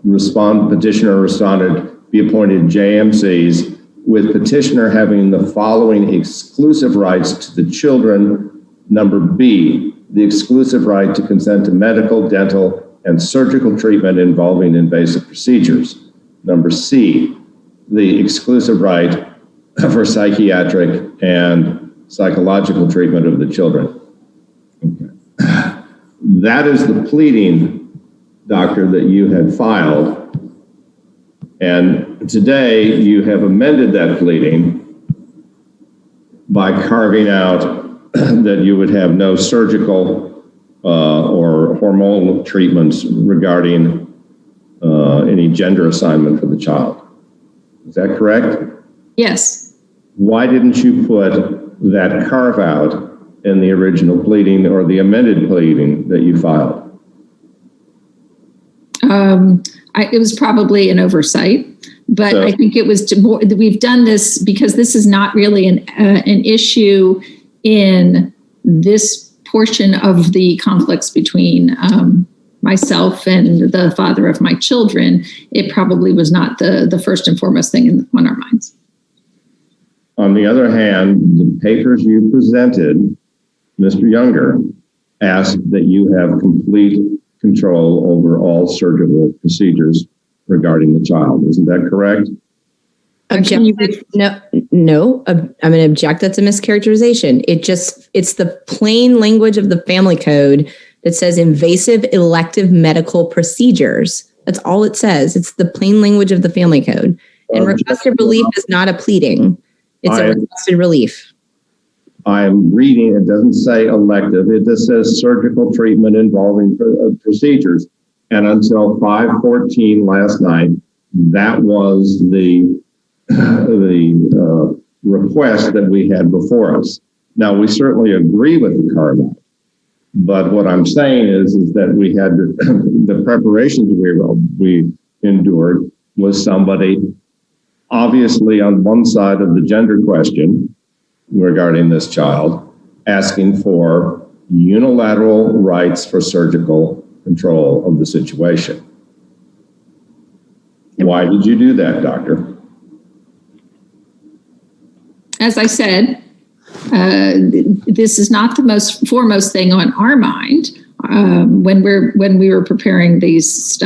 Speaker 8: petitioner responded be appointed JMCs, with petitioner having the following exclusive rights to the children. Number B, the exclusive right to consent to medical, dental, and surgical treatment involving invasive procedures. Number C, the exclusive right for psychiatric and psychological treatment of the children. Okay. That is the pleading, doctor, that you had filed. And today you have amended that pleading by carving out that you would have no surgical or hormonal treatments regarding any gender assignment for the child. Is that correct?
Speaker 7: Yes.
Speaker 8: Why didn't you put that carve out in the original pleading or the amended pleading that you filed?
Speaker 7: It was probably an oversight, but I think it was we've done this because this is not really an issue in this portion of the conflicts between myself and the father of my children. It probably was not the first and foremost thing on our minds.
Speaker 8: On the other hand, the papers you presented, Mr. Younger, asked that you have complete control over all surgical procedures regarding the child. Isn't that correct?
Speaker 3: No. I'm going to object. That's a mischaracterization. It's the plain language of the family code that says invasive elective medical procedures. That's all it says. It's the plain language of the family code. And requested relief is not a pleading. It's a requested relief.
Speaker 8: I'm reading, it doesn't say elective. It just says surgical treatment involving procedures. And until 5/14 last night, that was the request that we had before us. Now, we certainly agree with the carve-out, but what I'm saying is that we had the preparations we endured was somebody obviously on one side of the gender question regarding this child, asking for unilateral rights for surgical control of the situation. Why did you do that, doctor?
Speaker 7: As I said, this is not the most foremost thing on our mind when we were preparing these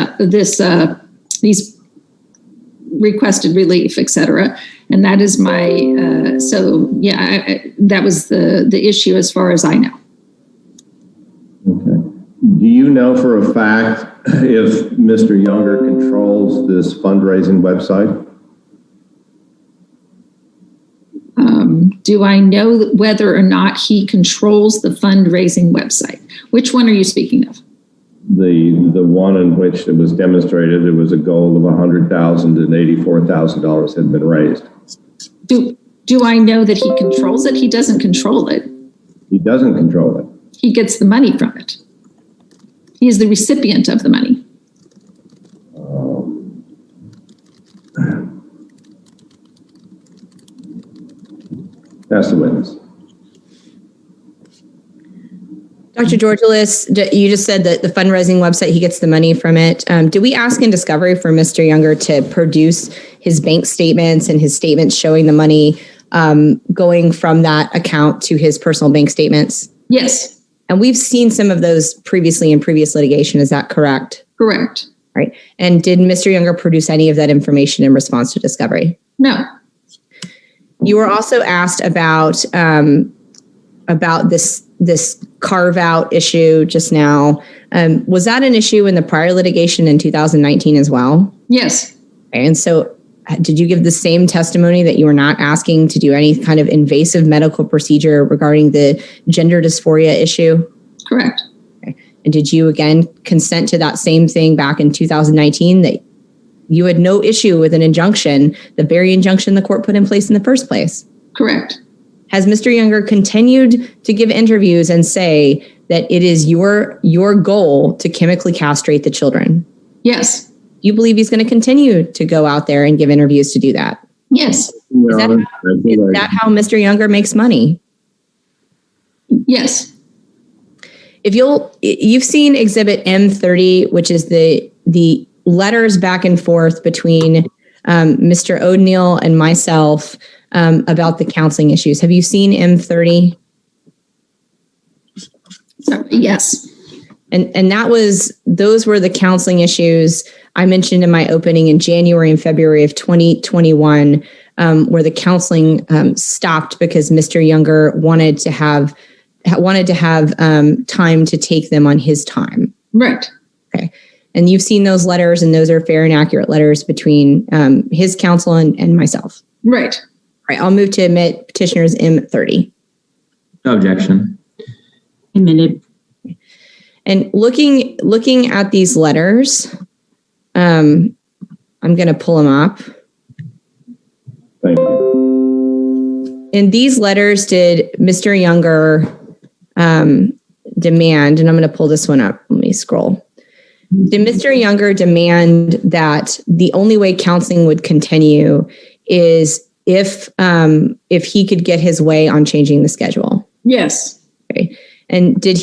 Speaker 7: requested relief, et cetera. And that is my that was the issue as far as I know.
Speaker 8: Okay. Do you know for a fact if Mr. Younger controls this fundraising website?
Speaker 7: Do I know whether or not he controls the fundraising website? Which one are you speaking of?
Speaker 8: The one in which it was demonstrated there was a goal of $100,000 and $84,000 had been raised.
Speaker 7: Do I know that he controls it? He doesn't control it.
Speaker 8: He doesn't control it.
Speaker 7: He gets the money from it. He is the recipient of the money.
Speaker 8: That's the witness.
Speaker 3: Dr. Georgialis, you just said that the fundraising website, he gets the money from it. Did we ask in discovery for Mr. Younger to produce his bank statements and his statements showing the money going from that account to his personal bank statements?
Speaker 7: Yes.
Speaker 3: And we've seen some of those previously in previous litigation. Is that correct?
Speaker 7: Correct.
Speaker 3: Right. And did Mr. Younger produce any of that information in response to discovery?
Speaker 7: No.
Speaker 3: You were also asked about this carve-out issue just now. Was that an issue in the prior litigation in 2019 as well?
Speaker 7: Yes.
Speaker 3: And so did you give the same testimony that you were not asking to do any kind of invasive medical procedure regarding the gender dysphoria issue?
Speaker 7: Correct.
Speaker 3: Okay. And did you again consent to that same thing back in 2019, that you had no issue with an injunction, the very injunction the court put in place in the first place?
Speaker 7: Correct.
Speaker 3: Has Mr. Younger continued to give interviews and say that it is your goal to chemically castrate the children?
Speaker 7: Yes.
Speaker 3: You believe he's going to continue to go out there and give interviews to do that?
Speaker 7: Yes.
Speaker 3: Is that how Mr. Younger makes money?
Speaker 7: Yes.
Speaker 3: You've seen Exhibit M30, which is the letters back and forth between Mr. O'Neill and myself about the counseling issues. Have you seen M30?
Speaker 7: Sorry, yes.
Speaker 3: And those were the counseling issues I mentioned in my opening in January and February of 2021, where the counseling stopped because Mr. Younger wanted to have time to take them on his time.
Speaker 7: Right.
Speaker 3: Okay. And you've seen those letters, and those are fair and accurate letters between his counsel and myself.
Speaker 7: Right.
Speaker 3: All right. I'll move to admit petitioner's M30.
Speaker 2: No objection.
Speaker 4: Admitted.
Speaker 3: And looking at these letters, I'm going to pull them up.
Speaker 8: Thank you.
Speaker 3: In these letters, did Mr. Younger demand, and I'm going to pull this one up. Let me scroll. Did Mr. Younger demand that the only way counseling would continue is if he could get his way on changing the schedule?
Speaker 7: Yes.
Speaker 3: Okay. And does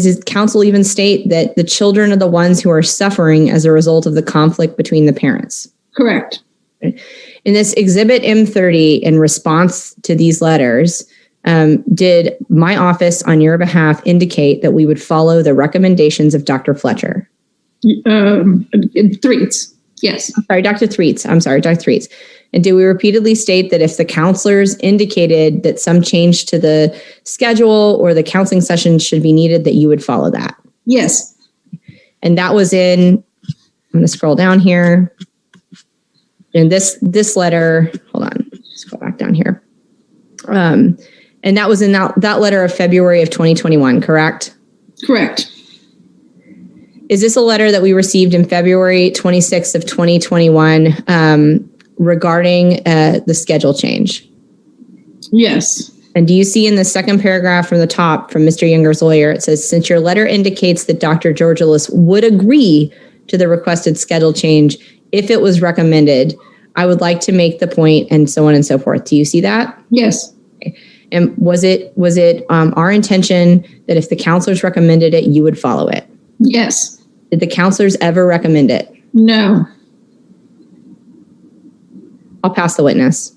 Speaker 3: his counsel even state that the children are the ones who are suffering as a result of the conflict between the parents?
Speaker 7: Correct.
Speaker 3: In this Exhibit M30, in response to these letters, did my office on your behalf indicate that we would follow the recommendations of Dr. Fletcher?
Speaker 7: Yes.
Speaker 3: Sorry, Dr. Threets. I'm sorry, Dr. Threets. And do we repeatedly state that if the counselors indicated that some change to the schedule or the counseling session should be needed, that you would follow that?
Speaker 7: Yes.
Speaker 3: And that was in, I'm going to scroll down here. And this letter, hold on, let's go back down here. And that was in that letter of February of 2021, correct?
Speaker 7: Correct.
Speaker 3: Is this a letter that we received in February 26th of 2021 regarding the schedule change?
Speaker 7: Yes.
Speaker 3: And do you see in the second paragraph from the top from Mr. Younger's lawyer, it says, since your letter indicates that Dr. Georgialis would agree to the requested schedule change if it was recommended, I would like to make the point, and so on and so forth. Do you see that?
Speaker 7: Yes.
Speaker 3: Okay. And was it our intention that if the counselors recommended it, you would follow it?
Speaker 7: Yes.
Speaker 3: Did the counselors ever recommend it?
Speaker 7: No.
Speaker 3: I'll pass the witness.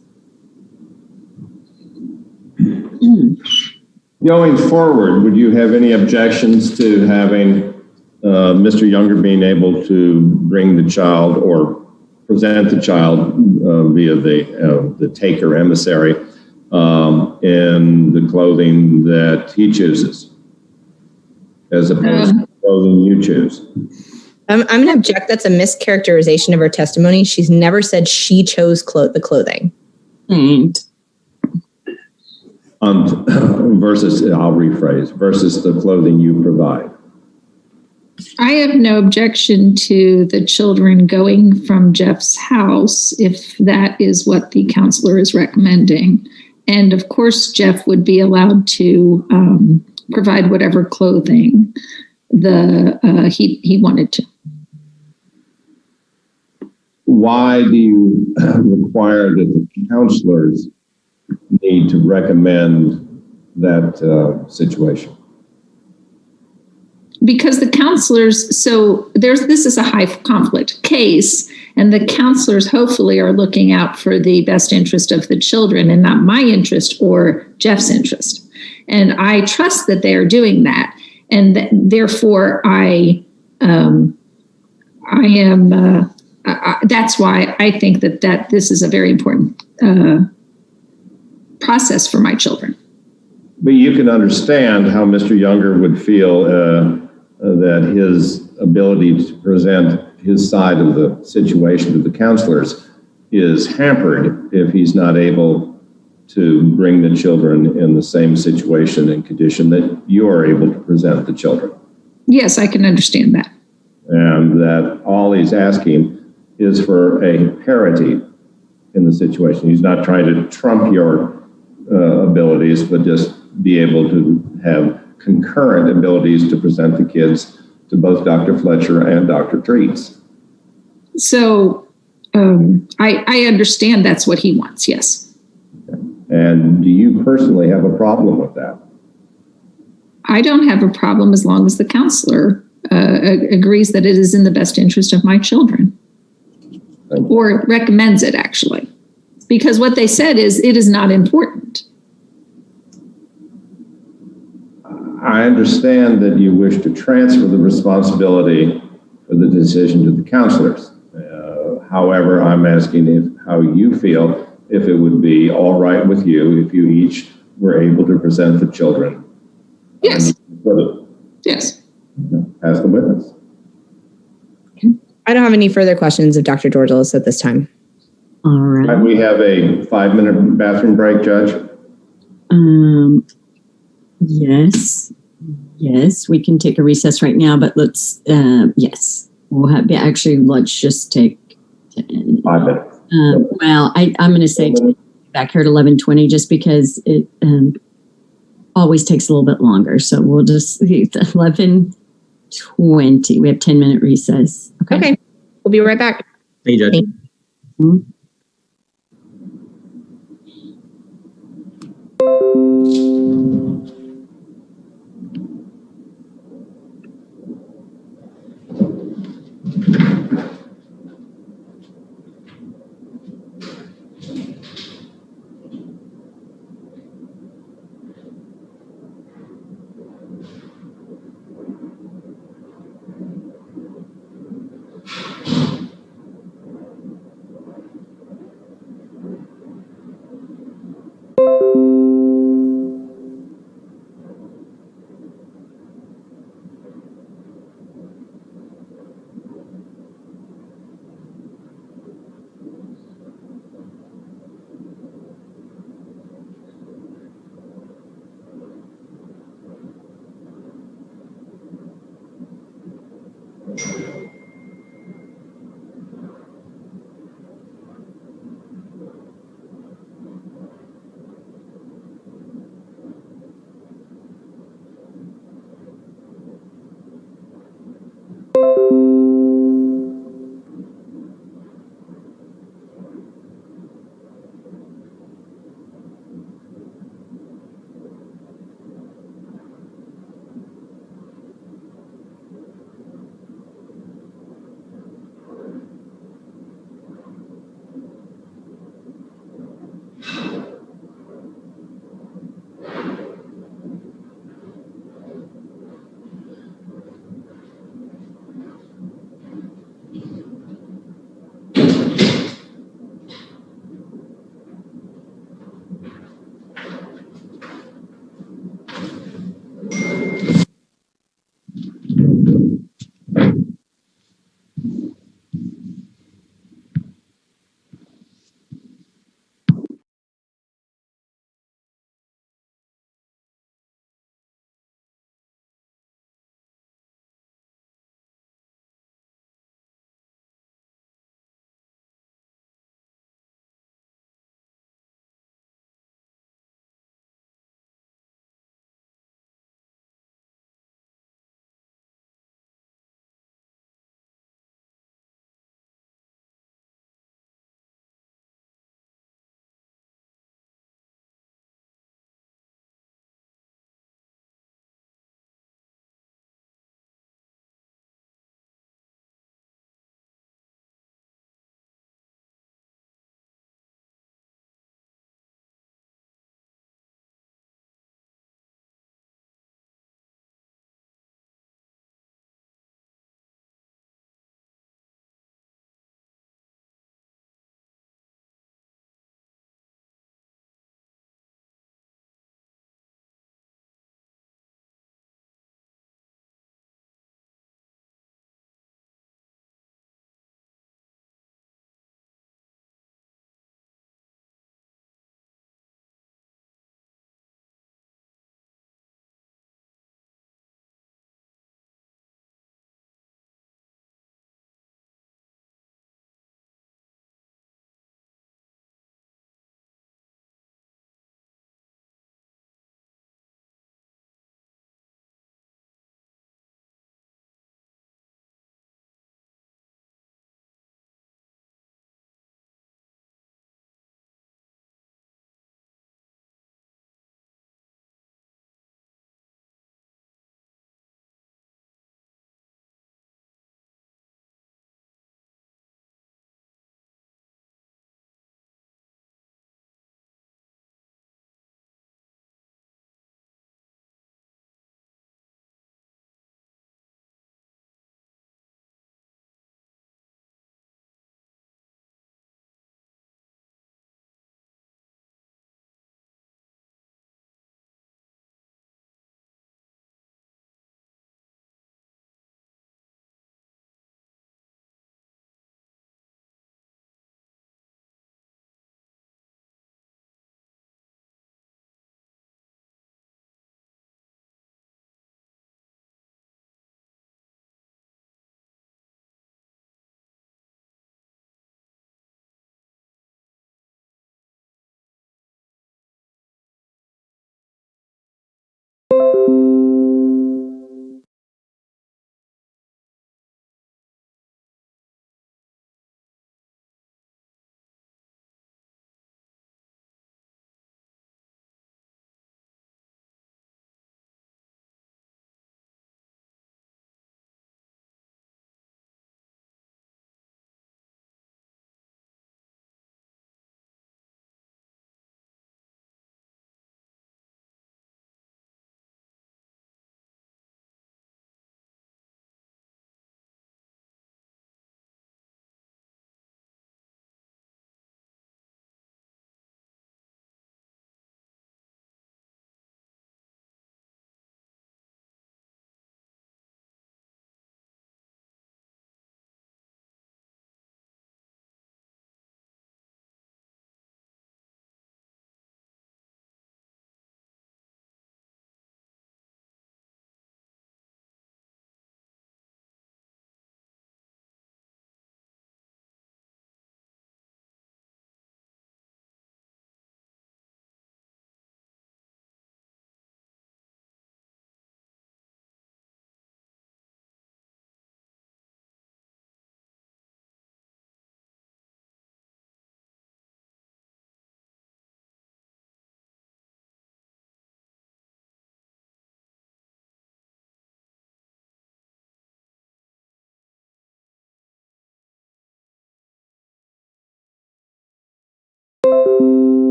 Speaker 8: Going forward, would you have any objections to having Mr. Younger being able to bring the child or present the child via the taker emissary in the clothing that he chooses, as opposed to the clothing you choose?
Speaker 3: I'm going to object. That's a mischaracterization of her testimony. She's never said she chose the clothing.
Speaker 8: Versus, I'll rephrase, versus the clothing you provide.
Speaker 7: I have no objection to the children going from Jeff's house if that is what the counselor is recommending. And of course, Jeff would be allowed to provide whatever clothing he wanted to.
Speaker 8: Why do you require that the counselors need to recommend that situation?
Speaker 7: Because the counselors, so this is a high conflict case, and the counselors hopefully are looking out for the best interest of the children and not my interest or Jeff's interest. And I trust that they are doing that. And therefore that's why I think that this is a very important process for my children.
Speaker 8: But you can understand how Mr. Younger would feel that his ability to present his side of the situation to the counselors is hampered if he's not able to bring the children in the same situation and condition that you're able to present the children.
Speaker 7: Yes, I can understand that.
Speaker 8: And that all he's asking is for a parity in the situation. He's not trying to trump your abilities, but just be able to have concurrent abilities to present the kids to both Dr. Fletcher and Dr. Treats.
Speaker 7: So I understand that's what he wants, yes.
Speaker 8: And do you personally have a problem with that?
Speaker 7: I don't have a problem as long as the counselor agrees that it is in the best interest of my children. Or recommends it, actually. Because what they said is it is not important.
Speaker 8: I understand that you wish to transfer the responsibility for the decision to the counselors. However, I'm asking how you feel, if it would be all right with you if you each were able to present the children.
Speaker 7: Yes. Yes.
Speaker 8: Ask the witness.
Speaker 3: I don't have any further questions of Dr. Georgialis at this time.
Speaker 4: All right.
Speaker 8: We have a 5-minute bathroom break, Judge.
Speaker 4: Yes, we can take a recess right now, but let's, yes, we'll have, actually, let's just take
Speaker 8: 5 minutes.
Speaker 4: Well, I'm going to say back here at 11:20, just because it always takes a little bit longer. So we'll just 11:20. We have 10-minute recess.
Speaker 3: Okay. We'll be right back.
Speaker 2: Thank you, Judge.
Speaker 4: Mhm.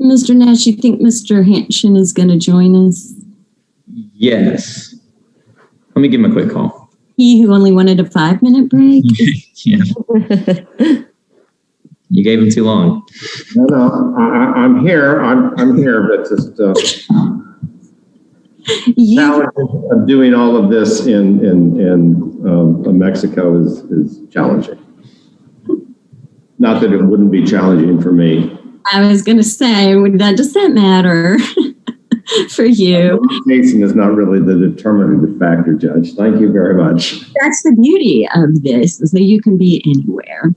Speaker 4: Mr. Nash, you think Mr. Hanshin is going to join us?
Speaker 2: Yes. Let me give him a quick call.
Speaker 4: He who only wanted a 5-minute break?
Speaker 2: Yeah. You gave him too long.
Speaker 8: No, I'm here. I'm here, but just challenge of doing all of this in Mexico is challenging. Not that it wouldn't be challenging for me.
Speaker 4: I was going to say, does that matter for you?
Speaker 8: Location is not really the determinative factor, Judge. Thank you very much.
Speaker 4: That's the beauty of this, is that you can be anywhere.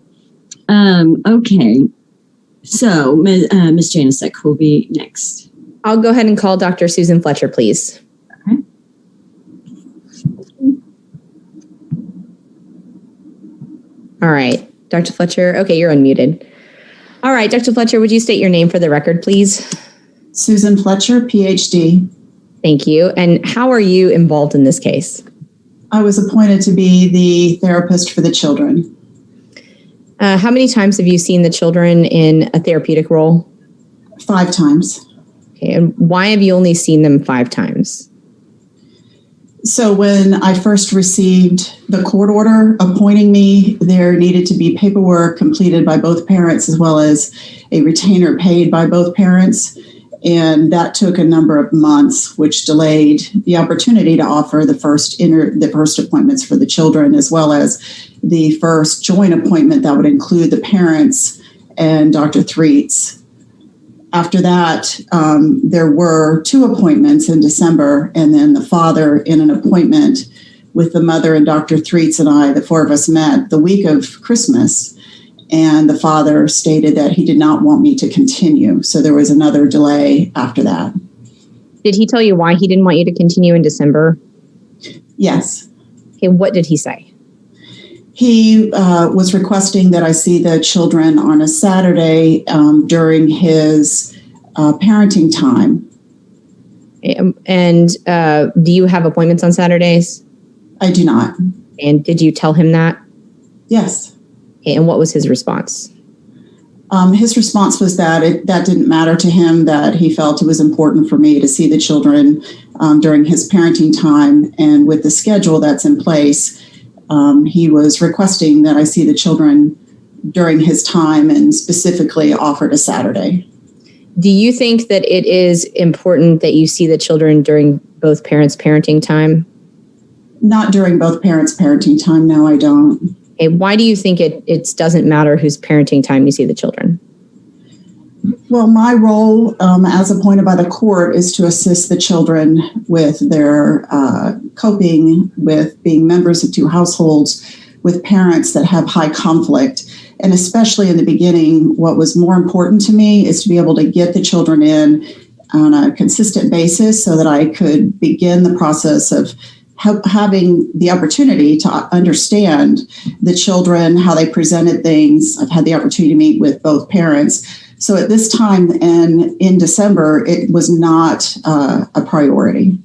Speaker 4: Okay. So, Ms. Janicek will be next.
Speaker 3: I'll go ahead and call Dr. Susan Fletcher, please.
Speaker 4: Okay.
Speaker 3: All right. Dr. Fletcher. Okay, you're unmuted. All right, Dr. Fletcher, would you state your name for the record, please?
Speaker 10: Susan Fletcher, PhD.
Speaker 3: Thank you. And how are you involved in this case?
Speaker 10: I was appointed to be the therapist for the children.
Speaker 3: How many times have you seen the children in a therapeutic role?
Speaker 10: 5 times.
Speaker 3: Okay, and why have you only seen them 5 times?
Speaker 10: So when I first received the court order appointing me, there needed to be paperwork completed by both parents as well as a retainer paid by both parents. And that took a number of months, which delayed the opportunity to offer the first appointments for the children, as well as the first joint appointment that would include the parents and Dr. Threets. After that, there were 2 appointments in December, and then the father in an appointment with the mother and Dr. Threets and I, the 4 of us met the week of Christmas. And the father stated that he did not want me to continue. So there was another delay after that.
Speaker 3: Did he tell you why he didn't want you to continue in December?
Speaker 10: Yes.
Speaker 3: Okay, what did he say?
Speaker 10: He was requesting that I see the children on a Saturday during his parenting time.
Speaker 3: And do you have appointments on Saturdays?
Speaker 10: I do not.
Speaker 3: And did you tell him that?
Speaker 10: Yes.
Speaker 3: Okay, and what was his response?
Speaker 10: His response was that that didn't matter to him, that he felt it was important for me to see the children during his parenting time. And with the schedule that's in place, he was requesting that I see the children during his time and specifically offered a Saturday.
Speaker 3: Do you think that it is important that you see the children during both parents' parenting time?
Speaker 10: Not during both parents' parenting time. No, I don't.
Speaker 3: Okay, why do you think it doesn't matter whose parenting time you see the children?
Speaker 10: Well, my role as appointed by the court is to assist the children with their coping with being members of 2 households with parents that have high conflict. And especially in the beginning, what was more important to me is to be able to get the children in on a consistent basis so that I could begin the process of having the opportunity to understand the children, how they presented things. I've had the opportunity to meet with both parents. So at this time and in December, it was not a priority.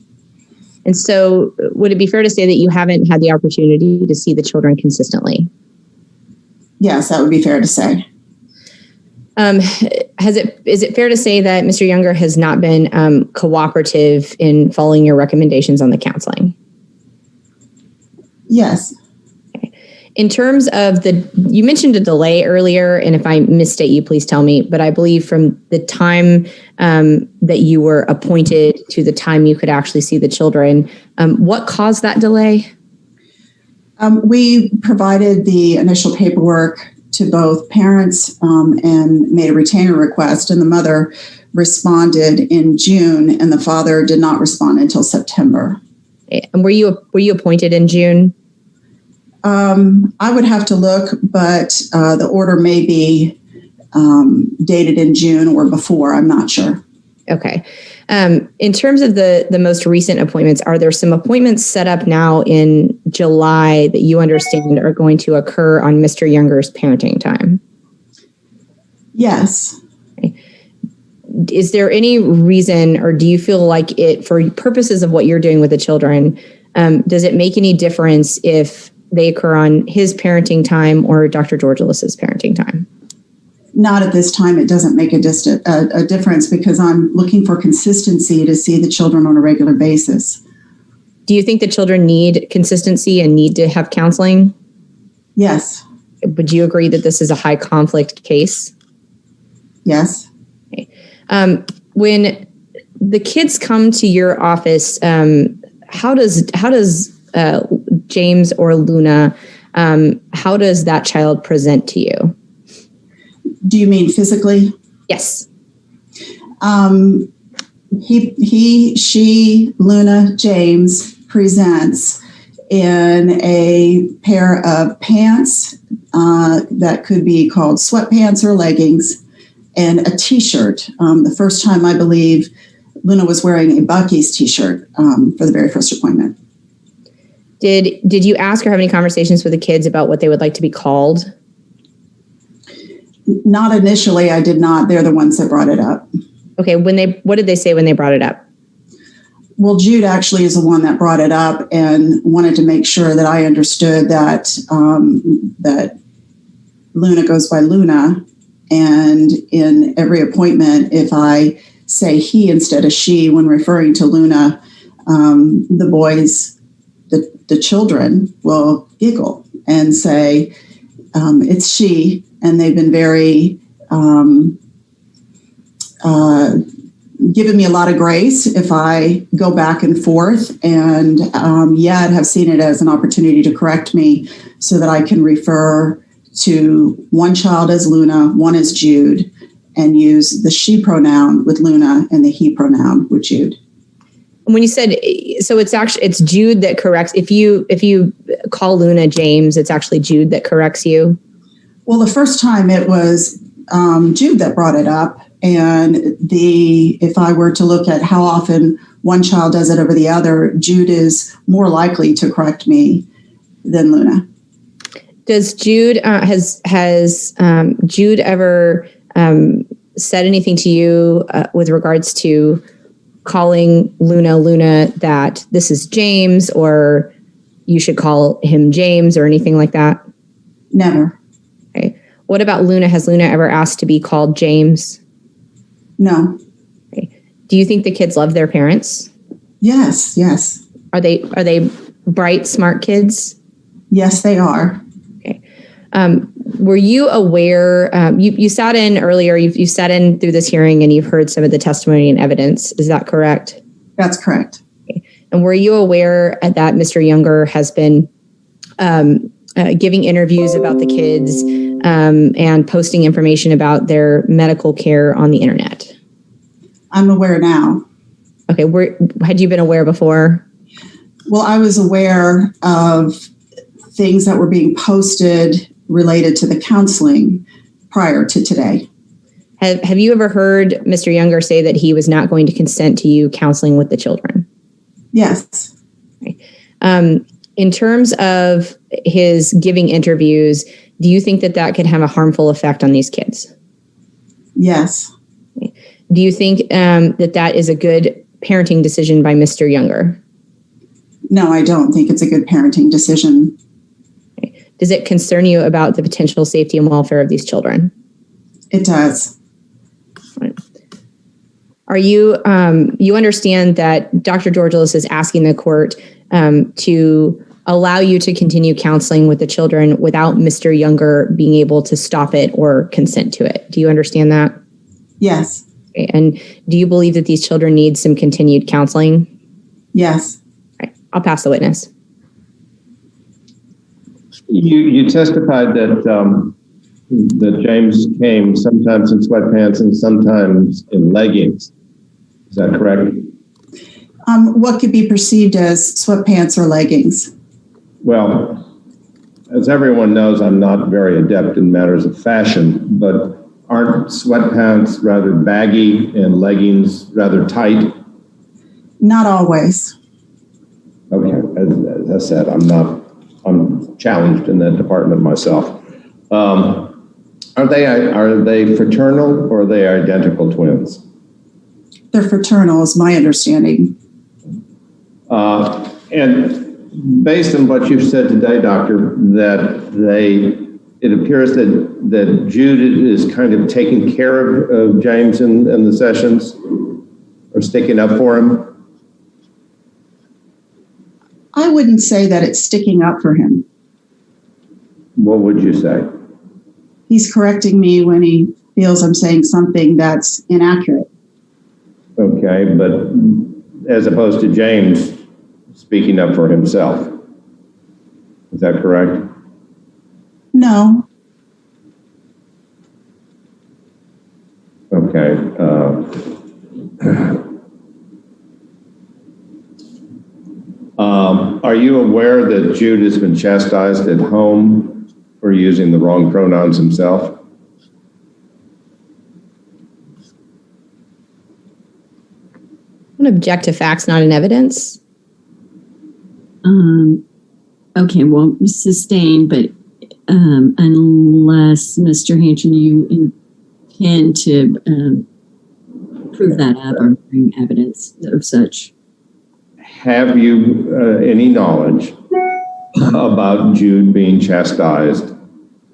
Speaker 3: And so would it be fair to say that you haven't had the opportunity to see the children consistently?
Speaker 10: Yes, that would be fair to say.
Speaker 3: Is it fair to say that Mr. Younger has not been cooperative in following your recommendations on the counseling?
Speaker 10: Yes.
Speaker 3: Okay. In terms of you mentioned a delay earlier, and if I misstate you, please tell me, but I believe from the time that you were appointed to the time you could actually see the children, what caused that delay?
Speaker 10: We provided the initial paperwork to both parents and made a retainer request, and the mother responded in June, and the father did not respond until September.
Speaker 3: And were you appointed in June?
Speaker 10: I would have to look, but the order may be dated in June or before. I'm not sure.
Speaker 3: Okay. In terms of the most recent appointments, are there some appointments set up now in July that you understand are going to occur on Mr. Younger's parenting time?
Speaker 10: Yes.
Speaker 3: Okay. Is there any reason, or do you feel like it, for purposes of what you're doing with the children, does it make any difference if they occur on his parenting time or Dr. Georgialis's parenting time?
Speaker 10: Not at this time. It doesn't make a difference because I'm looking for consistency to see the children on a regular basis.
Speaker 3: Do you think the children need consistency and need to have counseling?
Speaker 10: Yes.
Speaker 3: Would you agree that this is a high conflict case?
Speaker 10: Yes.
Speaker 3: Okay. When the kids come to your office, how does James or Luna, how does that child present to you?
Speaker 10: Do you mean physically?
Speaker 3: Yes.
Speaker 10: She, Luna, James presents in a pair of pants that could be called sweatpants or leggings and a t-shirt. The first time, I believe, Luna was wearing a Buc-ee's t-shirt for the very first appointment.
Speaker 3: Did you ask or have any conversations with the kids about what they would like to be called?
Speaker 10: Not initially. I did not. They're the ones that brought it up.
Speaker 3: Okay. What did they say when they brought it up?
Speaker 10: Well, Jude actually is the one that brought it up and wanted to make sure that I understood that that Luna goes by Luna. And in every appointment, if I say he instead of she when referring to Luna, the boys, the children will giggle and say, it's she. And they've been very given me a lot of grace if I go back and forth, and yet have seen it as an opportunity to correct me so that I can refer to one child as Luna, one as Jude, and use the she pronoun with Luna and the he pronoun with Jude.
Speaker 3: When you said, so it's Jude that corrects, if you call Luna James, it's actually Jude that corrects you?
Speaker 10: Well, the first time it was Jude that brought it up, and if I were to look at how often one child does it over the other, Jude is more likely to correct me than Luna.
Speaker 3: Does Jude has Jude ever said anything to you with regards to calling Luna that this is James, or you should call him James, or anything like that?
Speaker 10: Never.
Speaker 3: Okay. What about Luna? Has Luna ever asked to be called James?
Speaker 10: No.
Speaker 3: Okay. Do you think the kids love their parents?
Speaker 10: Yes. Yes.
Speaker 3: Are they bright, smart kids?
Speaker 10: Yes, they are.
Speaker 3: Okay. Were you aware? You sat in earlier. You sat in through this hearing, and you've heard some of the testimony and evidence. Is that correct?
Speaker 10: That's correct.
Speaker 3: Okay. And were you aware that Mr. Younger has been giving interviews about the kids and posting information about their medical care on the internet?
Speaker 10: I'm aware now.
Speaker 3: Okay. Had you been aware before?
Speaker 10: Well, I was aware of things that were being posted related to the counseling prior to today.
Speaker 3: Have you ever heard Mr. Younger say that he was not going to consent to you counseling with the children?
Speaker 10: Yes.
Speaker 3: Okay. In terms of his giving interviews, do you think that could have a harmful effect on these kids?
Speaker 10: Yes.
Speaker 3: Okay. Do you think that is a good parenting decision by Mr. Younger?
Speaker 10: No, I don't think it's a good parenting decision.
Speaker 3: Okay. Does it concern you about the potential safety and welfare of these children?
Speaker 10: It does.
Speaker 3: Are you understand that Dr. Georgialis is asking the court to allow you to continue counseling with the children without Mr. Younger being able to stop it or consent to it? Do you understand that?
Speaker 10: Yes.
Speaker 3: Okay. And do you believe that these children need some continued counseling?
Speaker 10: Yes.
Speaker 3: All right. I'll pass the witness.
Speaker 8: You testified that that James came sometimes in sweatpants and sometimes in leggings. Is that correct?
Speaker 10: What could be perceived as sweatpants or leggings?
Speaker 8: Well, as everyone knows, I'm not very adept in matters of fashion, but aren't sweatpants rather baggy and leggings rather tight?
Speaker 10: Not always.
Speaker 8: Okay, as I said, I'm challenged in that department myself. Are they fraternal or are they identical twins?
Speaker 10: They're fraternal, is my understanding.
Speaker 8: And based on what you've said today, Doctor, it appears that Jude is kind of taking care of James in the sessions or sticking up for him.
Speaker 10: I wouldn't say that it's sticking up for him.
Speaker 8: What would you say?
Speaker 10: He's correcting me when he feels I'm saying something that's inaccurate.
Speaker 8: Okay, but as opposed to James speaking up for himself. Is that correct?
Speaker 10: No.
Speaker 8: Okay. Are you aware that Jude has been chastised at home for using the wrong pronouns himself?
Speaker 3: I don't object to facts, not in evidence.
Speaker 4: Okay, well, sustained, but unless, Mr. Hanchin, you intend to prove that up or bring evidence of such.
Speaker 8: Have you any knowledge about Jude being chastised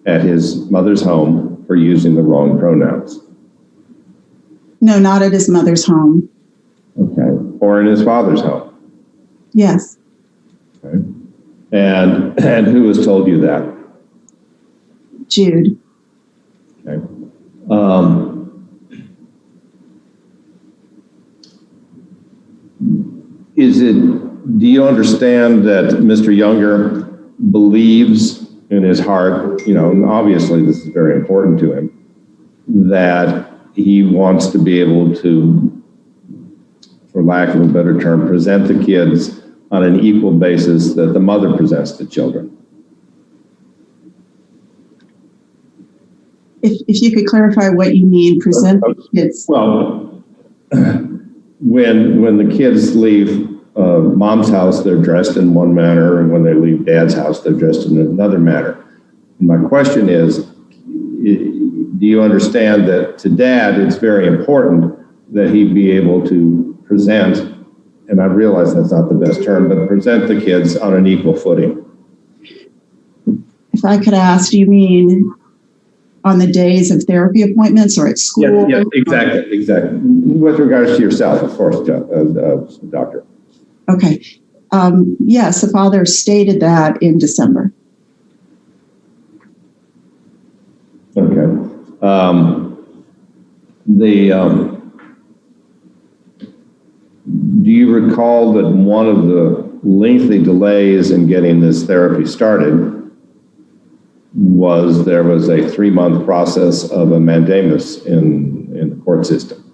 Speaker 8: at his mother's home for using the wrong pronouns?
Speaker 10: No, not at his mother's home.
Speaker 8: Okay. Or in his father's home?
Speaker 10: Yes.
Speaker 8: Okay. And who has told you that?
Speaker 10: Jude.
Speaker 8: Okay. Do you understand that Mr. Younger believes in his heart, and obviously this is very important to him, that he wants to be able to, for lack of a better term, present the kids on an equal basis that the mother presents the children?
Speaker 10: If you could clarify what you mean, present the kids.
Speaker 8: Well, when the kids leave mom's house, they're dressed in one manner, and when they leave dad's house, they're dressed in another manner. And my question is, do you understand that to dad, it's very important that he be able to present, and I realize that's not the best term, but present the kids on an equal footing?
Speaker 10: If I could ask, do you mean on the days of therapy appointments or at school?
Speaker 8: Yeah, exactly. With regards to yourself, of course, doctor.
Speaker 10: Okay. Yes, the father stated that in December.
Speaker 8: Okay. Do you recall that one of the lengthy delays in getting this therapy started was there was a 3-month process of a mandamus in the court system?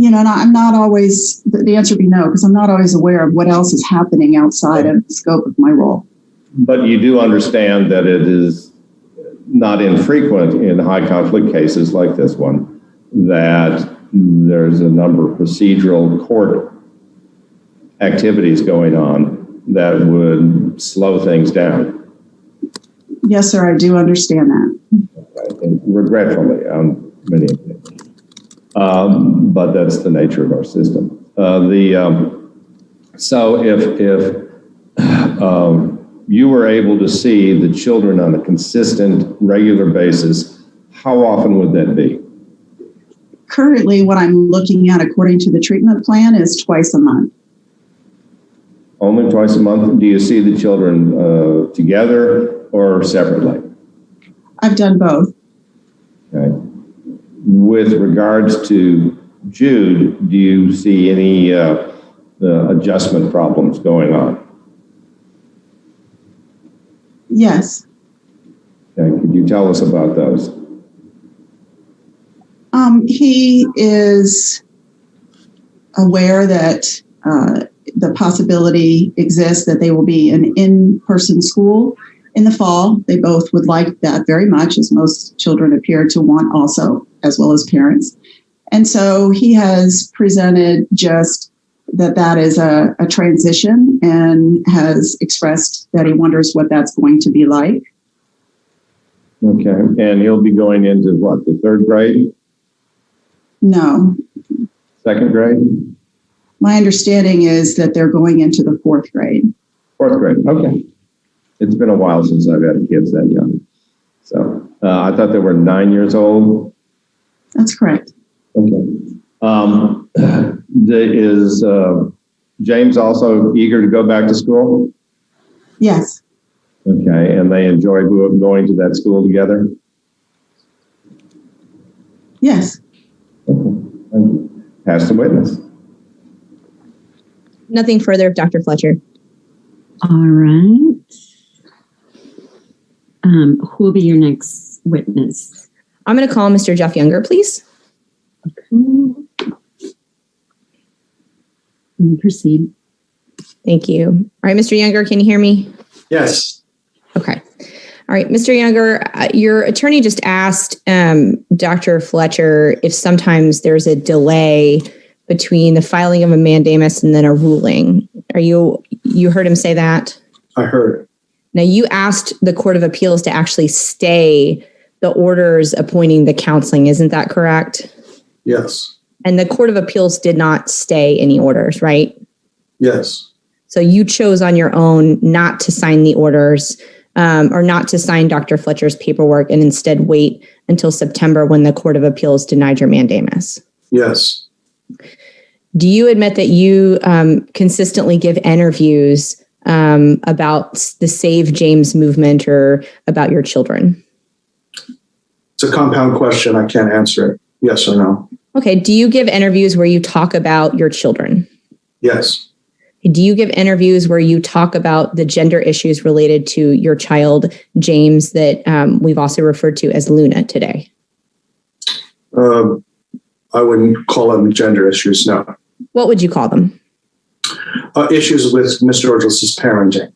Speaker 10: And I'm not always, the answer would be no, because I'm not always aware of what else is happening outside of the scope of my role.
Speaker 8: But you do understand that it is not infrequent in high conflict cases like this one that there's a number of procedural court activities going on that would slow things down.
Speaker 10: Yes, sir, I do understand that.
Speaker 8: And regretfully, on many occasions. But that's the nature of our system. So if you were able to see the children on a consistent, regular basis, how often would that be?
Speaker 10: Currently, what I'm looking at according to the treatment plan is twice a month.
Speaker 8: Only twice a month? Do you see the children together or separately?
Speaker 10: I've done both.
Speaker 8: Okay. With regards to Jude, do you see any adjustment problems going on?
Speaker 10: Yes.
Speaker 8: Okay, could you tell us about those?
Speaker 10: He is aware that the possibility exists that they will be an in-person school in the fall. They both would like that very much, as most children appear to want also, as well as parents. And so he has presented just that is a transition and has expressed that he wonders what that's going to be like.
Speaker 8: Okay, and he'll be going into what, the third grade?
Speaker 10: No.
Speaker 8: Second grade?
Speaker 10: My understanding is that they're going into the fourth grade.
Speaker 8: Fourth grade, okay. It's been a while since I've had kids that young. So I thought they were 9 years old.
Speaker 10: That's correct.
Speaker 8: Okay. Is James also eager to go back to school?
Speaker 10: Yes.
Speaker 8: Okay, and they enjoy going to that school together?
Speaker 10: Yes.
Speaker 8: Okay, thank you. Pass the witness.
Speaker 3: Nothing further, Dr. Fletcher.
Speaker 4: All right. Who will be your next witness?
Speaker 3: I'm going to call Mr. Jeff Younger, please.
Speaker 4: Okay. Proceed.
Speaker 3: Thank you. All right, Mr. Younger, can you hear me?
Speaker 11: Yes.
Speaker 3: Okay. All right, Mr. Younger, your attorney just asked Dr. Fletcher if sometimes there's a delay between the filing of a mandamus and then a ruling. You heard him say that?
Speaker 11: I heard.
Speaker 3: Now, you asked the Court of Appeals to actually stay the orders appointing the counseling. Isn't that correct?
Speaker 11: Yes.
Speaker 3: And the Court of Appeals did not stay any orders, right?
Speaker 11: Yes.
Speaker 3: So you chose on your own not to sign the orders or not to sign Dr. Fletcher's paperwork and instead wait until September when the Court of Appeals denied your mandamus.
Speaker 11: Yes.
Speaker 3: Do you admit that you consistently give interviews about the Save James movement or about your children?
Speaker 11: It's a compound question. I can't answer it. Yes or no.
Speaker 3: Okay. Do you give interviews where you talk about your children?
Speaker 11: Yes.
Speaker 3: Do you give interviews where you talk about the gender issues related to your child, James, that we've also referred to as Luna today?
Speaker 11: I wouldn't call them gender issues, no.
Speaker 3: What would you call them?
Speaker 11: Issues with Mr. Georgialis' parenting.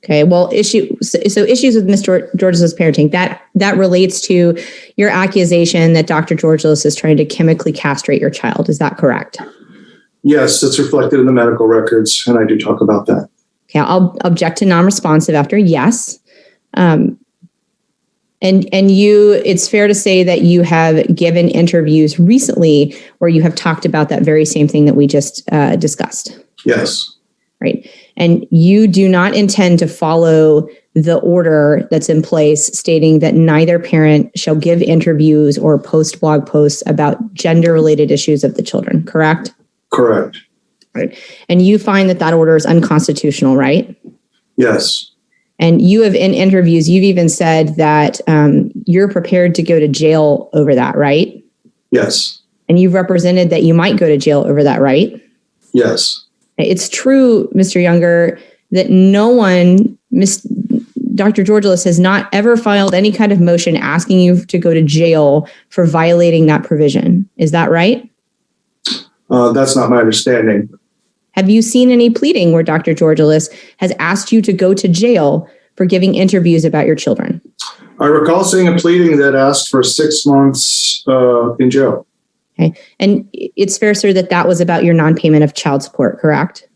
Speaker 3: Okay, well, issues with Mr. Georgialis' parenting, that relates to your accusation that Dr. Georgialis is trying to chemically castrate your child. Is that correct?
Speaker 11: Yes, it's reflected in the medical records, and I do talk about that.
Speaker 3: Okay, I'll object to non-responsive after yes. And it's fair to say that you have given interviews recently where you have talked about that very same thing that we just discussed.
Speaker 11: Yes.
Speaker 3: Right. And you do not intend to follow the order that's in place stating that neither parent shall give interviews or post blog posts about gender-related issues of the children, correct?
Speaker 11: Correct.
Speaker 3: Right. And you find that order is unconstitutional, right?
Speaker 11: Yes.
Speaker 3: And you have in interviews, you've even said that you're prepared to go to jail over that, right?
Speaker 11: Yes.
Speaker 3: And you've represented that you might go to jail over that, right?
Speaker 11: Yes.
Speaker 3: It's true, Mr. Younger, that no one, Dr. Georgialis has not ever filed any kind of motion asking you to go to jail for violating that provision. Is that right?
Speaker 11: That's not my understanding.
Speaker 3: Have you seen any pleading where Dr. Georgialis has asked you to go to jail for giving interviews about your children?
Speaker 11: I recall seeing a pleading that asked for 6 months in jail.
Speaker 3: Okay. And it's fair, sir, that was about your non-payment of child support, correct?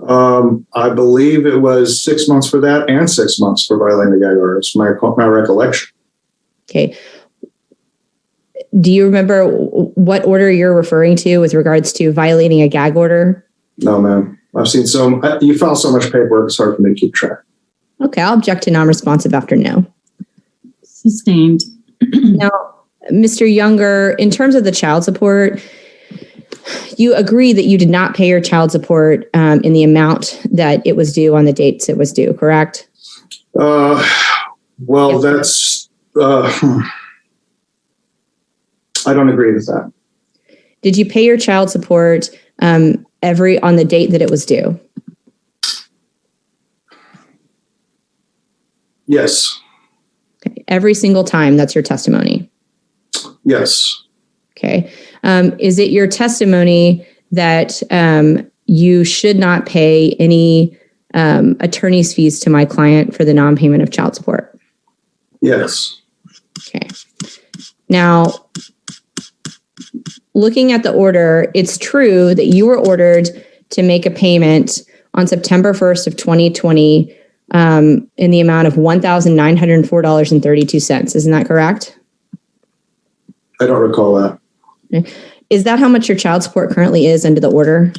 Speaker 11: I believe it was 6 months for that and 6 months for violating the gag order. It's my recollection.
Speaker 3: Okay. Do you remember what order you're referring to with regards to violating a gag order?
Speaker 11: No, ma'am. I've seen you file so much paperwork, it's hard for me to keep track.
Speaker 3: Okay, I'll object to non-responsive after no.
Speaker 4: Sustained.
Speaker 3: Now, Mr. Younger, in terms of the child support, you agree that you did not pay your child support in the amount that it was due on the dates it was due, correct?
Speaker 11: Well, that's... I don't agree with that.
Speaker 3: Did you pay your child support on the date that it was due?
Speaker 11: Yes.
Speaker 3: Okay. Every single time, that's your testimony.
Speaker 11: Yes.
Speaker 3: Okay. Is it your testimony that you should not pay any attorney's fees to my client for the non-payment of child support?
Speaker 11: Yes.
Speaker 3: Okay. Now, looking at the order, it's true that you were ordered to make a payment on September 1st of 2020 in the amount of $1,904.32. Isn't that correct?
Speaker 11: I don't recall that.
Speaker 3: Okay. Is that how much your child support currently is under the order?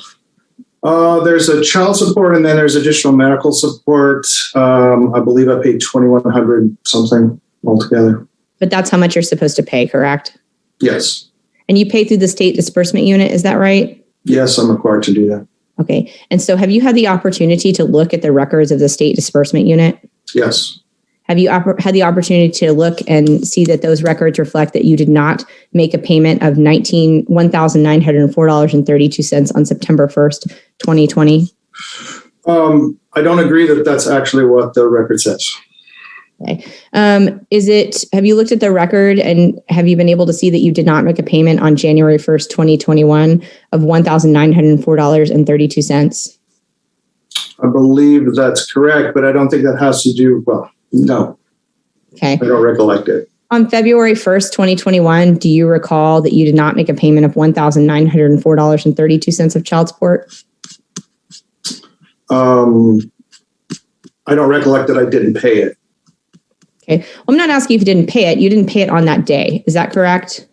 Speaker 11: There's a child support and then there's additional medical support. I believe I paid $2,100 something altogether.
Speaker 3: But that's how much you're supposed to pay, correct?
Speaker 11: Yes.
Speaker 3: And you pay through the state disbursement unit, is that right?
Speaker 11: Yes, I'm required to do that.
Speaker 3: Okay. And so have you had the opportunity to look at the records of the state disbursement unit?
Speaker 11: Yes.
Speaker 3: Have you had the opportunity to look and see that those records reflect that you did not make a payment of $1,904.32 on September 1st, 2020?
Speaker 11: I don't agree that that's actually what the record says.
Speaker 3: Okay. Have you looked at the record and have you been able to see that you did not make a payment on January 1st, 2021 of $1,904.32?
Speaker 11: I believe that's correct, but I don't think that has to do, well, no.
Speaker 3: Okay.
Speaker 11: I don't recollect it.
Speaker 3: On February 1st, 2021, do you recall that you did not make a payment of $1,904.32 of child support?
Speaker 11: I don't recollect that I didn't pay it.
Speaker 3: Okay. Well, I'm not asking if you didn't pay it. You didn't pay it on that day. Is that correct?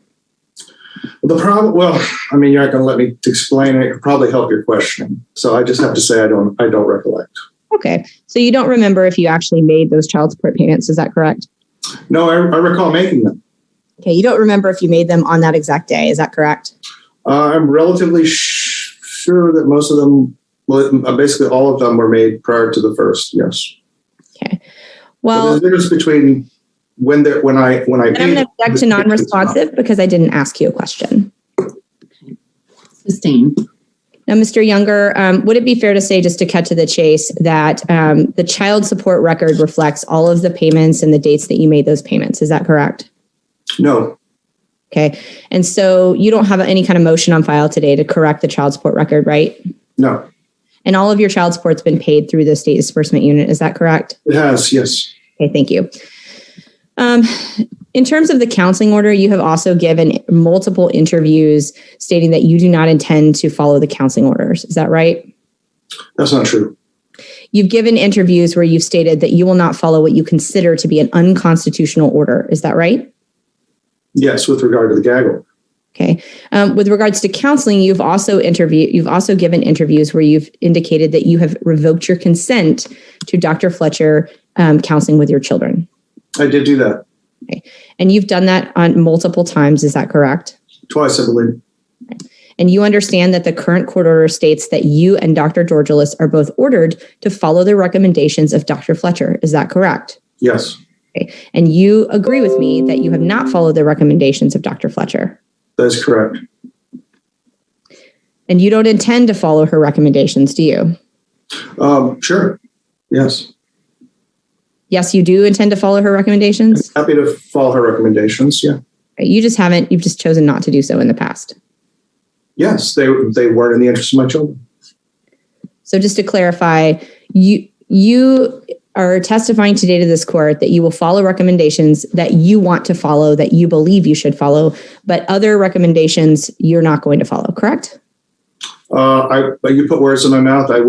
Speaker 11: The problem, well, I mean, you're not going to let me explain it. It could probably help your questioning. So I just have to say I don't recollect.
Speaker 3: Okay. So you don't remember if you actually made those child support payments. Is that correct?
Speaker 11: No, I recall making them.
Speaker 3: Okay. You don't remember if you made them on that exact day. Is that correct?
Speaker 11: I'm relatively sure that most of them, well, basically all of them were made prior to the first. Yes.
Speaker 3: Okay. Well,
Speaker 11: there's a difference between when I
Speaker 3: I'm going to object to non-responsive because I didn't ask you a question.
Speaker 4: Sustained.
Speaker 3: Now, Mr. Younger, would it be fair to say, just to cut to the chase, that the child support record reflects all of the payments and the dates that you made those payments? Is that correct?
Speaker 11: No.
Speaker 3: Okay. And so you don't have any kind of motion on file today to correct the child support record, right?
Speaker 11: No.
Speaker 3: And all of your child support's been paid through the state disbursement unit. Is that correct?
Speaker 11: It has, yes.
Speaker 3: Okay, thank you. In terms of the counseling order, you have also given multiple interviews stating that you do not intend to follow the counseling orders. Is that right?
Speaker 11: That's not true.
Speaker 3: You've given interviews where you've stated that you will not follow what you consider to be an unconstitutional order. Is that right?
Speaker 11: Yes, with regard to the gag order.
Speaker 3: Okay. With regards to counseling, you've also given interviews where you've indicated that you have revoked your consent to Dr. Fletcher counseling with your children.
Speaker 11: I did do that.
Speaker 3: Okay. And you've done that on multiple times. Is that correct?
Speaker 11: Twice, I believe.
Speaker 3: And you understand that the current court order states that you and Dr. Georgialis are both ordered to follow the recommendations of Dr. Fletcher. Is that correct?
Speaker 11: Yes.
Speaker 3: Okay. And you agree with me that you have not followed the recommendations of Dr. Fletcher?
Speaker 11: That's correct.
Speaker 3: And you don't intend to follow her recommendations, do you?
Speaker 11: Sure. Yes.
Speaker 3: Yes, you do intend to follow her recommendations?
Speaker 11: I'm happy to follow her recommendations, yeah.
Speaker 3: You've just chosen not to do so in the past.
Speaker 11: Yes, they weren't in the interest of my children.
Speaker 3: So just to clarify, you are testifying today to this court that you will follow recommendations that you want to follow, that you believe you should follow, but other recommendations you're not going to follow, correct?
Speaker 11: You put words in my mouth. I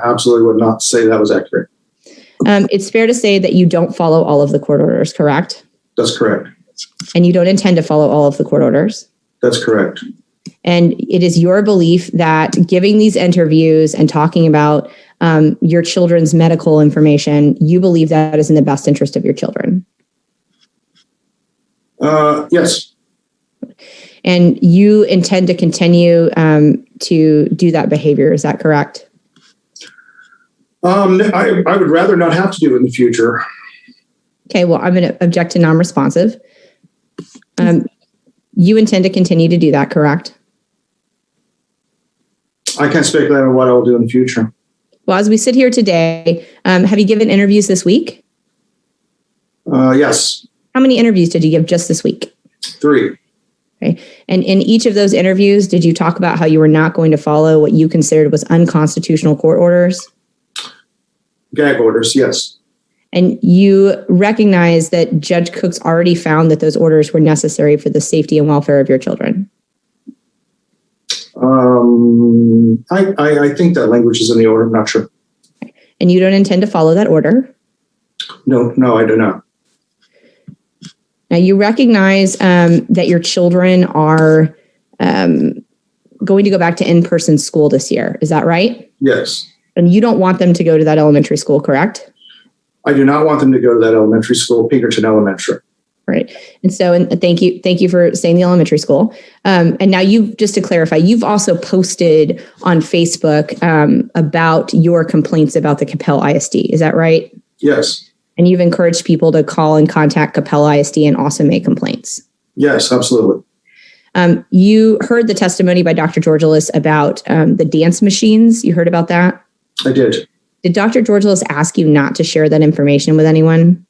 Speaker 11: absolutely would not say that was accurate.
Speaker 3: It's fair to say that you don't follow all of the court orders, correct?
Speaker 11: That's correct.
Speaker 3: And you don't intend to follow all of the court orders?
Speaker 11: That's correct.
Speaker 3: And it is your belief that giving these interviews and talking about your children's medical information, you believe that is in the best interest of your children?
Speaker 11: Yes.
Speaker 3: And you intend to continue to do that behavior, is that correct?
Speaker 11: I would rather not have to do it in the future.
Speaker 3: Okay, well, I'm going to object to non-responsive. You intend to continue to do that, correct?
Speaker 11: I can't speculate on what I will do in the future.
Speaker 3: Well, as we sit here today, have you given interviews this week?
Speaker 11: Yes.
Speaker 3: How many interviews did you give just this week?
Speaker 11: 3.
Speaker 3: Okay. And in each of those interviews, did you talk about how you were not going to follow what you considered was unconstitutional court orders?
Speaker 11: Gag orders, yes.
Speaker 3: And you recognize that Judge Cook's already found that those orders were necessary for the safety and welfare of your children?
Speaker 11: I think that language is in the order. I'm not sure.
Speaker 3: And you don't intend to follow that order?
Speaker 11: No, I do not.
Speaker 3: Now, you recognize that your children are going to go back to in-person school this year. Is that right?
Speaker 11: Yes.
Speaker 3: And you don't want them to go to that elementary school, correct?
Speaker 11: I do not want them to go to that elementary school, Pinkerton Elementary.
Speaker 3: Right. And so, and thank you for saying the elementary school. And now just to clarify, you've also posted on Facebook about your complaints about the Capel ISD. Is that right?
Speaker 11: Yes.
Speaker 3: And you've encouraged people to call and contact Capel ISD and also make complaints.
Speaker 11: Yes, absolutely.
Speaker 3: You heard the testimony by Dr. Georgialis about the dance machines. You heard about that?
Speaker 11: I did.
Speaker 3: Did Dr. Georgialis ask you not to share that information with anyone?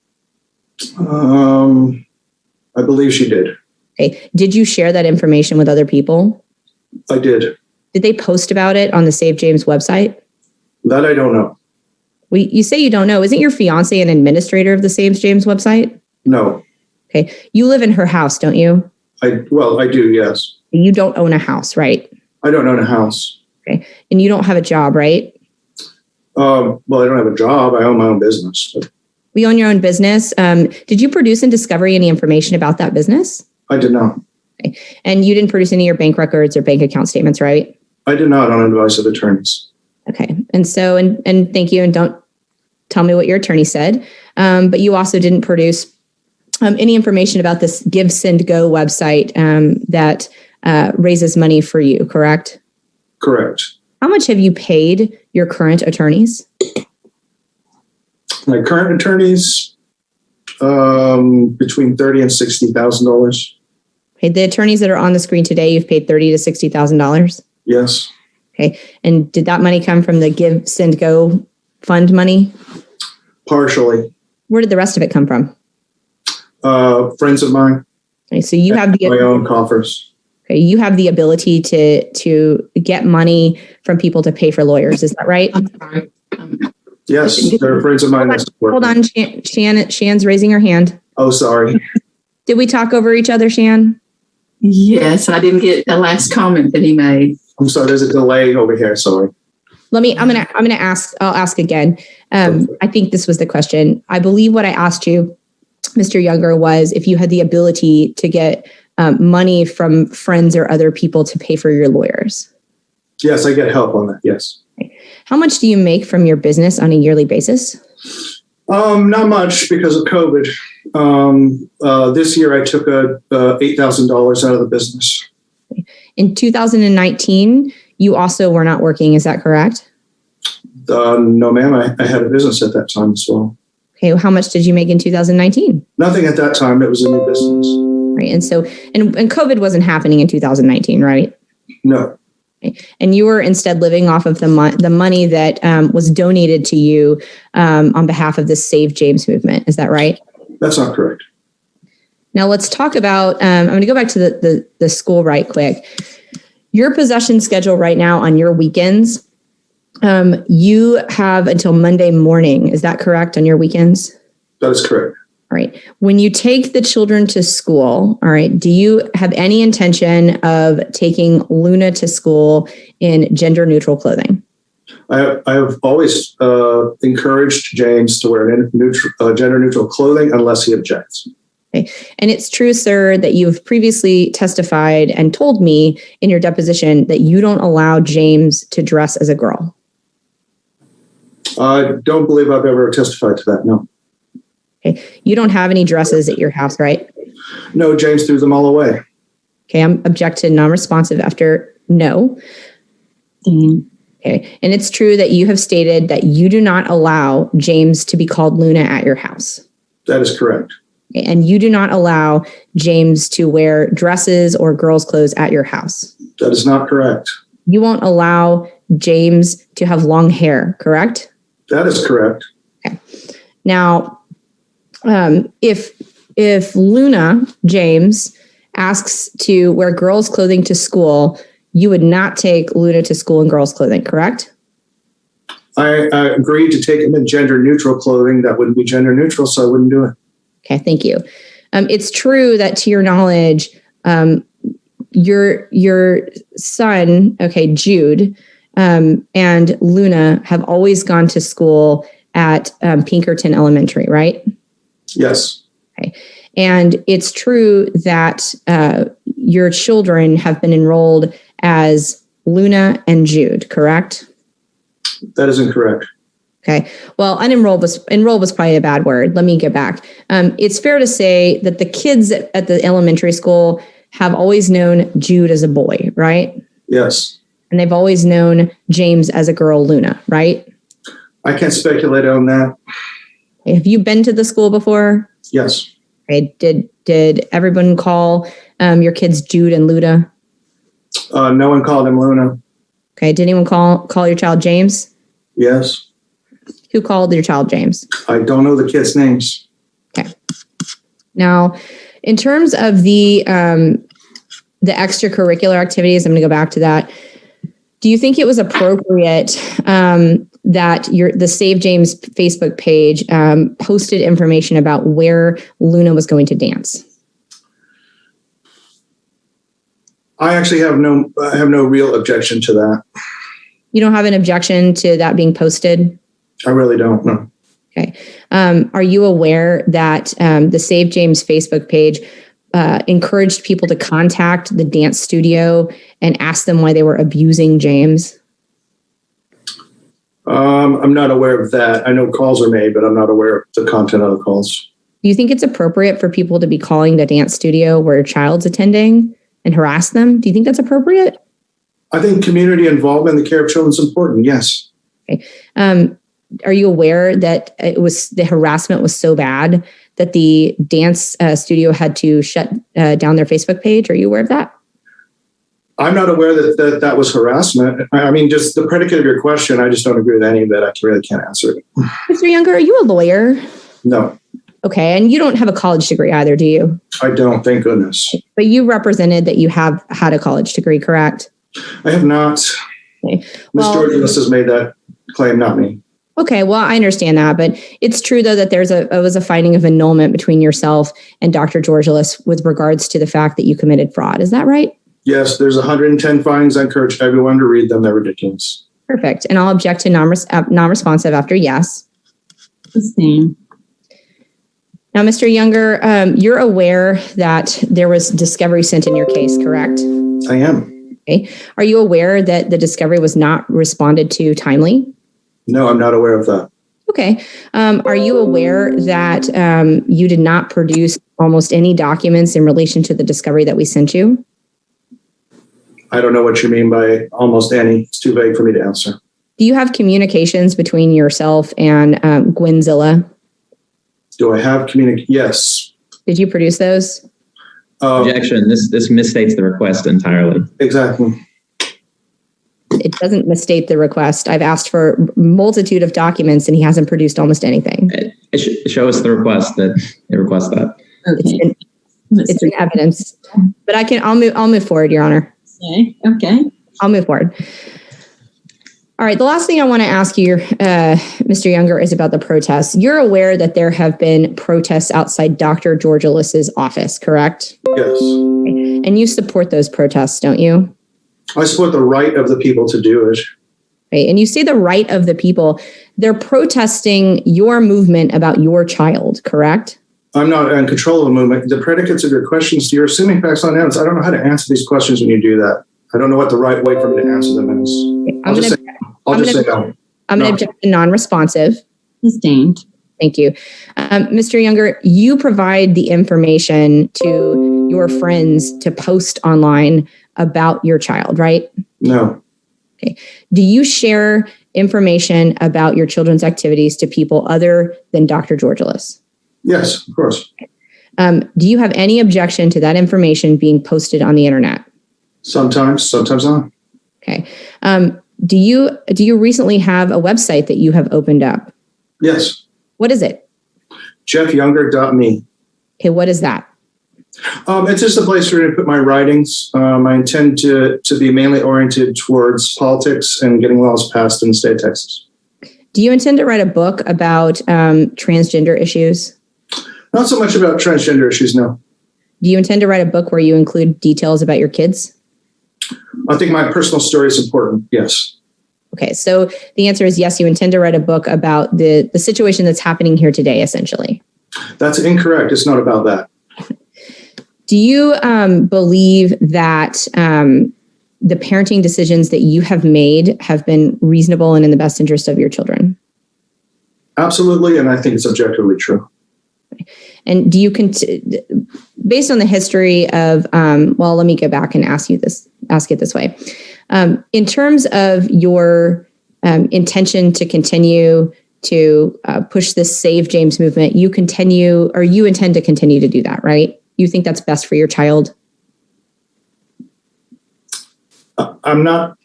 Speaker 11: I believe she did.
Speaker 3: Okay. Did you share that information with other people?
Speaker 11: I did.
Speaker 3: Did they post about it on the Save James website?
Speaker 11: That I don't know.
Speaker 3: Well, you say you don't know. Isn't your fiance an administrator of the Save James website?
Speaker 11: No.
Speaker 3: Okay. You live in her house, don't you?
Speaker 11: I do, yes.
Speaker 3: You don't own a house, right?
Speaker 11: I don't own a house.
Speaker 3: Okay. And you don't have a job, right?
Speaker 11: Well, I don't have a job. I own my own business. But
Speaker 3: We own your own business. Did you produce in discovery any information about that business?
Speaker 11: I did not.
Speaker 3: Okay. And you didn't produce any of your bank records or bank account statements, right?
Speaker 11: I did not on advice of attorneys.
Speaker 3: Okay. And so, and thank you. And don't tell me what your attorney said. But you also didn't produce any information about this Give, Send, Go website that raises money for you, correct?
Speaker 11: Correct.
Speaker 3: How much have you paid your current attorneys?
Speaker 11: My current attorneys, between $30,000 and $60,000.
Speaker 3: Okay, the attorneys that are on the screen today, you've paid $30,000 to $60,000.
Speaker 11: Yes.
Speaker 3: Okay, and did that money come from the Give, Send, Go fund money?
Speaker 11: Partially.
Speaker 3: Where did the rest of it come from?
Speaker 11: Friends of mine.
Speaker 3: Okay, so you have
Speaker 11: my own coffers.
Speaker 3: Okay, you have the ability to get money from people to pay for lawyers. Is that right?
Speaker 10: I'm sorry.
Speaker 11: Yes, they're friends of mine.
Speaker 3: Hold on, Shan's raising her hand.
Speaker 11: Oh, sorry.
Speaker 3: Did we talk over each other, Shan?
Speaker 12: Yes, I didn't get the last comment that he made.
Speaker 11: I'm sorry. There's a delay over here. Sorry.
Speaker 3: I'm gonna ask. I'll ask again. I think this was the question. I believe what I asked you, Mr. Younger, was if you had the ability to get money from friends or other people to pay for your lawyers.
Speaker 11: Yes, I get help on that. Yes.
Speaker 3: How much do you make from your business on a yearly basis?
Speaker 11: Not much because of COVID. This year I took $8,000 out of the business.
Speaker 3: In 2019, you also were not working. Is that correct?
Speaker 11: No, ma'am. I had a business at that time as well.
Speaker 3: Okay. How much did you make in 2019?
Speaker 11: Nothing at that time. It was a new business.
Speaker 3: Right. And so, and COVID wasn't happening in 2019, right?
Speaker 11: No.
Speaker 3: And you were instead living off of the money that was donated to you on behalf of the Save James movement. Is that right?
Speaker 11: That's not correct.
Speaker 3: Now let's talk about, I'm going to go back to the school right quick. Your possession schedule right now on your weekends, you have until Monday morning. Is that correct on your weekends?
Speaker 11: That is correct.
Speaker 3: All right. When you take the children to school, all right, do you have any intention of taking Luna to school in gender neutral clothing?
Speaker 11: I have always encouraged James to wear gender neutral clothing unless he objects.
Speaker 3: Okay. And it's true, sir, that you've previously testified and told me in your deposition that you don't allow James to dress as a girl.
Speaker 11: I don't believe I've ever testified to that. No.
Speaker 3: Okay. You don't have any dresses at your house, right?
Speaker 11: No, James threw them all away.
Speaker 3: Okay. I'm objected non-responsive after no. Okay. And it's true that you have stated that you do not allow James to be called Luna at your house.
Speaker 11: That is correct.
Speaker 3: Okay. And you do not allow James to wear dresses or girls' clothes at your house.
Speaker 11: That is not correct.
Speaker 3: You won't allow James to have long hair, correct?
Speaker 11: That is correct.
Speaker 3: Okay. Now, if if Luna James asks to wear girls' clothing to school, you would not take Luna to school in girls' clothing, correct?
Speaker 11: I agreed to take him in gender neutral clothing that wouldn't be gender neutral, so I wouldn't do it.
Speaker 3: Okay, thank you. It's true that, to your knowledge, your son, okay, Jude, and Luna have always gone to school at Pinkerton Elementary, right?
Speaker 11: Yes.
Speaker 3: Okay. And it's true that your children have been enrolled as Luna and Jude, correct?
Speaker 11: That is incorrect.
Speaker 3: Okay. Well, enrolled was probably a bad word. Let me get back. It's fair to say that the kids at the elementary school have always known Jude as a boy, right?
Speaker 11: Yes.
Speaker 3: And they've always known James as a girl, Luna, right?
Speaker 11: I can't speculate on that.
Speaker 3: Have you been to the school before?
Speaker 11: Yes.
Speaker 3: Okay. Did everyone call your kids Jude and Luna?
Speaker 11: No one called him Luna.
Speaker 3: Okay. Did anyone call your child James?
Speaker 11: Yes.
Speaker 3: Who called your child James?
Speaker 11: I don't know the kids' names.
Speaker 3: Okay. Now, in terms of the extracurricular activities, I'm going to go back to that. Do you think it was appropriate that the Save James Facebook page posted information about where Luna was going to dance?
Speaker 11: I actually have no real objection to that.
Speaker 3: You don't have an objection to that being posted?
Speaker 11: I really don't, no.
Speaker 3: Okay. Are you aware that the Save James Facebook page encouraged people to contact the dance studio and ask them why they were abusing James?
Speaker 11: I'm not aware of that. I know calls are made, but I'm not aware of the content of the calls.
Speaker 3: Do you think it's appropriate for people to be calling the dance studio where a child's attending and harass them? Do you think that's appropriate?
Speaker 11: I think community involvement in the care of children is important, yes.
Speaker 3: Okay. Are you aware that the harassment was so bad that the dance studio had to shut down their Facebook page? Are you aware of that?
Speaker 11: I'm not aware that was harassment. I mean, just the predicate of your question, I just don't agree with any of that. I really can't answer it.
Speaker 3: Mr. Younger, are you a lawyer?
Speaker 11: No.
Speaker 3: Okay, and you don't have a college degree either, do you?
Speaker 11: I don't, thank goodness.
Speaker 3: But you represented that you have had a college degree, correct?
Speaker 11: I have not.
Speaker 3: Okay.
Speaker 11: Ms. Georgialis has made that claim, not me.
Speaker 3: Okay, well, I understand that, but it's true, though, that it was a finding of annulment between yourself and Dr. Georgialis with regards to the fact that you committed fraud. Is that right?
Speaker 11: Yes, there's 110 findings. I encourage everyone to read them. They're ridiculous.
Speaker 3: Perfect. And I'll object to non-responsive after yes.
Speaker 4: Sustained.
Speaker 3: Now, Mr. Younger, you're aware that there was discovery sent in your case, correct?
Speaker 11: I am.
Speaker 3: Okay. Are you aware that the discovery was not responded to timely?
Speaker 11: No, I'm not aware of that.
Speaker 3: Okay. Are you aware that you did not produce almost any documents in relation to the discovery that we sent you?
Speaker 11: I don't know what you mean by almost any. It's too vague for me to answer.
Speaker 3: Do you have communications between yourself and Gwenzilla?
Speaker 11: Do I have Yes.
Speaker 3: Did you produce those?
Speaker 2: Objection. This misstates the request entirely.
Speaker 11: Exactly.
Speaker 3: It doesn't misstate the request. I've asked for a multitude of documents and he hasn't produced almost anything.
Speaker 2: Show us the request that it requests that.
Speaker 4: Okay.
Speaker 3: It's in evidence. But I'll move forward, Your Honor.
Speaker 4: Okay.
Speaker 3: I'll move forward. All right. The last thing I want to ask you, Mr. Younger, is about the protests. You're aware that there have been protests outside Dr. Georgialis's office, correct?
Speaker 11: Yes.
Speaker 3: Okay. And you support those protests, don't you?
Speaker 11: I support the right of the people to do it.
Speaker 3: Right. And you say the right of the people. They're protesting your movement about your child, correct?
Speaker 11: I'm not in control of the movement. The predicates of your questions, you're assuming facts on evidence. I don't know how to answer these questions when you do that. I don't know what the right way for me to answer them is. I'll just say no.
Speaker 3: I'm going to object to non-responsive.
Speaker 4: Sustained.
Speaker 3: Thank you. Mr. Younger, you provide the information to your friends to post online about your child, right?
Speaker 11: No.
Speaker 3: Okay. Do you share information about your children's activities to people other than Dr. Georgialis?
Speaker 11: Yes, of course.
Speaker 3: Do you have any objection to that information being posted on the internet?
Speaker 11: Sometimes not.
Speaker 3: Okay. Do you recently have a website that you have opened up?
Speaker 11: Yes.
Speaker 3: What is it?
Speaker 11: JeffYounger.me.
Speaker 3: Okay, what is that?
Speaker 11: It's just a place for me to put my writings. I intend to be mainly oriented towards politics and getting laws passed in the state of Texas.
Speaker 3: Do you intend to write a book about transgender issues?
Speaker 11: Not so much about transgender issues, no.
Speaker 3: Do you intend to write a book where you include details about your kids?
Speaker 11: I think my personal story is important, yes.
Speaker 3: Okay, so the answer is yes, you intend to write a book about the situation that's happening here today, essentially.
Speaker 11: That's incorrect. It's not about that.
Speaker 3: Do you believe that the parenting decisions that you have made have been reasonable and in the best interest of your children?
Speaker 11: Absolutely, and I think it's objectively true.
Speaker 3: And do you, based on the history of, well, let me go back and ask it this way. In terms of your intention to continue to push this Save James movement, you intend to continue to do that, right? You think that's best for your child?
Speaker 11: I'm not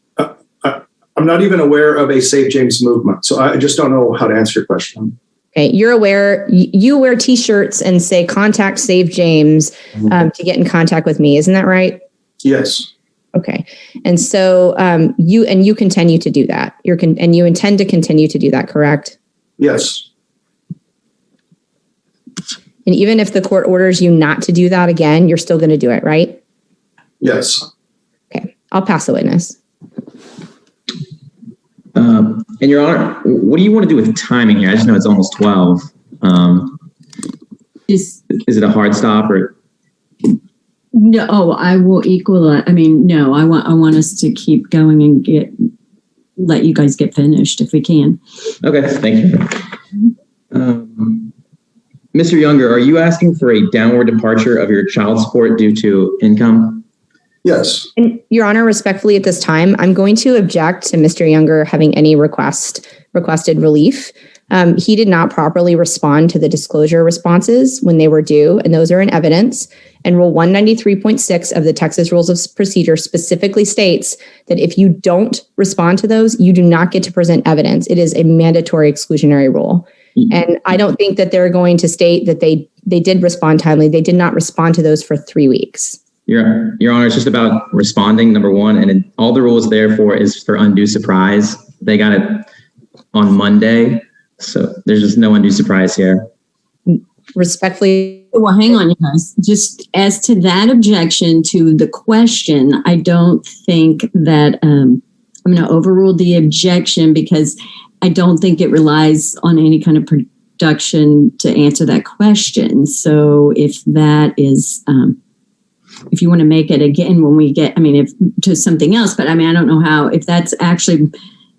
Speaker 11: even aware of a Save James movement, so I just don't know how to answer your question.
Speaker 3: Okay, you're aware, you wear t-shirts and say contact Save James to get in contact with me. Isn't that right?
Speaker 11: Yes.
Speaker 3: Okay. And so you continue to do that. And you intend to continue to do that, correct?
Speaker 11: Yes.
Speaker 3: And even if the court orders you not to do that again, you're still going to do it, right?
Speaker 11: Yes.
Speaker 3: Okay. I'll pass the witness.
Speaker 2: And Your Honor, what do you want to do with timing here? I just know it's almost 12. Is it a hard stop or?
Speaker 4: No, I will equal it. I mean, no, I want us to keep going and let you guys get finished if we can.
Speaker 2: Okay, thank you. Mr. Younger, are you asking for a downward departure of your child support due to income?
Speaker 11: Yes.
Speaker 3: And Your Honor, respectfully at this time, I'm going to object to Mr. Younger having any requested relief. He did not properly respond to the disclosure responses when they were due, and those are in evidence. And Rule 193.6 of the Texas Rules of Procedure specifically states that if you don't respond to those, you do not get to present evidence. It is a mandatory exclusionary rule. And I don't think that they're going to state that they did respond timely. They did not respond to those for 3 weeks.
Speaker 2: Your Honor, it's just about responding, number one, and all the rules therefore is for undue surprise. They got it on Monday, so there's just no undue surprise here.
Speaker 3: Respectfully.
Speaker 4: Well, hang on, you guys. Just as to that objection to the question, I don't think that I'm going to overrule the objection because I don't think it relies on any kind of production to answer that question. So if that is, if you want to make it again when we get, if to something else, but I don't know how, if that's actually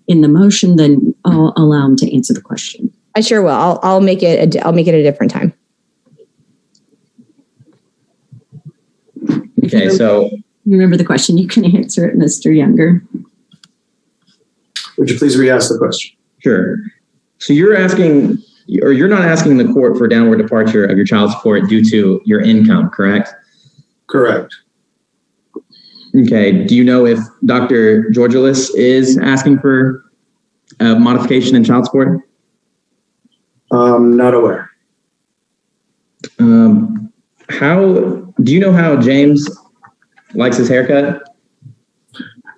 Speaker 4: in the motion, then I'll allow him to answer the question.
Speaker 3: I sure will. I'll make it a different time.
Speaker 2: Okay, so
Speaker 4: you remember the question, you can answer it, Mr. Younger.
Speaker 11: Would you please re-ask the question?
Speaker 2: Sure. So you're asking, or you're not asking the court for downward departure of your child support due to your income, correct?
Speaker 11: Correct.
Speaker 2: Okay. Do you know if Dr. Georgialis is asking for a modification in child support?
Speaker 11: Not aware.
Speaker 2: Do you know how James likes his haircut?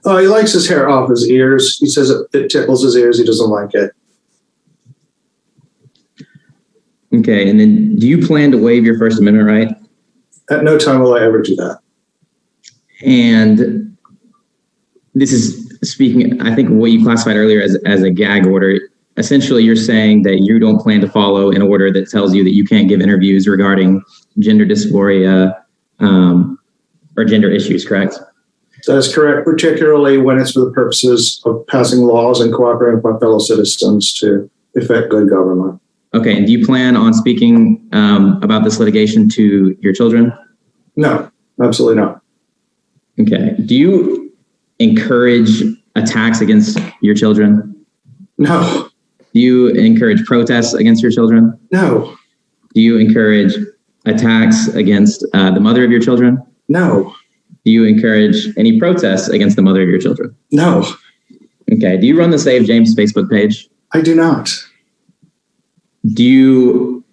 Speaker 11: He likes his hair off his ears. He says it tickles his ears. He doesn't like it.
Speaker 2: Okay. And then do you plan to waive your First Amendment right?
Speaker 11: At no time will I ever do that.
Speaker 2: And this is speaking, I think, what you classified earlier as a gag order. Essentially, you're saying that you don't plan to follow an order that tells you that you can't give interviews regarding gender dysphoria or gender issues, correct?
Speaker 11: That is correct, particularly when it's for the purposes of passing laws and cooperating with my fellow citizens to effect good government.
Speaker 2: Okay, and do you plan on speaking about this litigation to your children?
Speaker 11: No, absolutely not.
Speaker 2: Okay. Do you encourage attacks against your children?
Speaker 11: No.
Speaker 2: Do you encourage protests against your children?
Speaker 11: No.
Speaker 2: Do you encourage attacks against the mother of your children?
Speaker 11: No.
Speaker 2: Do you encourage any protests against the mother of your children?
Speaker 11: No.
Speaker 2: Okay. Do you run the Save James Facebook page?
Speaker 11: I do not.
Speaker 2: Do you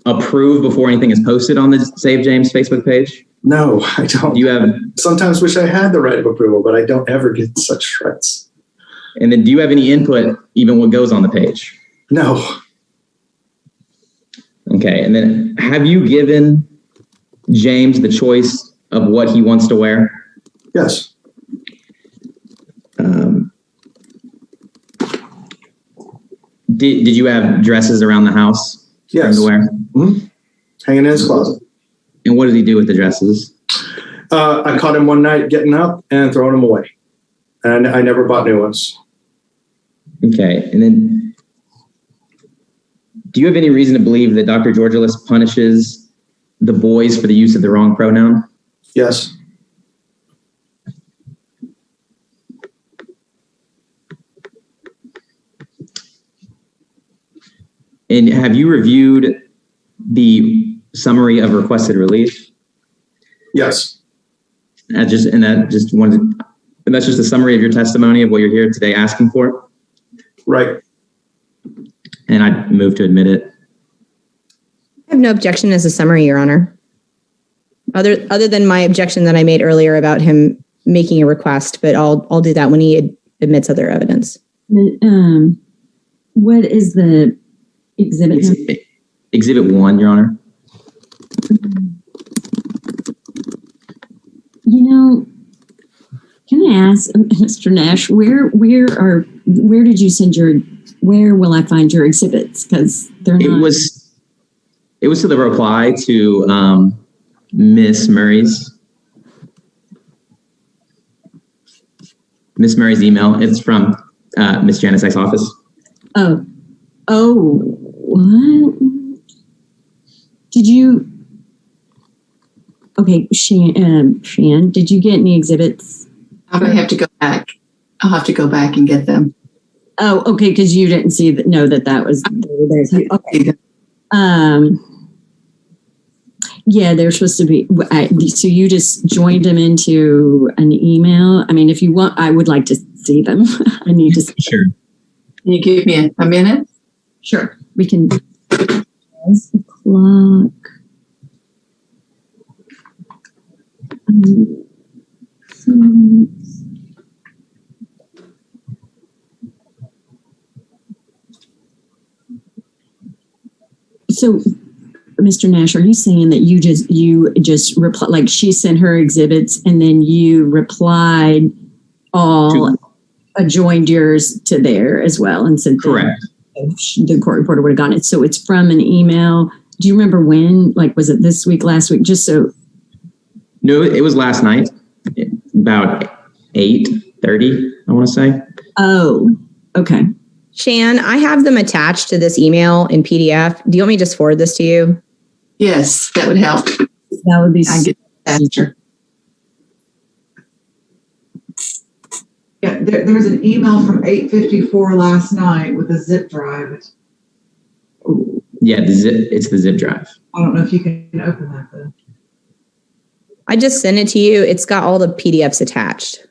Speaker 2: approve before anything is posted on the Save James Facebook page?
Speaker 11: No, I don't.
Speaker 2: Do you have?
Speaker 11: Sometimes wish I had the right of approval, but I don't ever get such threats.
Speaker 2: And then do you have any input, even what goes on the page?
Speaker 11: No.
Speaker 2: Okay. And then have you given James the choice of what he wants to wear?
Speaker 11: Yes.
Speaker 2: Did you have dresses around the house for him
Speaker 11: Yes.
Speaker 2: to wear?
Speaker 11: Mm-hmm. Hanging in his closet.
Speaker 2: And what did he do with the dresses?
Speaker 11: I caught him one night getting up and throwing them away. And I never bought new ones.
Speaker 2: Okay. And then do you have any reason to believe that Dr. Georgialis punishes the boys for the use of the wrong pronoun?
Speaker 11: Yes.
Speaker 2: And have you reviewed the summary of requested relief?
Speaker 11: Yes.
Speaker 2: And that's just a summary of your testimony of what you're here today asking for?
Speaker 11: Right.
Speaker 2: And I move to admit it.
Speaker 3: I have no objection as a summary, Your Honor. Other than my objection that I made earlier about him making a request, but I'll do that when he admits other evidence.
Speaker 4: What is the exhibit?
Speaker 2: Exhibit 1, Your Honor.
Speaker 4: You know, can I ask, Mr. Nash, where did you send where will I find your exhibits? Because they're not.
Speaker 2: It was to the reply to Miss Murray's email. It's from Miss Janicek's office.
Speaker 4: Oh, what? Did you? Okay, Shan, did you get any exhibits?
Speaker 12: I would have to go back. I'll have to go back and get them.
Speaker 4: Oh, okay, because you didn't know that was there. Okay. Yeah, they're supposed to be. So you just joined them into an email. I mean, if you want, I would like to see them. I need to.
Speaker 2: Sure.
Speaker 12: Can you give me a minute?
Speaker 4: Sure, we can. It's the clock. So, Mr. Nash, are you saying that you just reply, like she sent her exhibits and then you replied adjoined yours to there as well and said
Speaker 2: correct.
Speaker 4: The court reporter would have gotten it. So it's from an email. Do you remember when? Like, was it this week, last week? Just so.
Speaker 2: No, it was last night, about 8:30, I want to say.
Speaker 4: Oh, okay.
Speaker 3: Shan, I have them attached to this email in PDF. Do you want me to just forward this to you?
Speaker 12: Yes, that would help.
Speaker 4: That would be
Speaker 12: I get faster.
Speaker 6: Yeah, there's an email from 8:54 last night with a zip drive.
Speaker 2: Yeah, it's the zip drive.
Speaker 6: I don't know if you can open that though.
Speaker 3: I just sent it to you. It's got all the PDFs attached.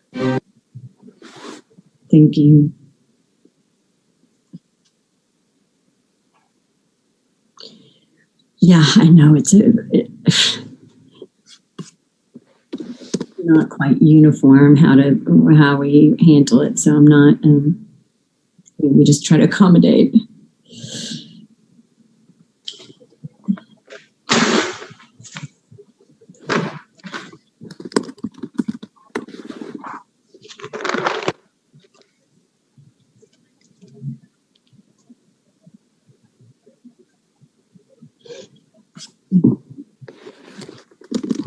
Speaker 4: Thank you. Yeah, I know it's not quite uniform how we handle it. So I'm not. We just try to accommodate.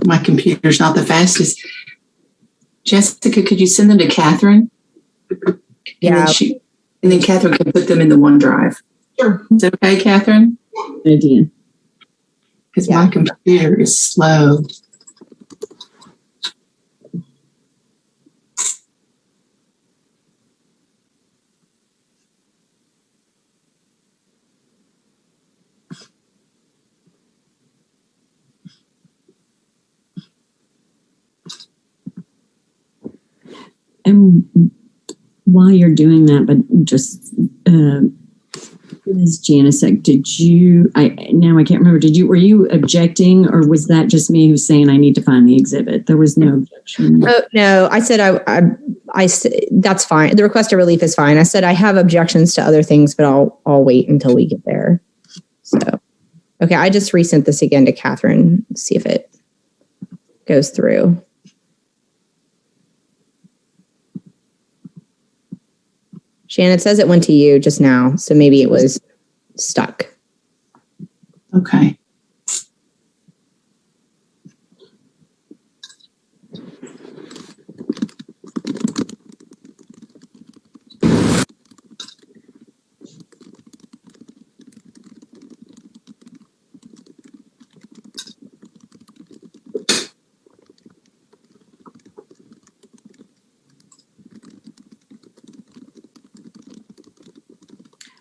Speaker 12: My computer's not the fastest. Jessica, could you send them to Catherine?
Speaker 3: Yeah.
Speaker 12: And then Catherine can put them in the OneDrive.
Speaker 6: Sure.
Speaker 12: Is that okay, Catherine?
Speaker 4: Good idea.
Speaker 12: Because my computer is slow.
Speaker 4: And while you're doing that, but just Ms. Janicek, now I can't remember, were you objecting, or was that just me who's saying I need to find the exhibit? There was no objection.
Speaker 3: Oh, no, I said, I said, that's fine. The request of relief is fine. I said, I have objections to other things, but I'll wait until we get there. So, okay. I just resent this again to Catherine. Let's see if it goes through. Shannon, it says it went to you just now, so maybe it was stuck.
Speaker 12: Okay.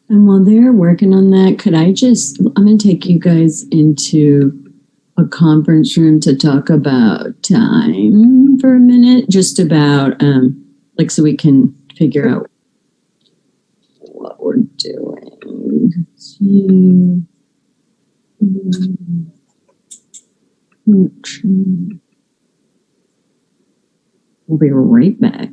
Speaker 4: And while they're working on that, I'm going to take you guys into a conference room to talk about time for a minute, just about, so we can figure out what we're doing. We'll be right back.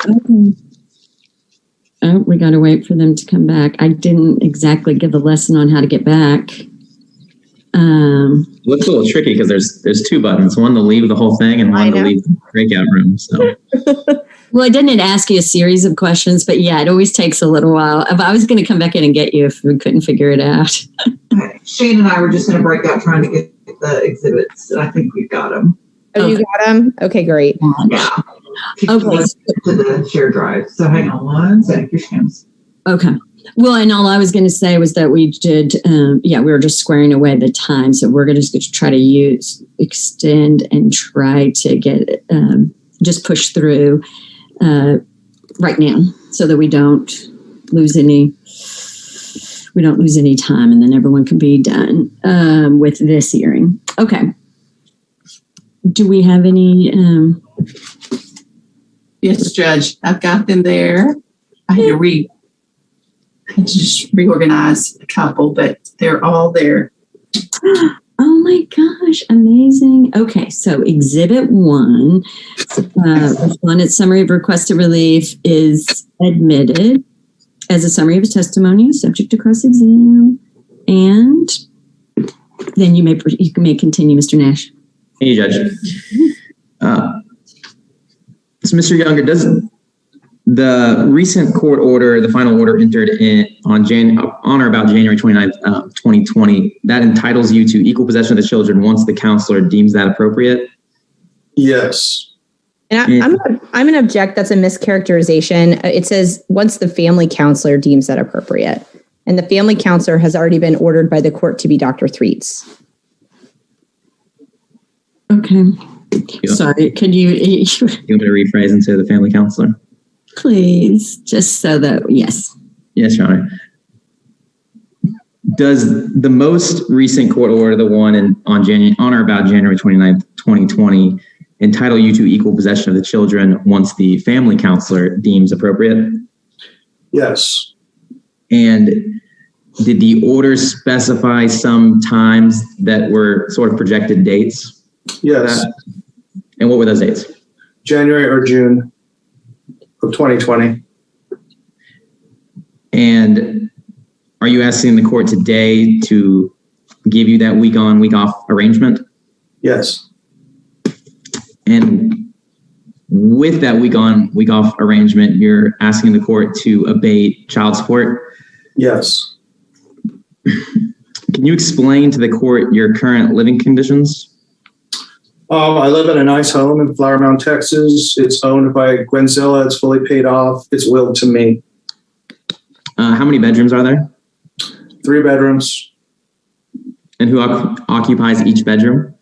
Speaker 4: Okay. Oh, we got to wait for them to come back. I didn't exactly give a lesson on how to get back.
Speaker 2: Well, it's a little tricky because there's two buttons, one to leave the whole thing and one to leave the breakout room. So,
Speaker 4: well, I didn't ask you a series of questions, but yeah, it always takes a little while. I was going to come back in and get you if we couldn't figure it out.
Speaker 6: Shane and I were just going to break out trying to get the exhibits, and I think we've got them.
Speaker 3: Oh, you got them? Okay, great.
Speaker 6: Yeah.
Speaker 4: Okay.
Speaker 6: To the shared drive. So hang on one second. Here she comes.
Speaker 4: Okay. Well, and all I was going to say was that we did, we were just squaring away the time. So we're going to try to extend and try to get, just push through right now so that we don't lose any time, and then everyone can be done with this hearing. Okay. Do we have any?
Speaker 12: Yes, Judge. I've got them there. I had to just reorganize a couple, but they're all there.
Speaker 4: Oh my gosh, amazing. Okay, so Exhibit 1, Respondent Summary of Requested Relief is admitted as a summary of his testimony, subject to cross-exam, and then you may continue, Mr. Nash.
Speaker 2: Hey, Judge. So, Mr. Younger, does the recent court order, the final order entered on or about January 29th, 2020, that entitles you to equal possession of the children once the counselor deems that appropriate?
Speaker 11: Yes.
Speaker 3: And I'm going to object. That's a mischaracterization. It says once the family counselor deems that appropriate. And the family counselor has already been ordered by the court to be Dr. Threets.
Speaker 4: Okay. Sorry, can you
Speaker 2: want me to rephrase and say the family counselor?
Speaker 4: Please, just so that, yes.
Speaker 2: Yes, Your Honor. Does the most recent court order, the one on or about January 29th, 2020, entitle you to equal possession of the children once the family counselor deems appropriate?
Speaker 11: Yes.
Speaker 2: And did the order specify some times that were sort of projected dates?
Speaker 11: Yes.
Speaker 2: And what were those dates?
Speaker 11: January or June of 2020.
Speaker 2: And are you asking the court today to give you that week on, week off arrangement?
Speaker 11: Yes.
Speaker 2: And with that week on, week off arrangement, you're asking the court to abate child support?
Speaker 11: Yes.
Speaker 2: Can you explain to the court your current living conditions?
Speaker 11: I live in a nice home in Flower Mound, Texas. It's owned by Gwenzilla. It's fully paid off. It's willed to me.
Speaker 2: How many bedrooms are there?
Speaker 11: 3 bedrooms.
Speaker 2: And who occupies each bedroom?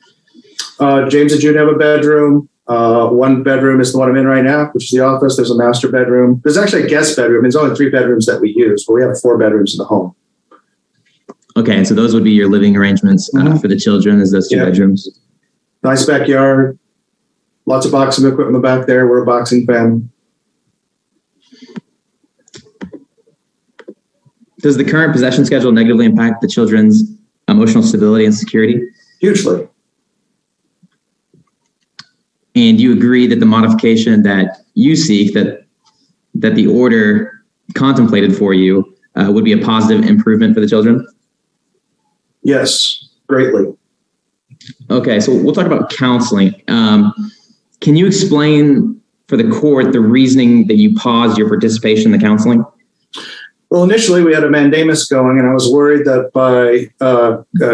Speaker 11: James and Jude have a bedroom. One bedroom is the one I'm in right now, which is the office. There's a master bedroom. There's actually a guest bedroom. There's only 3 bedrooms that we use, but we have 4 bedrooms in the home.
Speaker 2: Okay, so those would be your living arrangements for the children, is those 2 bedrooms?
Speaker 11: Nice backyard. Lots of boxing equipment back there. We're a boxing family.
Speaker 2: Does the current possession schedule negatively impact the children's emotional stability and security?
Speaker 11: Hugely.
Speaker 2: And you agree that the modification that you seek, that the order contemplated for you, would be a positive improvement for the children?
Speaker 11: Yes, greatly.
Speaker 2: Okay, so we'll talk about counseling. Can you explain for the court the reasoning that you paused your participation in the counseling?
Speaker 11: Well, initially we had a mandamus going, and I was worried that by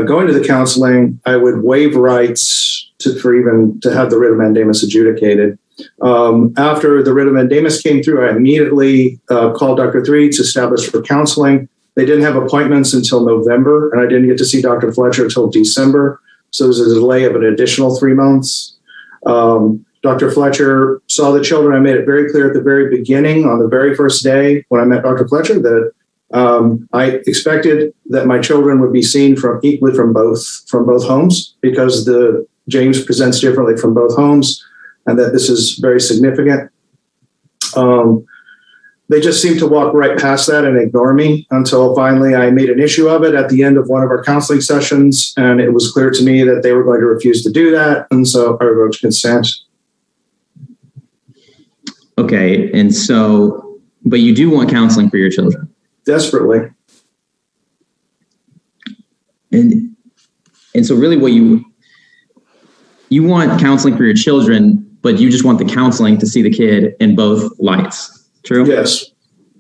Speaker 11: going to the counseling, I would waive rights to have the writ of mandamus adjudicated. After the writ of mandamus came through, I immediately called Dr. Threets, established for counseling. They didn't have appointments until November, and I didn't get to see Dr. Fletcher until December. So there's a delay of an additional 3 months. Dr. Fletcher saw the children. I made it very clear at the very beginning, on the very first day when I met Dr. Fletcher, that I expected that my children would be seen equally from both homes, because James presents differently from both homes, and that this is very significant. They just seemed to walk right past that and ignore me until finally I made an issue of it at the end of one of our counseling sessions. And it was clear to me that they were going to refuse to do that. And so I revoked consent.
Speaker 2: Okay, and so, but you do want counseling for your children.
Speaker 11: Desperately.
Speaker 2: And so really what you want counseling for your children, but you just want the counseling to see the kid in both lights. True?
Speaker 11: Yes.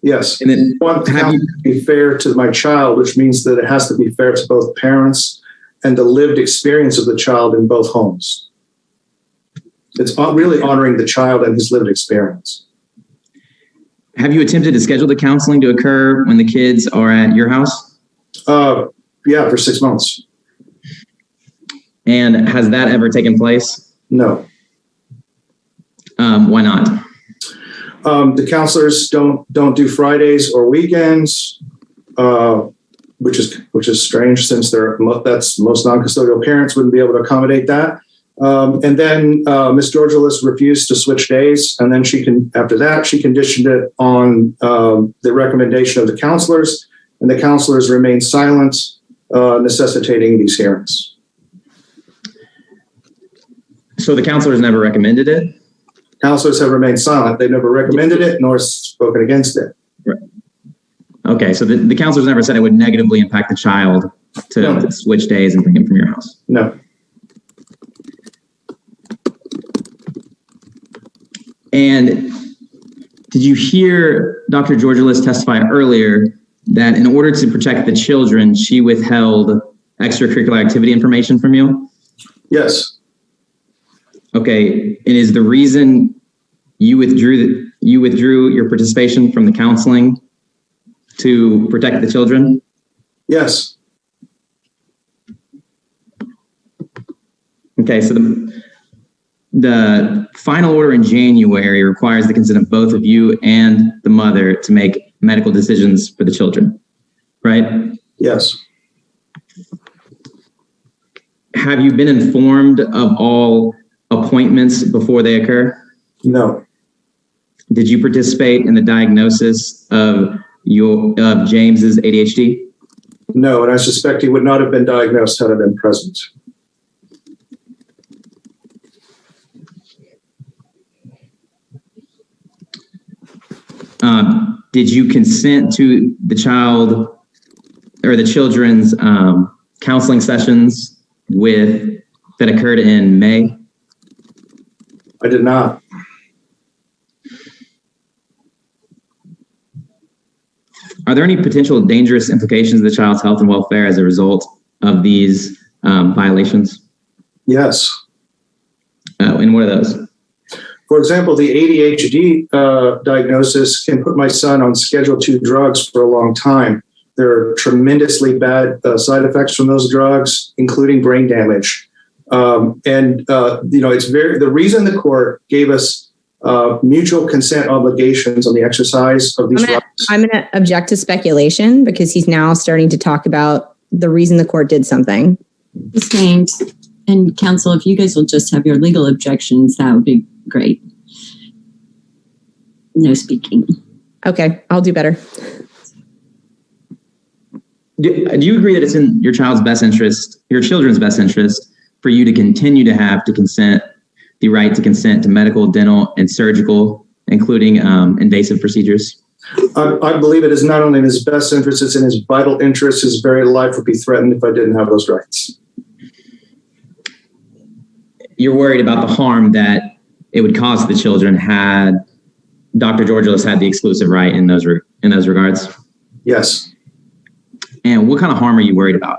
Speaker 11: Yes.
Speaker 2: And then
Speaker 11: I want the counseling to be fair to my child, which means that it has to be fair to both parents and the lived experience of the child in both homes. It's really honoring the child and his lived experience.
Speaker 2: Have you attempted to schedule the counseling to occur when the kids are at your house?
Speaker 11: Yeah, for 6 months.
Speaker 2: And has that ever taken place?
Speaker 11: No.
Speaker 2: Why not?
Speaker 11: The counselors don't do Fridays or weekends, which is strange since that's most non-custodial parents wouldn't be able to accommodate that. And then Ms. Georgialis refused to switch days, and then she conditioned it on the recommendation of the counselors, and the counselors remained silent, necessitating these hearings.
Speaker 2: So the counselors never recommended it?
Speaker 11: Counselors have remained silent. They've never recommended it nor spoken against it.
Speaker 2: Right. Okay, so the counselors never said it would negatively impact the child to switch days and bring him from your house?
Speaker 11: No.
Speaker 2: And did you hear Dr. Georgialis testify earlier that in order to protect the children, she withheld extracurricular activity information from you?
Speaker 11: Yes.
Speaker 2: Okay, and is the reason you withdrew your participation from the counseling to protect the children?
Speaker 11: Yes.
Speaker 2: Okay, so the final order in January requires the consent of both of you and the mother to make medical decisions for the children, right?
Speaker 11: Yes.
Speaker 2: Have you been informed of all appointments before they occur?
Speaker 11: No.
Speaker 2: Did you participate in the diagnosis of James's ADHD?
Speaker 11: No, and I suspect he would not have been diagnosed had I been present.
Speaker 2: Did you consent to the child or the children's counseling sessions that occurred in May?
Speaker 11: I did not.
Speaker 2: Are there any potential dangerous implications of the child's health and welfare as a result of these violations?
Speaker 11: Yes.
Speaker 2: And what are those?
Speaker 11: For example, the ADHD diagnosis can put my son on Schedule II drugs for a long time. There are tremendously bad side effects from those drugs, including brain damage. It's the reason the court gave us mutual consent obligations on the exercise of these rights.
Speaker 3: I'm going to object to speculation because he's now starting to talk about the reason the court did something.
Speaker 4: Sustained. And counsel, if you guys will just have your legal objections, that would be great. No speaking.
Speaker 3: Okay, I'll do better.
Speaker 2: Do you agree that it's in your child's best interest, your children's best interest, for you to continue to have the right to consent to medical, dental, and surgical, including invasive procedures?
Speaker 11: I believe it is not only in his best interest, it's in his vital interest. His very life would be threatened if I didn't have those rights.
Speaker 2: You're worried about the harm that it would cause the children had Dr. Georgialis had the exclusive right in those regards?
Speaker 11: Yes.
Speaker 2: And what kind of harm are you worried about?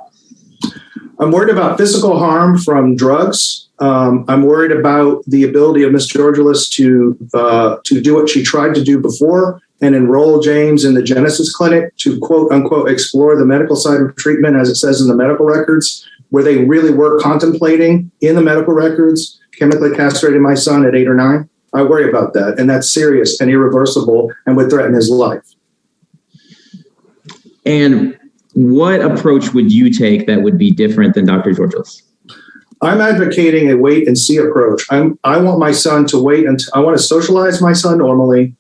Speaker 11: I'm worried about physical harm from drugs. I'm worried about the ability of Ms. Georgialis to do what she tried to do before and enroll James in the Genesis Clinic to quote unquote explore the medical side of treatment, as it says in the medical records, where they really were contemplating in the medical records chemically castrating my son at 8 or 9. I worry about that, and that's serious and irreversible and would threaten his life.
Speaker 2: And what approach would you take that would be different than Dr. Georgialis?
Speaker 11: I'm advocating a wait and see approach. I want my son to wait until I want to socialize my son normally,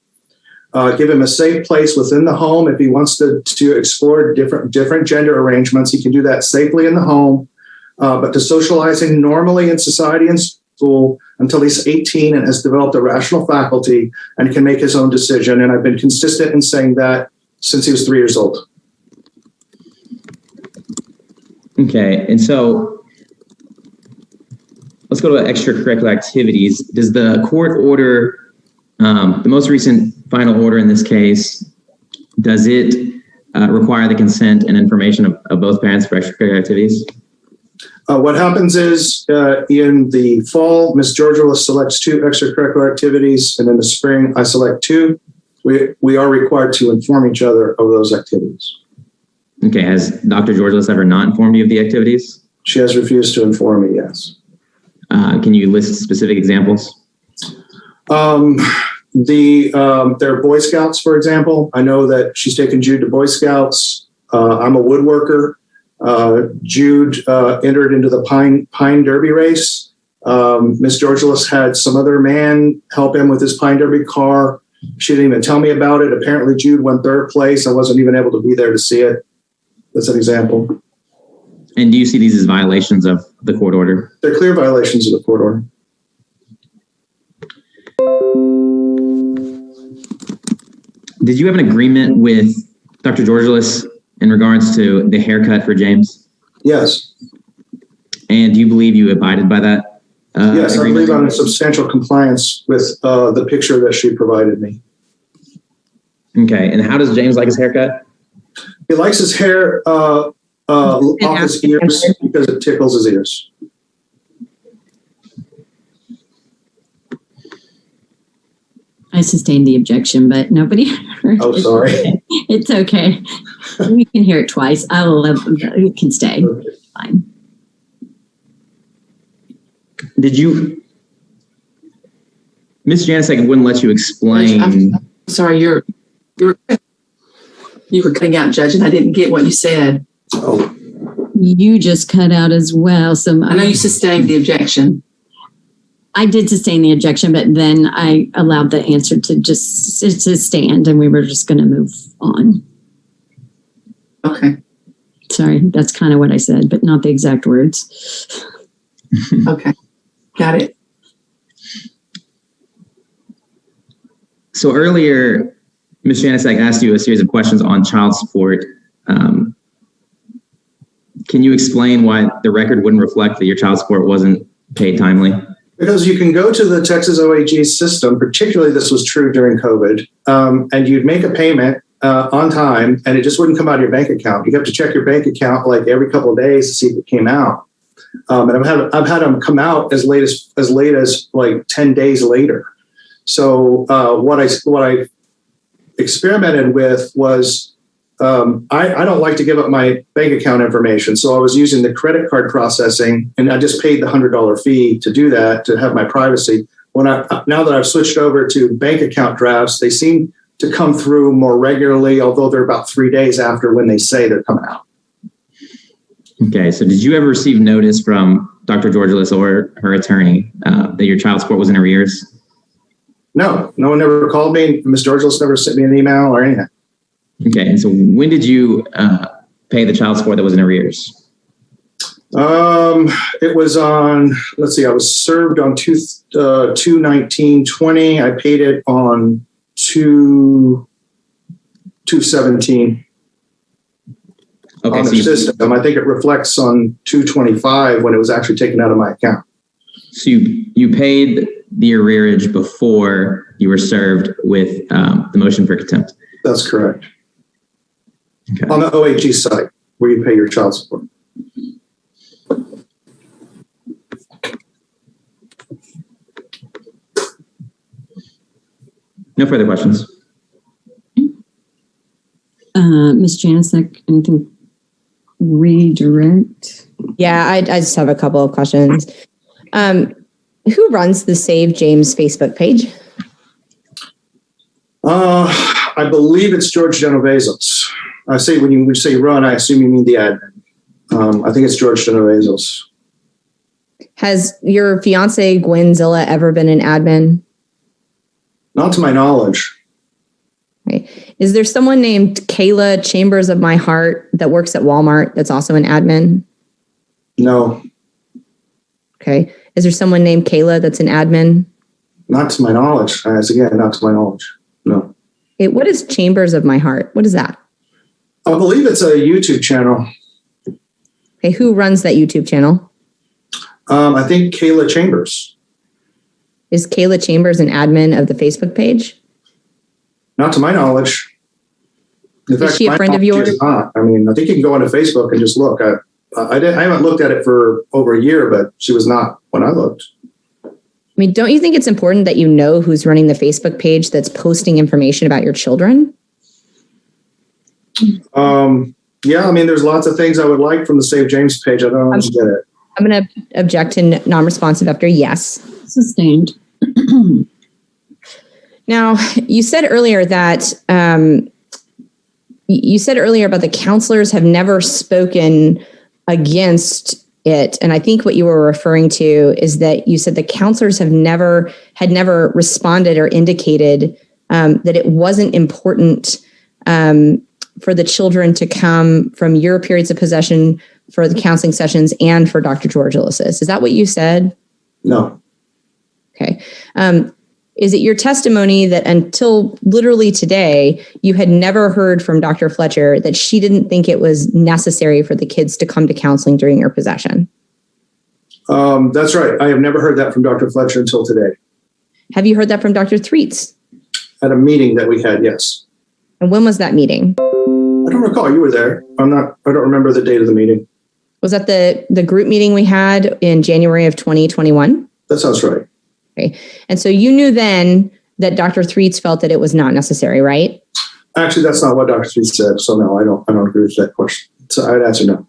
Speaker 11: give him a safe place within the home. If he wants to explore different gender arrangements, he can do that safely in the home. But to socialize him normally in society and school until he's 18 and has developed a rational faculty and can make his own decision. And I've been consistent in saying that since he was 3 years old.
Speaker 2: Okay, and so let's go to extracurricular activities. Does the court order, the most recent final order in this case, does it require the consent and information of both parents for extracurricular activities?
Speaker 11: What happens is in the fall, Ms. Georgialis selects 2 extracurricular activities, and in the spring, I select 2. We are required to inform each other of those activities.
Speaker 2: Okay, has Dr. Georgialis ever not informed you of the activities?
Speaker 11: She has refused to inform me, yes.
Speaker 2: Can you list specific examples?
Speaker 11: There are Boy Scouts, for example. I know that she's taken Jude to Boy Scouts. I'm a woodworker. Jude entered into the Pine Derby race. Miss Georgialis had some other man help him with his Pine Derby car. She didn't even tell me about it. Apparently, Jude went 3rd place. I wasn't even able to be there to see it. That's an example.
Speaker 2: And do you see these as violations of the court order?
Speaker 11: They're clear violations of the court order.
Speaker 2: Did you have an agreement with Dr. Georgialis in regards to the haircut for James?
Speaker 11: Yes.
Speaker 2: And do you believe you abided by that?
Speaker 11: Yes, I believe I'm in substantial compliance with the picture that she provided me.
Speaker 2: Okay, and how does James like his haircut?
Speaker 11: He likes his hair off his ears because it tickles his ears.
Speaker 4: I sustained the objection, but nobody heard.
Speaker 11: Oh, sorry.
Speaker 4: It's okay. We can hear it twice. I will. You can stay.
Speaker 11: Okay.
Speaker 4: Fine.
Speaker 2: Did you, Ms. Janicek wouldn't let you explain.
Speaker 12: I'm sorry, you were cutting out, Judge, and I didn't get what you said.
Speaker 11: Oh,
Speaker 4: You just cut out as well. So
Speaker 12: I know you sustained the objection.
Speaker 4: I did sustain the objection, but then I allowed the answer to stand, and we were just going to move on.
Speaker 12: Okay.
Speaker 4: Sorry, that's kind of what I said, but not the exact words.
Speaker 12: Okay. Got it.
Speaker 2: So earlier, Ms. Janicek asked you a series of questions on child support. Can you explain why the record wouldn't reflect that your child support wasn't paid timely?
Speaker 11: because you can go to the Texas OAG system, particularly this was true during COVID, and you'd make a payment on time and it just wouldn't come out of your bank account. You have to check your bank account like every couple of days to see if it came out. And I've had them come out as late as like 10 days later. So what I experimented with was I don't like to give up my bank account information. So I was using the credit card processing, and I just paid the $100 fee to do that, to have my privacy. Now that I've switched over to bank account drafts, they seem to come through more regularly, although they're about 3 days after when they say they're coming out.
Speaker 2: Okay, so did you ever receive notice from Dr. Georgialis or her attorney that your child support was in arrears?
Speaker 11: No one ever called me. Ms. Georgialis never sent me an email or anything.
Speaker 2: Okay, and so when did you pay the child support that was in arrears?
Speaker 11: It was on, let's see, I was served on 2/19/20. I paid it on 2/17.
Speaker 2: Okay,
Speaker 11: on the system. I think it reflects on 2/25 when it was actually taken out of my account.
Speaker 2: So you paid the arrearage before you were served with the motion for contempt?
Speaker 11: That's correct.
Speaker 2: Okay.
Speaker 11: On the OAG site where you pay your child support.
Speaker 2: No further questions.
Speaker 4: Ms. Janicek, anything redirect?
Speaker 3: Yeah, I just have a couple of questions. Who runs the Save James Facebook page?
Speaker 11: I believe it's George Genovezos. I say when you say run, I assume you mean the admin. I think it's George Genovezos.
Speaker 3: Has your fiance Gwenzilla ever been an admin?
Speaker 11: Not to my knowledge.
Speaker 3: Right. Is there someone named Kayla Chambers of My Heart that works at Walmart that's also an admin?
Speaker 11: No.
Speaker 3: Okay. Is there someone named Kayla that's an admin?
Speaker 11: Not to my knowledge. Not to my knowledge. No.
Speaker 3: Okay, what is Chambers of My Heart? What is that?
Speaker 11: I believe it's a YouTube channel.
Speaker 3: Okay, who runs that YouTube channel?
Speaker 11: I think Kayla Chambers.
Speaker 3: Is Kayla Chambers an admin of the Facebook page?
Speaker 11: Not to my knowledge. In fact,
Speaker 3: is she a friend of yours?
Speaker 11: Not. I mean, I think you can go onto Facebook and just look. I haven't looked at it for over a year, but she was not when I looked.
Speaker 3: I mean, don't you think it's important that you know who's running the Facebook page that's posting information about your children?
Speaker 11: Yeah, I mean, there's lots of things I would like from the Save James page. I don't get it.
Speaker 3: I'm going to object to non-responsive after yes.
Speaker 4: Sustained.
Speaker 3: Now, you said earlier that about the counselors have never spoken against it. And I think what you were referring to is that you said the counselors had never responded or indicated that it wasn't important for the children to come from your periods of possession for the counseling sessions and for Dr. Georgialis's. Is that what you said?
Speaker 11: No.
Speaker 3: Okay. Is it your testimony that until literally today, you had never heard from Dr. Fletcher that she didn't think it was necessary for the kids to come to counseling during your possession?
Speaker 11: That's right. I have never heard that from Dr. Fletcher until today.
Speaker 3: Have you heard that from Dr. Threets?
Speaker 11: At a meeting that we had, yes.
Speaker 3: And when was that meeting?
Speaker 11: I don't recall. You were there. I don't remember the date of the meeting.
Speaker 3: Was that the group meeting we had in January of 2021?
Speaker 11: That sounds right.
Speaker 3: Okay. And so you knew then that Dr. Threets felt that it was not necessary, right?
Speaker 11: Actually, that's not what Dr. Threets said. So no, I don't agree with that question. So I'd answer no.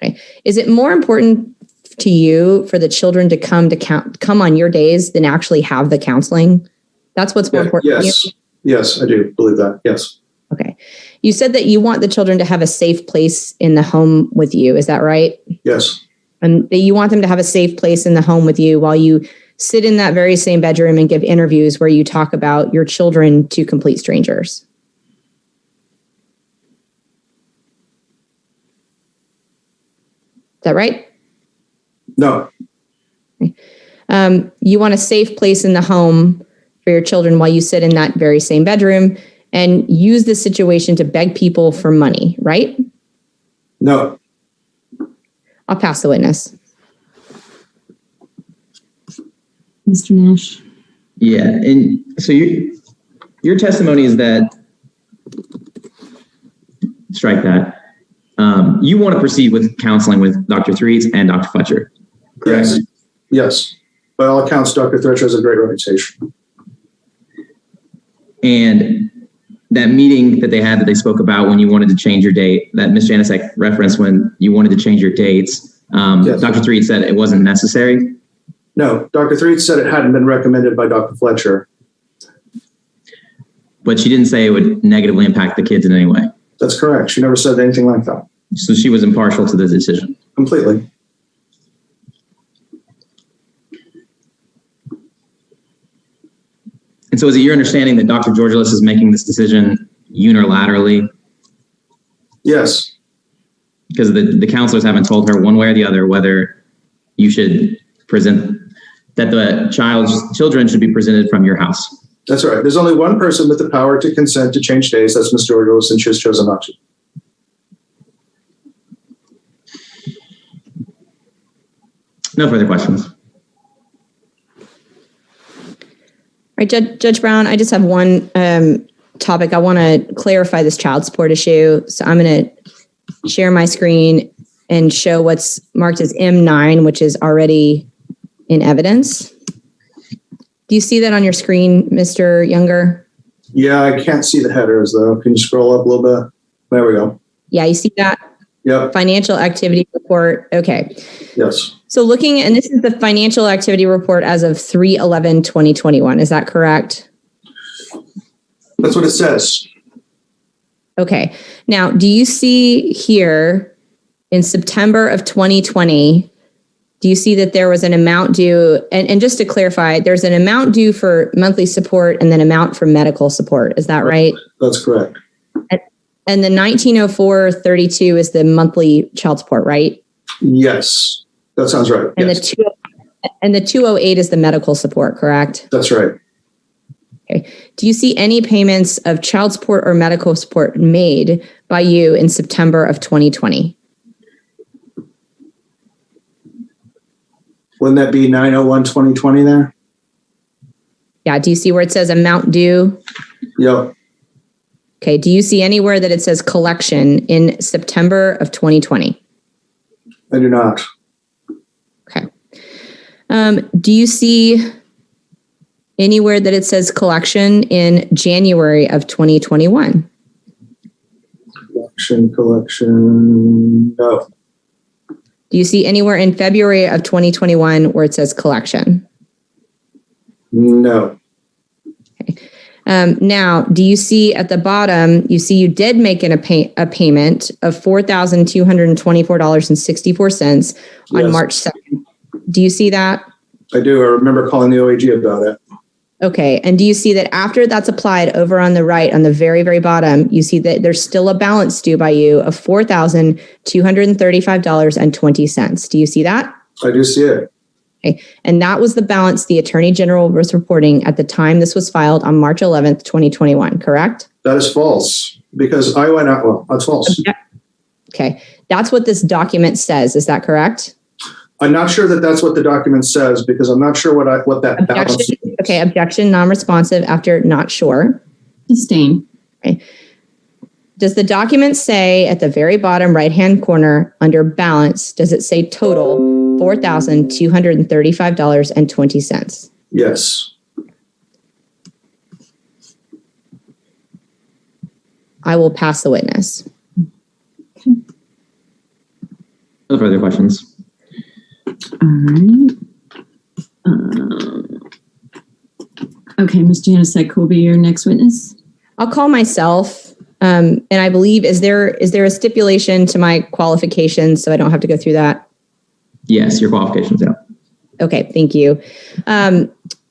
Speaker 3: Okay. Is it more important to you for the children to come on your days than actually have the counseling? That's what's more important to you?
Speaker 11: Yes, I do believe that. Yes.
Speaker 3: Okay. You said that you want the children to have a safe place in the home with you. Is that right?
Speaker 11: Yes.
Speaker 3: And that you want them to have a safe place in the home with you while you sit in that very same bedroom and give interviews where you talk about your children to complete strangers. Is that right?
Speaker 11: No.
Speaker 3: Okay. You want a safe place in the home for your children while you sit in that very same bedroom and use this situation to beg people for money, right?
Speaker 11: No.
Speaker 3: I'll pass the witness.
Speaker 4: Mr. Nash.
Speaker 2: Yeah, and so your testimony is that, strike that, you want to proceed with counseling with Dr. Threets and Dr. Fletcher, correct?
Speaker 11: Yes. By all accounts, Dr. Fletcher has a great reputation.
Speaker 2: And that meeting that they had that they spoke about when you wanted to change your date, that Ms. Janicek referenced when you wanted to change your dates, yes. Dr. Threets said it wasn't necessary?
Speaker 11: No, Dr. Threets said it hadn't been recommended by Dr. Fletcher.
Speaker 2: But she didn't say it would negatively impact the kids in any way?
Speaker 11: That's correct. She never said anything like that.
Speaker 2: So she was impartial to the decision?
Speaker 11: Completely.
Speaker 2: And so is it your understanding that Dr. Georgialis is making this decision unilaterally?
Speaker 11: Yes.
Speaker 2: Because the counselors haven't told her one way or the other whether you should present, that the children should be presented from your house.
Speaker 11: That's right. There's only one person with the power to consent to change days. That's Ms. Georgialis, and she has chosen not to.
Speaker 2: No further questions.
Speaker 3: All right, Judge Brown, I just have one topic. I want to clarify this child support issue. So I'm going to share my screen and show what's marked as M9, which is already in evidence. Do you see that on your screen, Mr. Younger?
Speaker 11: Yeah, I can't see the headers though. Can you scroll up a little bit? There we go.
Speaker 3: Yeah, you see that?
Speaker 11: Yep.
Speaker 3: Financial activity report. Okay.
Speaker 11: Yes.
Speaker 3: So looking, and this is the financial activity report as of 3/11/2021. Is that correct?
Speaker 11: That's what it says.
Speaker 3: Okay. Now, do you see here in September of 2020, do you see that there was an amount due? And just to clarify, there's an amount due for monthly support and then amount for medical support. Is that right?
Speaker 11: That's correct.
Speaker 3: And the $1904.32 is the monthly child support, right?
Speaker 11: Yes, that sounds right.
Speaker 3: And
Speaker 11: yes.
Speaker 3: And the 208 is the medical support, correct?
Speaker 11: That's right.
Speaker 3: Okay. Do you see any payments of child support or medical support made by you in September of 2020?
Speaker 11: Wouldn't that be 9/01/2020 there?
Speaker 3: Yeah. Do you see where it says amount due?
Speaker 11: Yep.
Speaker 3: Okay. Do you see anywhere that it says collection in September of 2020?
Speaker 11: I do not.
Speaker 3: Okay. Do you see anywhere that it says collection in January of 2021?
Speaker 11: Collection, no.
Speaker 3: Do you see anywhere in February of 2021 where it says collection?
Speaker 11: No.
Speaker 3: Okay. Now, do you see at the bottom, you did make a payment of $4,224.64 on
Speaker 11: Yes.
Speaker 3: March 2nd. Do you see that?
Speaker 11: I do. I remember calling the OAG about it.
Speaker 3: Okay. And do you see that after that's applied over on the right, on the very, very bottom, you see that there's still a balance due by you of $4,235.20. Do you see that?
Speaker 11: I do see it.
Speaker 3: Okay. And that was the balance the Attorney General was reporting at the time this was filed on March 11th, 2021, correct?
Speaker 11: That is false because I went out. Well, that's false.
Speaker 3: Okay. That's what this document says. Is that correct?
Speaker 11: I'm not sure that that's what the document says because I'm not sure what that balance is.
Speaker 3: Okay. Objection, non-responsive after not sure.
Speaker 4: Sustain.
Speaker 3: Okay. Does the document say at the very bottom right-hand corner under balance, does it say total $4,235.20?
Speaker 11: Yes.
Speaker 3: I will pass the witness.
Speaker 2: No further questions.
Speaker 4: All right. Okay, Ms. Janicek will be your next witness.
Speaker 3: I'll call myself. And I believe, is there a stipulation to my qualifications so I don't have to go through that?
Speaker 2: Yes, your qualifications, yeah.
Speaker 3: Okay, thank you.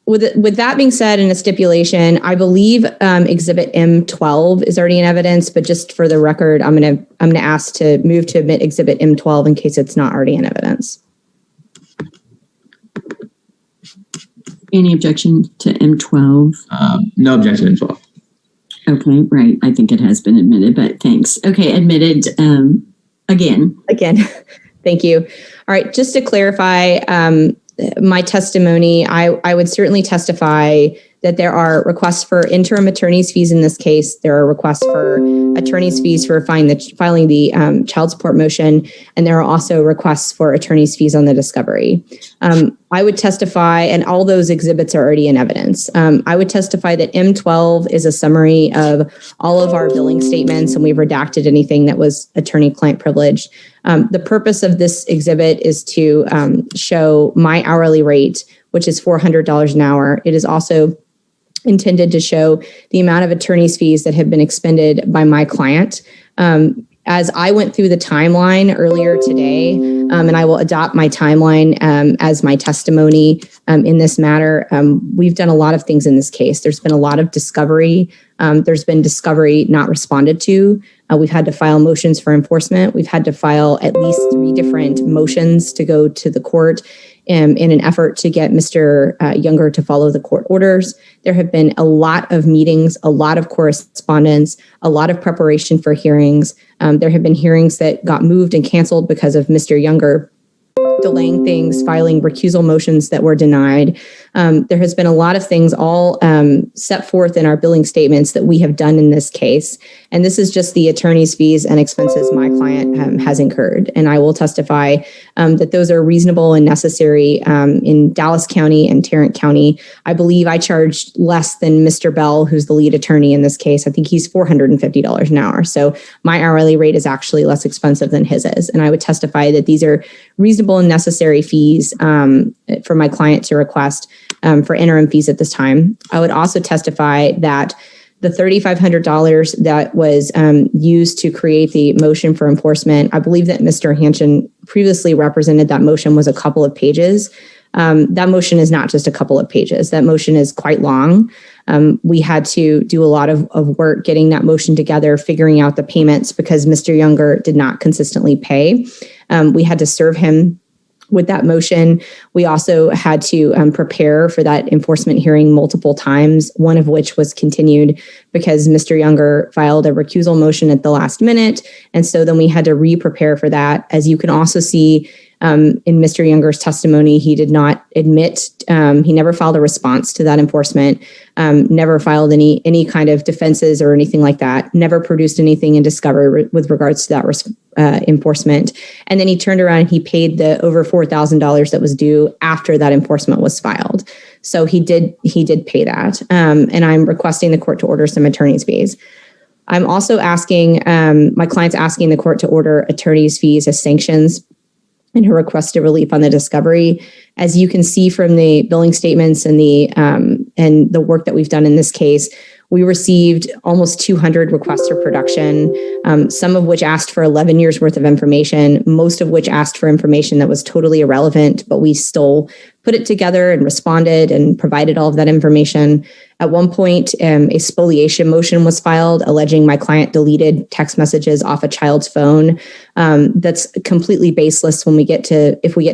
Speaker 3: With that being said, and a stipulation, I believe Exhibit M12 is already in evidence, but just for the record, I'm gonna ask to move to admit Exhibit M12 in case it's not already in evidence.
Speaker 4: Any objection to M12?
Speaker 2: No objection to M12.
Speaker 4: Okay, right. I think it has been admitted, but thanks. Okay, admitted again.
Speaker 3: Again, thank you. All right, just to clarify my testimony, I would certainly testify that there are requests for interim attorney's fees in this case. There are requests for attorney's fees for filing the child support motion, and there are also requests for attorney's fees on the discovery. I would testify, and all those exhibits are already in evidence. I would testify that M12 is a summary of all of our billing statements, and we've redacted anything that was attorney-client privileged. The purpose of this exhibit is to show my hourly rate, which is $400 an hour. It is also intended to show the amount of attorney's fees that have been expended by my client. As I went through the timeline earlier today, and I will adopt my timeline as my testimony in this matter, we've done a lot of things in this case. There's been a lot of discovery. There's been discovery not responded to. We've had to file motions for enforcement. We've had to file at least 3 different motions to go to the court in an effort to get Mr. Younger to follow the court orders. There have been a lot of meetings, a lot of correspondence, a lot of preparation for hearings. There have been hearings that got moved and canceled because of Mr. Younger delaying things, filing recusal motions that were denied. There has been a lot of things all set forth in our billing statements that we have done in this case. And this is just the attorney's fees and expenses my client has incurred. And I will testify that those are reasonable and necessary in Dallas County and Tarrant County. I believe I charged less than Mr. Bell, who's the lead attorney in this case. I think he's $450 an hour. So my hourly rate is actually less expensive than his is. And I would testify that these are reasonable and necessary fees for my client to request for interim fees at this time. I would also testify that the $3,500 that was used to create the motion for enforcement, I believe that Mr. Hanchin previously represented that motion was a couple of pages. That motion is not just a couple of pages. That motion is quite long. We had to do a lot of work getting that motion together, figuring out the payments because Mr. Younger did not consistently pay. We had to serve him with that motion, we also had to prepare for that enforcement hearing multiple times, one of which was continued because Mr. Younger filed a recusal motion at the last minute. And so then we had to re-prepare for that. As you can also see in Mr. Younger's testimony, he did not admit, he never filed a response to that enforcement, never filed any kind of defenses or anything like that, never produced anything in discovery with regards to that enforcement. And then he turned around and he paid the over $4,000 that was due after that enforcement was filed. So he did pay that. And I'm requesting the court to order some attorney's fees. I'm also asking, my client's asking the court to order attorney's fees as sanctions in her requested relief on the discovery. As you can see from the billing statements and the work that we've done in this case, we received almost 200 requests for production, some of which asked for 11 years worth of information, most of which asked for information that was totally irrelevant, but we still put it together and responded and provided all of that information. At one point, a spoliation motion was filed alleging my client deleted text messages off a child's phone. That's completely baseless. If we get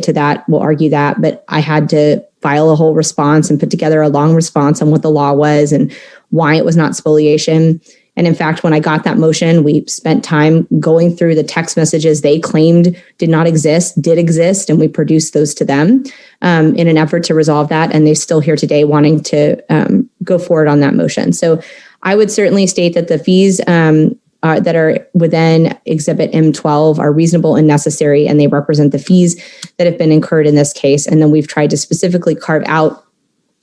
Speaker 3: to that, we'll argue that, but I had to file a whole response and put together a long response on what the law was and why it was not spoliation. And in fact, when I got that motion, we spent time going through the text messages they claimed did not exist, did exist, and we produced those to them in an effort to resolve that. And they're still here today wanting to go forward on that motion. So I would certainly state that the fees that are within Exhibit M12 are reasonable and necessary, and they represent the fees that have been incurred in this case. And then we've tried to specifically carve out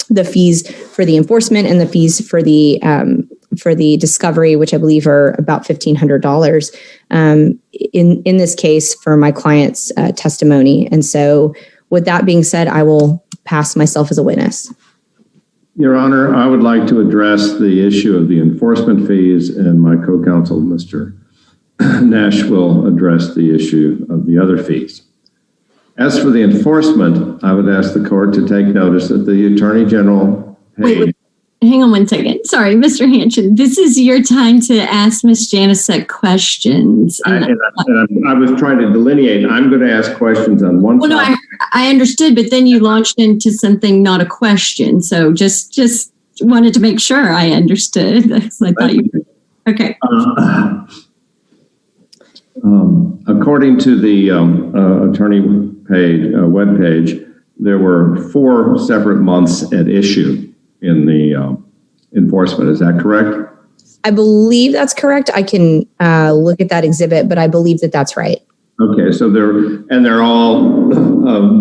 Speaker 3: the fees for the enforcement and the fees for the discovery, which I believe are about $1,500 in this case for my client's testimony. And so with that being said, I will pass myself as a witness.
Speaker 8: Your Honor, I would like to address the issue of the enforcement fees, and my co-counsel, Mr. Nash, will address the issue of the other fees. As for the enforcement, I would ask the court to take notice that the Attorney General paid...
Speaker 4: Wait, hang on one second. Sorry, Mr. Hanchin. This is your time to ask Ms. Janicek questions.
Speaker 8: I was trying to delineate. I'm going to ask questions on one topic.
Speaker 4: No, I understood, but then you launched into something not a question. So just wanted to make sure I understood. I thought you were. Okay.
Speaker 8: According to the attorney paid webpage, there were 4 separate months at issue in the enforcement. Is that correct?
Speaker 3: I believe that's correct. I can look at that exhibit, but I believe that that's right.
Speaker 8: Okay, so they're all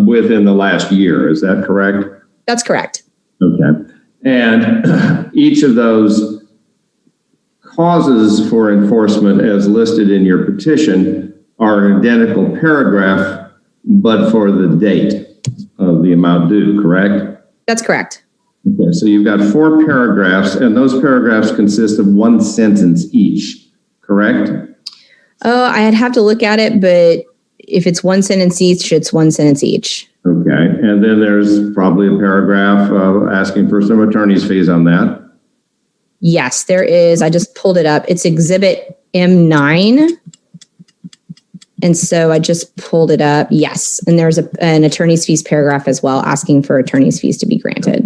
Speaker 8: within the last year. Is that correct?
Speaker 3: That's correct.
Speaker 8: Okay, and each of those causes for enforcement as listed in your petition are an identical paragraph, but for the date of the amount due, correct?
Speaker 3: That's correct.
Speaker 8: Okay, so you've got 4 paragraphs, and those paragraphs consist of 1 sentence each, correct?
Speaker 3: Oh, I'd have to look at it, but if it's 1 sentence each, it's 1 sentence each.
Speaker 8: Okay, and then there's probably a paragraph asking for some attorney's fees on that.
Speaker 3: Yes, there is. I just pulled it up. It's Exhibit M9. And so I just pulled it up. Yes, and there's an attorney's fees paragraph as well asking for attorney's fees to be granted.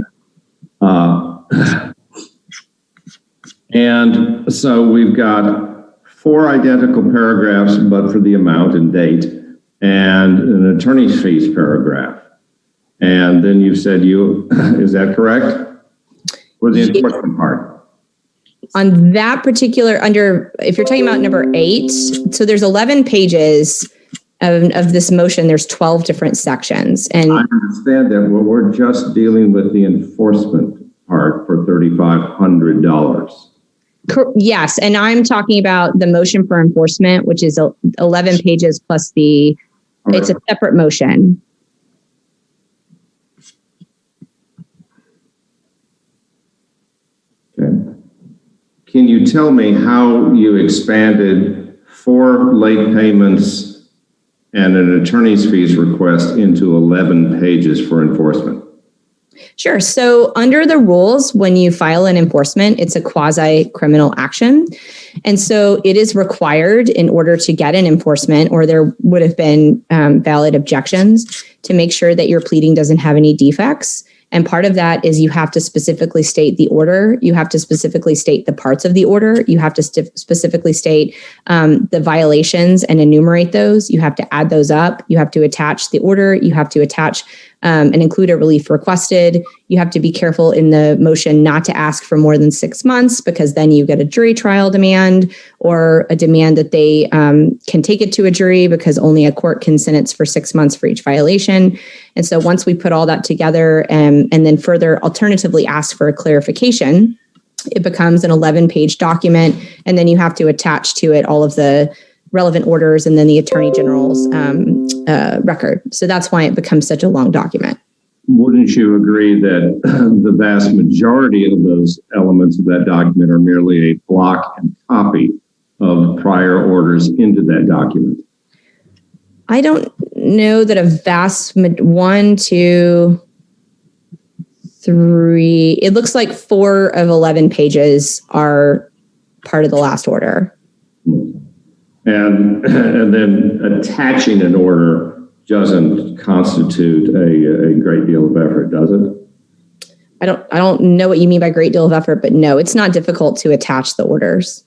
Speaker 8: And so we've got 4 identical paragraphs, but for the amount and date, and an attorney's fees paragraph. And then you said is that correct? For the enforcement part?
Speaker 3: On that particular, if you're talking about number 8, so there's 11 pages of this motion. There's 12 different sections. And
Speaker 8: I understand that, but we're just dealing with the enforcement part for $3,500.
Speaker 3: Yes, and I'm talking about the motion for enforcement, which is 11 pages plus it's a separate motion.
Speaker 8: Okay. Can you tell me how you expanded 4 late payments and an attorney's fees request into 11 pages for enforcement?
Speaker 3: Sure. So under the rules, when you file an enforcement, it's a quasi-criminal action. And so it is required in order to get an enforcement, or there would have been valid objections, to make sure that your pleading doesn't have any defects. And part of that is you have to specifically state the order. You have to specifically state the parts of the order. You have to specifically state the violations and enumerate those. You have to add those up. You have to attach the order. You have to attach and include a relief requested. You have to be careful in the motion not to ask for more than 6 months, because then you get a jury trial demand, or a demand that they can take it to a jury because only a court can sentence for 6 months for each violation. And so once we put all that together and then further alternatively ask for a clarification, it becomes an 11-page document. And then you have to attach to it all of the relevant orders and then the Attorney General's record. So that's why it becomes such a long document.
Speaker 8: Wouldn't you agree that the vast majority of those elements of that document are merely a block and copy of prior orders into that document?
Speaker 3: I don't know that a vast 1, 2, 3, it looks like 4 of 11 pages are part of the last order.
Speaker 8: And then attaching an order doesn't constitute a great deal of effort, does it?
Speaker 3: I don't know what you mean by great deal of effort, but no, it's not difficult to attach the orders.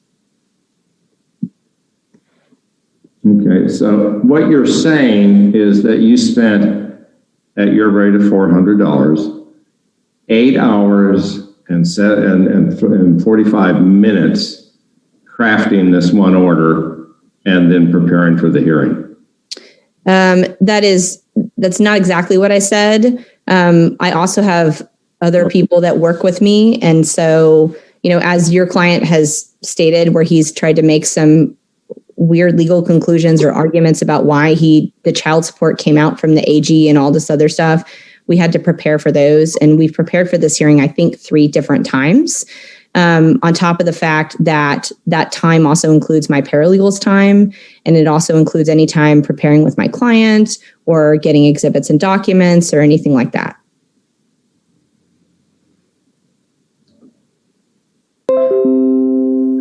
Speaker 8: Okay, so what you're saying is that you spent, at your rate of $400, 8 hours and 45 minutes crafting this one order and then preparing for the hearing.
Speaker 3: That's not exactly what I said. I also have other people that work with me. And so, as your client has stated, where he's tried to make some weird legal conclusions or arguments about why the child support came out from the AG and all this other stuff, we had to prepare for those. And we've prepared for this hearing, I think, 3 different times. On top of the fact that that time also includes my paralegal's time, and it also includes any time preparing with my client or getting exhibits and documents or anything like that.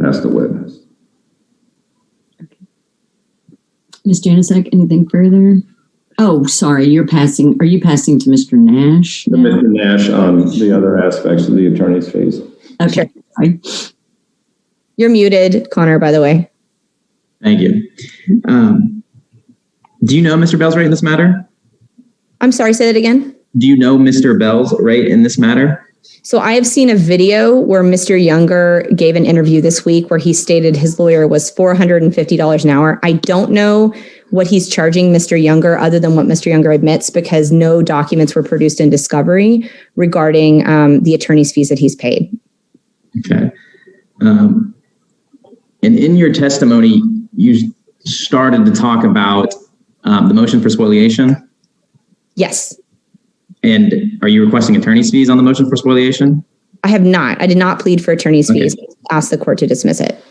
Speaker 8: Pass the witness.
Speaker 4: Okay. Ms. Janicek, anything further? Oh, sorry, are you passing to Mr. Nash?
Speaker 8: Mr. Nash on the other aspects of the attorney's fees.
Speaker 4: Okay. Sorry.
Speaker 3: You're muted, Connor, by the way.
Speaker 2: Thank you. Do you know Mr. Bell's rate in this matter?
Speaker 3: I'm sorry, say that again.
Speaker 2: Do you know Mr. Bell's rate in this matter?
Speaker 3: So I have seen a video where Mr. Younger gave an interview this week where he stated his lawyer was $450 an hour. I don't know what he's charging Mr. Younger other than what Mr. Younger admits, because no documents were produced in discovery regarding the attorney's fees that he's paid.
Speaker 2: Okay. And in your testimony, you started to talk about the motion for spoliation.
Speaker 3: Yes.
Speaker 2: And are you requesting attorney's fees on the motion for spoliation?
Speaker 3: I have not. I did not plead for attorney's fees. Asked the court to dismiss it.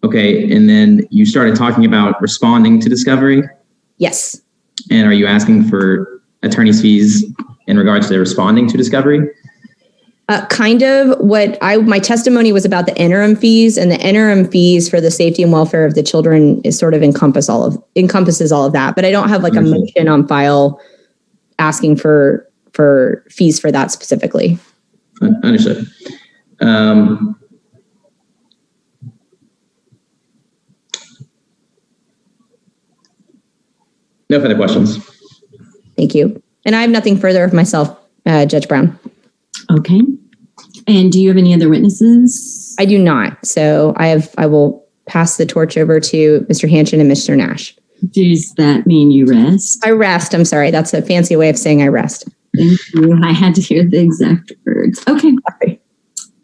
Speaker 2: Okay. And then you started talking about responding to discovery.
Speaker 3: Yes.
Speaker 2: And are you asking for attorney's fees in regards to responding to discovery?
Speaker 3: Kind of. My testimony was about the interim fees, and the interim fees for the safety and welfare of the children is sort of encompasses all of that. But I don't have like a motion on file asking for fees for that specifically.
Speaker 2: Understood. No further questions.
Speaker 3: Thank you. And I have nothing further of myself, Judge Brown.
Speaker 4: Okay. And do you have any other witnesses?
Speaker 3: I do not. So I will pass the torch over to Mr. Hanchin and Mr. Nash.
Speaker 4: Does that mean you rest?
Speaker 3: I rest. I'm sorry. That's a fancy way of saying I rest.
Speaker 4: Thank you. I had to hear the exact words. Okay. Sorry.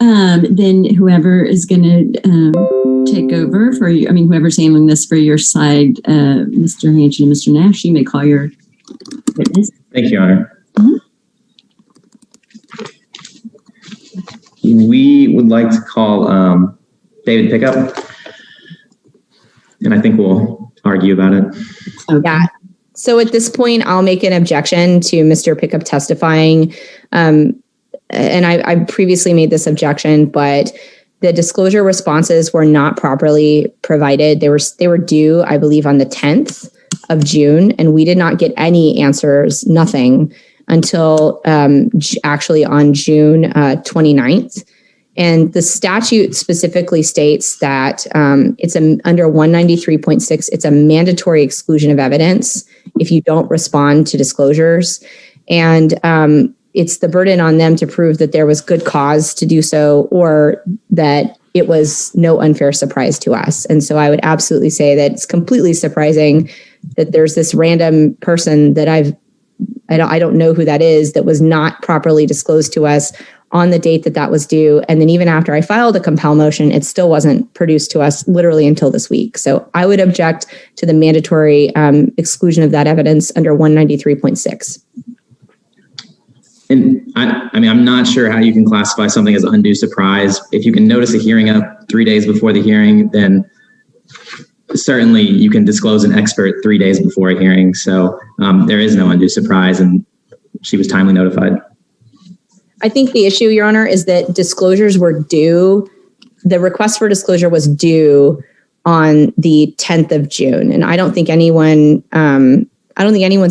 Speaker 4: Then whoever is going to take over for you, whoever's handling this for your side, Mr. Hanchin and Mr. Nash, you may call your witness.
Speaker 2: Thank you, Your Honor. We would like to call David Pickup, and I think we'll argue about it.
Speaker 3: Okay. Yeah. So at this point, I'll make an objection to Mr. Pickup testifying. and I previously made this objection, but the disclosure responses were not properly provided. They were due, I believe, on the 10th of June, and we did not get any answers, nothing, until actually on June 29th. And the statute specifically states that it's under 193.6, it's a mandatory exclusion of evidence if you don't respond to disclosures. And it's the burden on them to prove that there was good cause to do so, or that it was no unfair surprise to us. And so I would absolutely say that it's completely surprising that there's this random person that I don't know who that is, that was not properly disclosed to us on the date that was due. And then even after I filed a compel motion, it still wasn't produced to us literally until this week. So I would object to the mandatory exclusion of that evidence under 193.6.
Speaker 2: And I mean, I'm not sure how you can classify something as undue surprise. If you can notice a hearing up 3 days before the hearing, then certainly you can disclose an expert 3 days before a hearing. So there is no undue surprise, and she was timely notified.
Speaker 3: I think the issue, Your Honor, is that disclosures were due. The request for disclosure was due on the 10th of June. And I don't think anyone's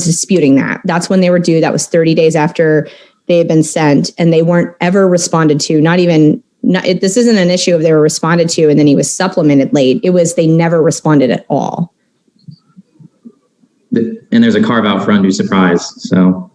Speaker 3: disputing that. That's when they were due. That was 30 days after they had been sent, and they weren't ever responded to. This isn't an issue of they were responded to and then he was supplemented late. It was they never responded at all.
Speaker 2: And there's a carve out for undue surprise. So.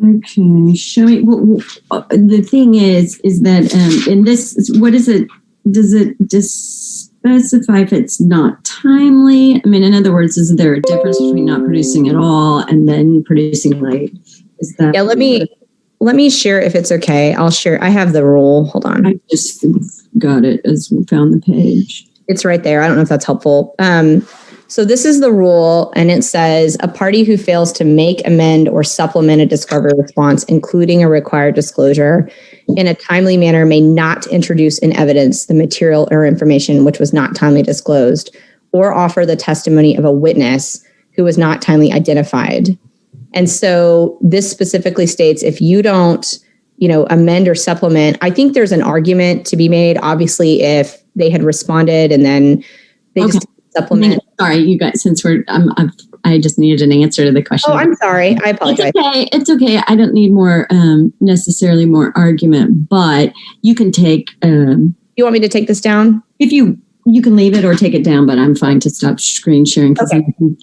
Speaker 4: Okay, show me. The thing is that in this, what is it? Does it just specify if it's not timely? I mean, in other words, is there a difference between not producing at all and then producing late? Is that?
Speaker 3: Yeah, let me share if it's okay. I'll share. I have the rule. Hold on.
Speaker 4: I just got it as we found the page.
Speaker 3: It's right there. I don't know if that's helpful. So this is the rule, and it says a party who fails to make, amend, or supplement a discovery response, including a required disclosure, in a timely manner may not introduce in evidence the material or information which was not timely disclosed, or offer the testimony of a witness who was not timely identified. And so this specifically states if you don't, amend or supplement, I think there's an argument to be made, obviously, if they had responded and then they just supplement.
Speaker 4: Sorry, you guys, since I just needed an answer to the question.
Speaker 3: Oh, I'm sorry. I apologize.
Speaker 4: It's okay. I don't need more, necessarily more argument, but you can take.
Speaker 3: You want me to take this down?
Speaker 4: If you can leave it or take it down, but I'm fine to stop screen sharing because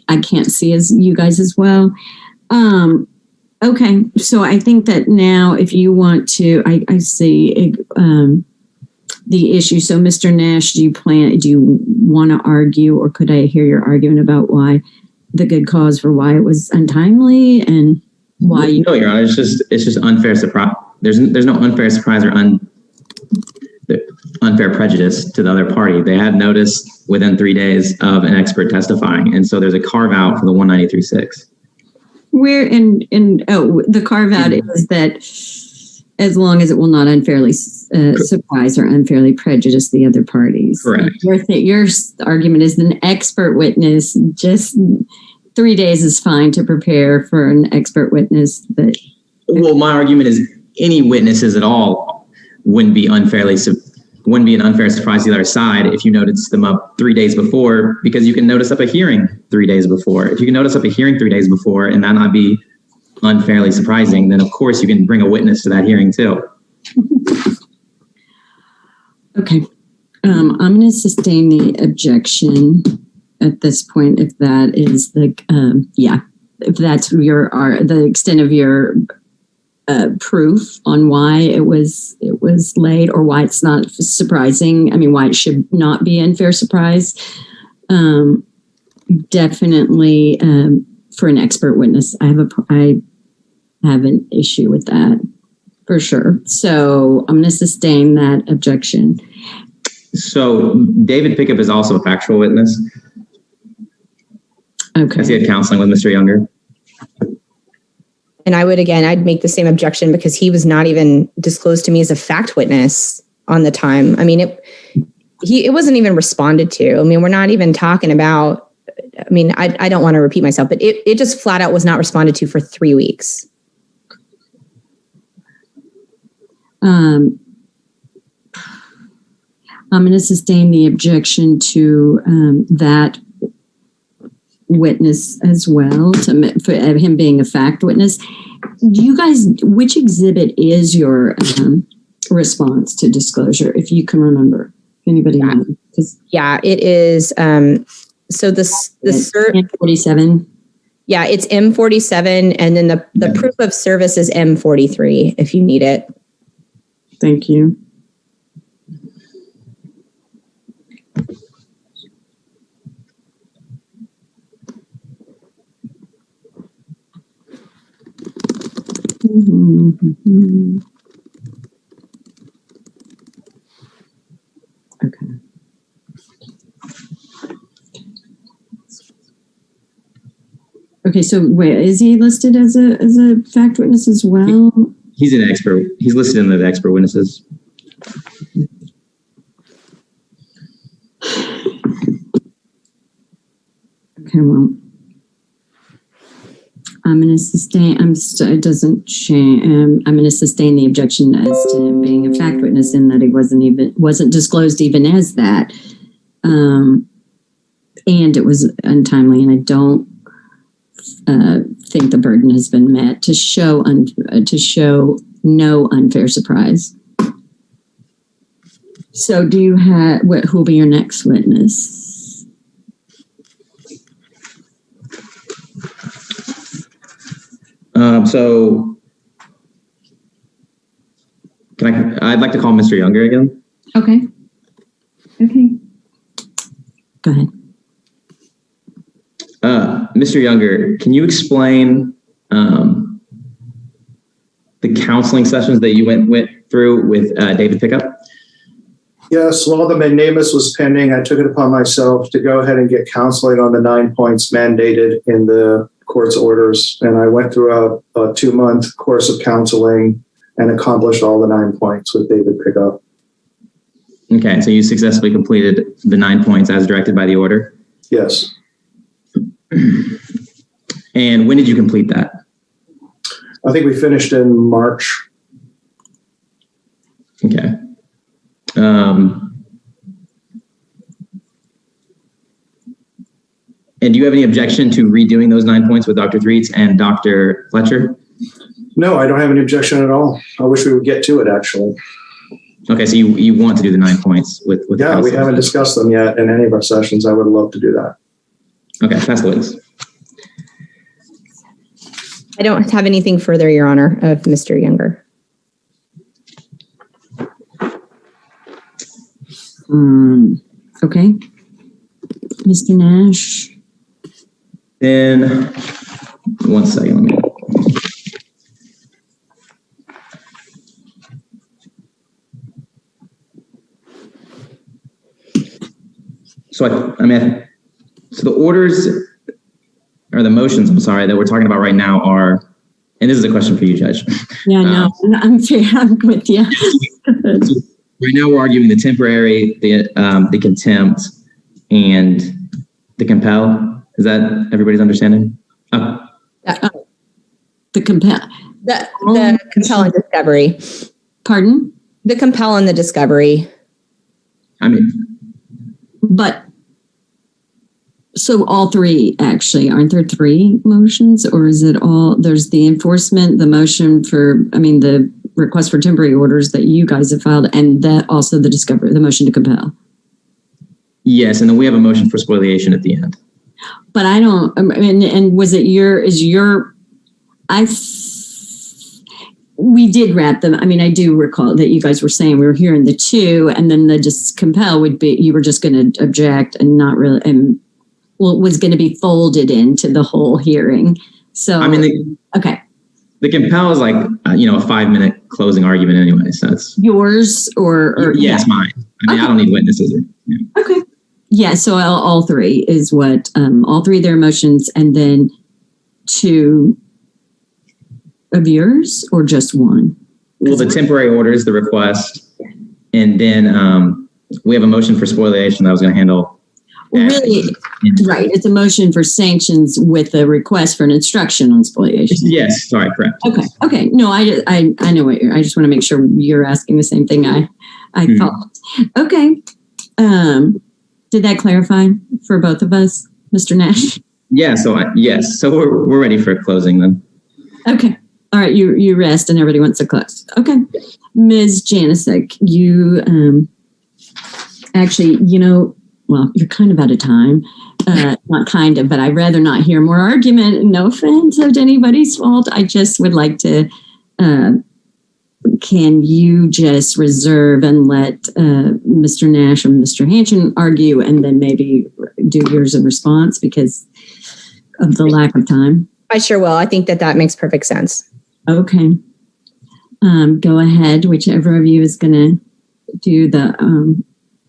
Speaker 4: I can't see as you guys as well. Okay, so I think that now if you want to, I see the issue. So Mr. Nash, do you want to argue, or could I hear your argument about why the good cause for why it was untimely and why you?
Speaker 2: No, Your Honor, it's just unfair surprise. There's no unfair surprise or unfair prejudice to the other party. They had notice within 3 days of an expert testifying, and so there's a carve out for the 193.6.
Speaker 4: Where the carve out is that as long as it will not unfairly surprise or unfairly prejudice the other parties.
Speaker 2: Correct.
Speaker 4: Your argument is an expert witness, just 3 days is fine to prepare for an expert witness.
Speaker 2: Well, my argument is any witnesses at all wouldn't be an unfair surprise to the other side if you notice them up 3 days before, because you can notice up a hearing 3 days before. If you can notice up a hearing 3 days before and that not be unfairly surprising, then of course you can bring a witness to that hearing too.
Speaker 4: Okay. I'm going to sustain the objection at this point if that is if that's the extent of your proof on why it was late, or why it's not surprising. I mean, why it should not be unfair surprise. Definitely for an expert witness, I have an issue with that for sure. So I'm going to sustain that objection.
Speaker 2: So David Pickup is also a factual witness.
Speaker 4: Okay.
Speaker 2: As he had counseling with Mr. Younger.
Speaker 3: And I'd make the same objection because he was not even disclosed to me as a fact witness on the time. I mean, it wasn't even responded to. I mean, we're not even talking about, I mean, I don't want to repeat myself, but it just flat out was not responded to for 3 weeks.
Speaker 4: I'm going to sustain the objection to that witness as well, for him being a fact witness. Do you guys, which exhibit is your response to disclosure, if you can remember? Anybody know?
Speaker 3: Yeah, it is. So the cert
Speaker 4: 47.
Speaker 3: Yeah, it's M47, and then the proof of service is M43 if you need it.
Speaker 4: Thank you. Okay. Okay, so wait, is he listed as a fact witness as well?
Speaker 2: He's an expert. He's listed in the expert witnesses.
Speaker 4: Okay, well, I'm going to sustain. It doesn't change. I'm going to sustain the objection as to him being a fact witness, in that he wasn't disclosed even as that, and it was untimely. And I don't think the burden has been met to show no unfair surprise. So, do you have who will be your next witness?
Speaker 2: So I'd like to call Mr. Younger again.
Speaker 4: Okay. Go ahead.
Speaker 2: Mr. Younger, can you explain the counseling sessions that you went through with David Pickup?
Speaker 11: Yes, while the mandamus was pending, I took it upon myself to go ahead and get counseling on the 9 points mandated in the court's orders. And I went through a 2-month course of counseling and accomplished all the 9 points with David Pickup.
Speaker 2: Okay, so you successfully completed the 9 points as directed by the order?
Speaker 11: Yes.
Speaker 2: And when did you complete that?
Speaker 11: I think we finished in March.
Speaker 2: Okay. And do you have any objection to redoing those 9 points with Dr. Threets and Dr. Fletcher?
Speaker 11: No, I don't have any objection at all. I wish we would get to it, actually.
Speaker 2: Okay, so you want to do the 9 points with the
Speaker 11: Yeah, we haven't discussed them yet in any of our sessions. I would love to do that.
Speaker 2: Okay, pass the witness.
Speaker 3: I don't have anything further, Your Honor, of Mr. Younger.
Speaker 4: Okay. Mr. Nash.
Speaker 2: Then, 1 second, let me. So so the orders, or the motions, I'm sorry, that we're talking about right now are, and this is a question for you, Judge.
Speaker 4: Yeah, no, I'm with you.
Speaker 2: So right now we're arguing the temporary, the contempt, and the compel. Is that everybody's understanding? Oh.
Speaker 4: The compel.
Speaker 3: The compel and discovery.
Speaker 4: Pardon?
Speaker 3: The compel and the discovery.
Speaker 4: But so all three, actually, aren't there 3 motions, or is it all? There's the enforcement, the motion for, the request for temporary orders that you guys have filed, and that also the discovery, the motion to compel.
Speaker 2: Yes, and then we have a motion for spoliation at the end.
Speaker 4: But I don't, and was it we did wrap them. I do recall that you guys were saying we were hearing the 2, and then the just compel would be, you were just going to object and not really, it was going to be folded into the whole hearing. So, okay.
Speaker 2: The compel is like, a 5-minute closing argument anyway. So it's
Speaker 4: yours or
Speaker 2: yeah, it's mine. I don't need witnesses.
Speaker 4: Okay. Yeah. So all 3 is what, all 3 of their motions, and then 2 of yours, or just 1?
Speaker 2: Well, the temporary order is the request, and then we have a motion for spoliation that I was going to handle.
Speaker 4: Well, really, right. It's a motion for sanctions with a request for an instruction on spoliation.
Speaker 2: Yes, sorry, correct.
Speaker 4: Okay. No, I know what I just want to make sure you're asking the same thing I thought. Okay. Did that clarify for both of us, Mr. Nash?
Speaker 2: Yeah. So we're ready for closing then.
Speaker 4: Okay. All right. You rest and everybody wants to close. Okay. Ms. Janasek, you actually, well, you're kind of out of time. Not kind of, but I'd rather not hear more argument. No offense of anybody's fault. I just would like to, can you just reserve and let Mr. Nash and Mr. Hanchin argue and then maybe do yours in response because of the lack of time?
Speaker 3: I sure will. I think that makes perfect sense.
Speaker 4: Okay. Go ahead. Whichever of you is going to do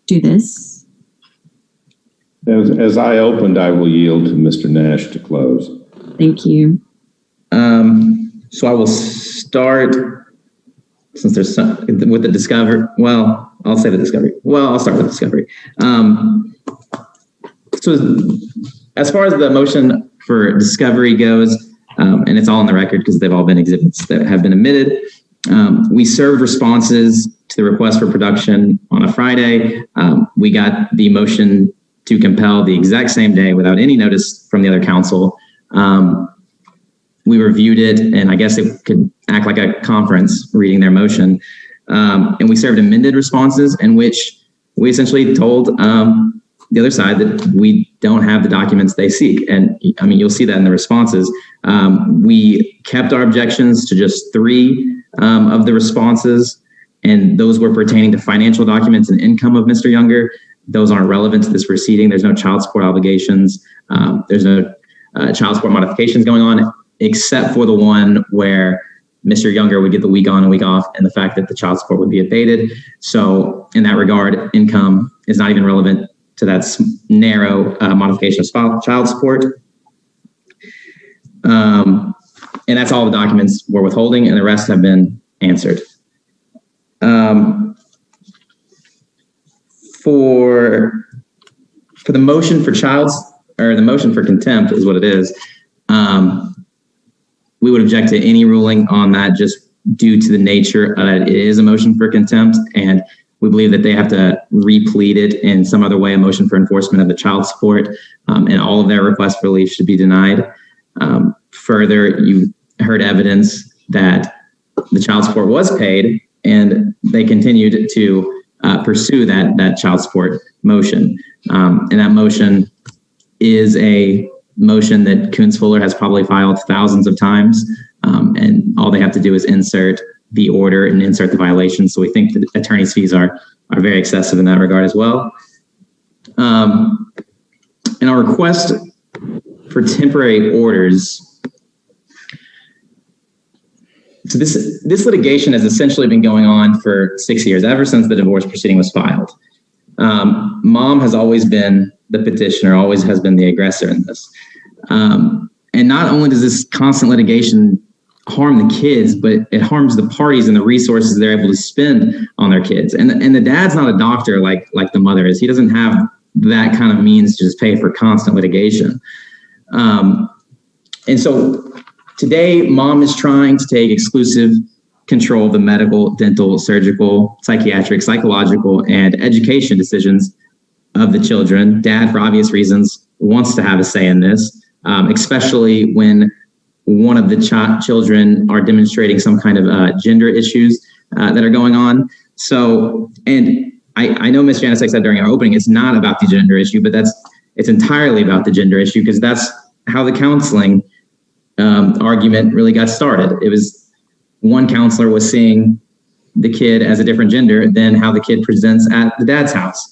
Speaker 4: do this.
Speaker 8: As I opened, I will yield to Mr. Nash to close.
Speaker 4: Thank you.
Speaker 2: So I will start, since there's some, with the discovery. Well, I'll say the discovery. Well, I'll start with discovery. So as far as the motion for discovery goes, and it's all on the record because they've all been exhibits that have been admitted. We served responses to the request for production on a Friday. We got the motion to compel the exact same day without any notice from the other counsel. We reviewed it, and I guess it could act like a conference reading their motion. And we served amended responses in which we essentially told the other side that we don't have the documents they seek. And I mean, you'll see that in the responses. We kept our objections to just 3 of the responses, and those were pertaining to financial documents and income of Mr. Younger. Those aren't relevant to this proceeding. There's no child support obligations. There's no child support modifications going on, except for the one where Mr. Younger would get the week on and week off, and the fact that the child support would be abated. So in that regard, income is not even relevant to that narrow modification of child support. And that's all the documents we're withholding, and the rest have been answered. For the motion for the motion for contempt is what it is. We would object to any ruling on that just due to the nature that it is a motion for contempt, and we believe that they have to replete it in some other way, a motion for enforcement of the child support, and all of their requests for relief should be denied. Further, you heard evidence that the child support was paid, and they continued to pursue that child support motion. And that motion is a motion that KOONSFULLER has probably filed thousands of times, and all they have to do is insert the order and insert the violation. So we think that attorney's fees are very excessive in that regard as well. And our request for temporary orders. So this litigation has essentially been going on for 6 years, ever since the divorce proceeding was filed. Mom has always been the petitioner, always has been the aggressor in this. And not only does this constant litigation harm the kids, but it harms the parties and the resources they're able to spend on their kids. And the dad's not a doctor like the mother is. He doesn't have that kind of means to just pay for constant litigation. And so today, Mom is trying to take exclusive control of the medical, dental, surgical, psychiatric, psychological, and education decisions of the children. Dad, for obvious reasons, wants to have a say in this, especially when one of the children are demonstrating some kind of gender issues that are going on. So, and I know Ms. Janasek said during our opening, it's not about the gender issue, but it's entirely about the gender issue, because that's how the counseling argument really got started. It was one counselor was seeing the kid as a different gender than how the kid presents at the dad's house.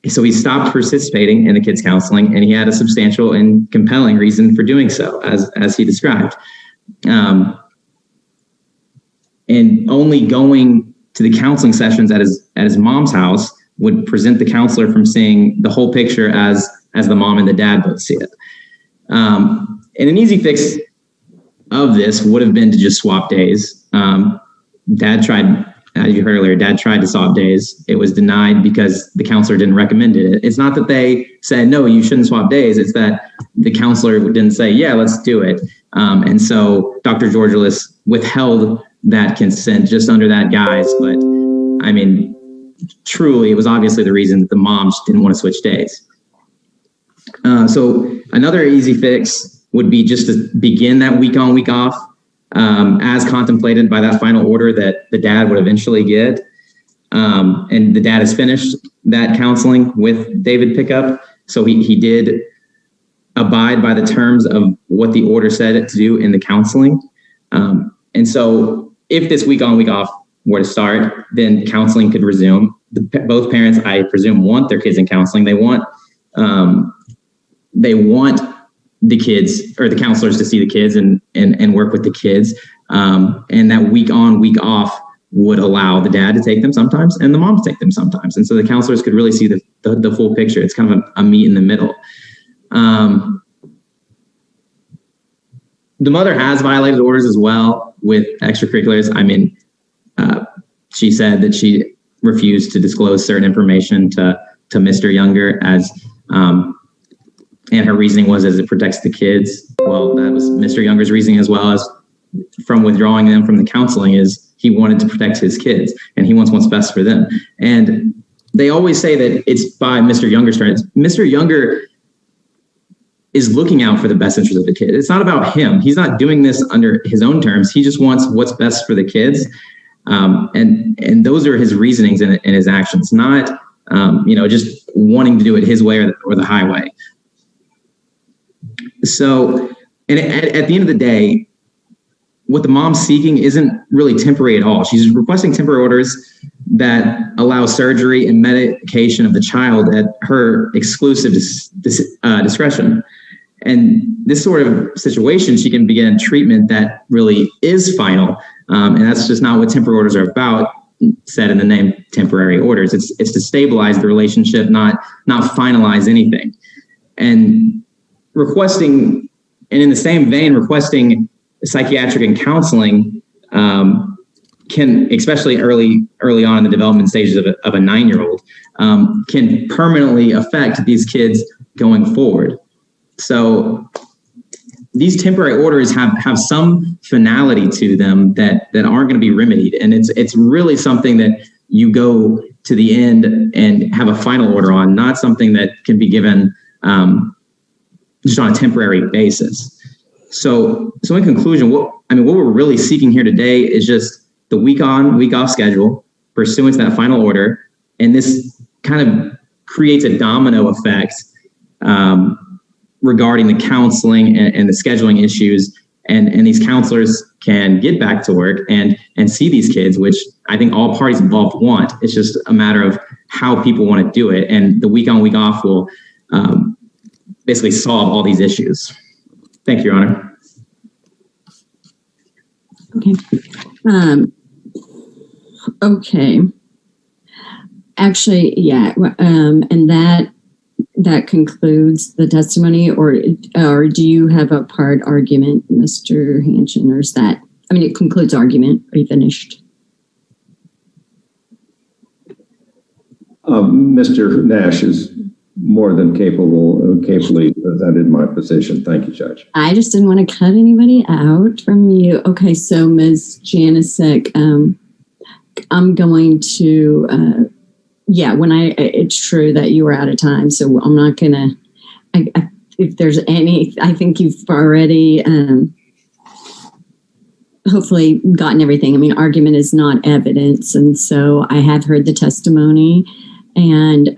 Speaker 2: So he stopped participating in the kid's counseling, and he had a substantial and compelling reason for doing so, as he described. And only going to the counseling sessions at his mom's house would prevent the counselor from seeing the whole picture as the mom and the dad both see it. And an easy fix of this would have been to just swap days. Dad tried as you heard earlier, dad tried to swap days. It was denied because the counselor didn't recommend it. It's not that they said, no, you shouldn't swap days. It's that the counselor didn't say, yeah, let's do it. And so Dr. Georgialis withheld that consent just under that guise. But I mean, truly, it was obviously the reason that the moms didn't want to switch days. So another easy fix would be just to begin that week on, week off, as contemplated by that final order that the dad would eventually get. And the dad has finished that counseling with David Pickup. So he did abide by the terms of what the order said to do in the counseling. And so if this week on, week off were to start, then counseling could resume. Both parents, I presume, want their kids in counseling. They want the kids or the counselors to see the kids and work with the kids. And that week on, week off would allow the dad to take them sometimes and the mom to take them sometimes. And so the counselors could really see the full picture. It's kind of a meet in the middle. The mother has violated orders as well with extracurriculars. I mean, she said that she refused to disclose certain information to Mr. Younger and her reasoning was as it protects the kids. Well, that was Mr. Younger's reasoning as well as from withdrawing them from the counseling is he wanted to protect his kids and he wants what's best for them. And they always say that it's by Mr. Younger's terms. Mr. Younger is looking out for the best interest of the kid. It's not about him. He's not doing this under his own terms. He just wants what's best for the kids. And those are his reasonings and his actions, not, just wanting to do it his way or the highway. So, and at the end of the day, what the mom's seeking isn't really temporary at all. She's requesting temporary orders that allow surgery and medication of the child at her exclusive discretion. And this sort of situation, she can begin treatment that really is final. And that's just not what temporary orders are about, said in the name temporary orders. It's to stabilize the relationship, not finalize anything. And requesting, and in the same vein, requesting psychiatric and counseling can, especially early on in the development stages of a 9-year-old, can permanently affect these kids going forward. So these temporary orders have some finality to them that aren't going to be remedied. And it's really something that you go to the end and have a final order on, not something that can be given just on a temporary basis. So in conclusion, what we're really seeking here today is just the week on, week off schedule pursuant to that final order. And this kind of creates a domino effect regarding the counseling and the scheduling issues. And these counselors can get back to work and see these kids, which I think all parties involved want. It's just a matter of how people want to do it. And the week on, week off will basically solve all these issues. Thank you, Your Honor.
Speaker 4: Okay. Okay. Actually, yeah. And that concludes the testimony, or do you have a part argument, Mr. Hanchin, or is that? I mean, it concludes argument. Are you finished?
Speaker 8: Mr. Nash is more than capably presented my position. Thank you, Judge.
Speaker 4: I just didn't want to cut anybody out from you. Okay, so Ms. Janicek, I'm going to, it's true that you were out of time, so I'm not going to, if there's any, I think you've already hopefully gotten everything. I mean, argument is not evidence, and so I have heard the testimony, and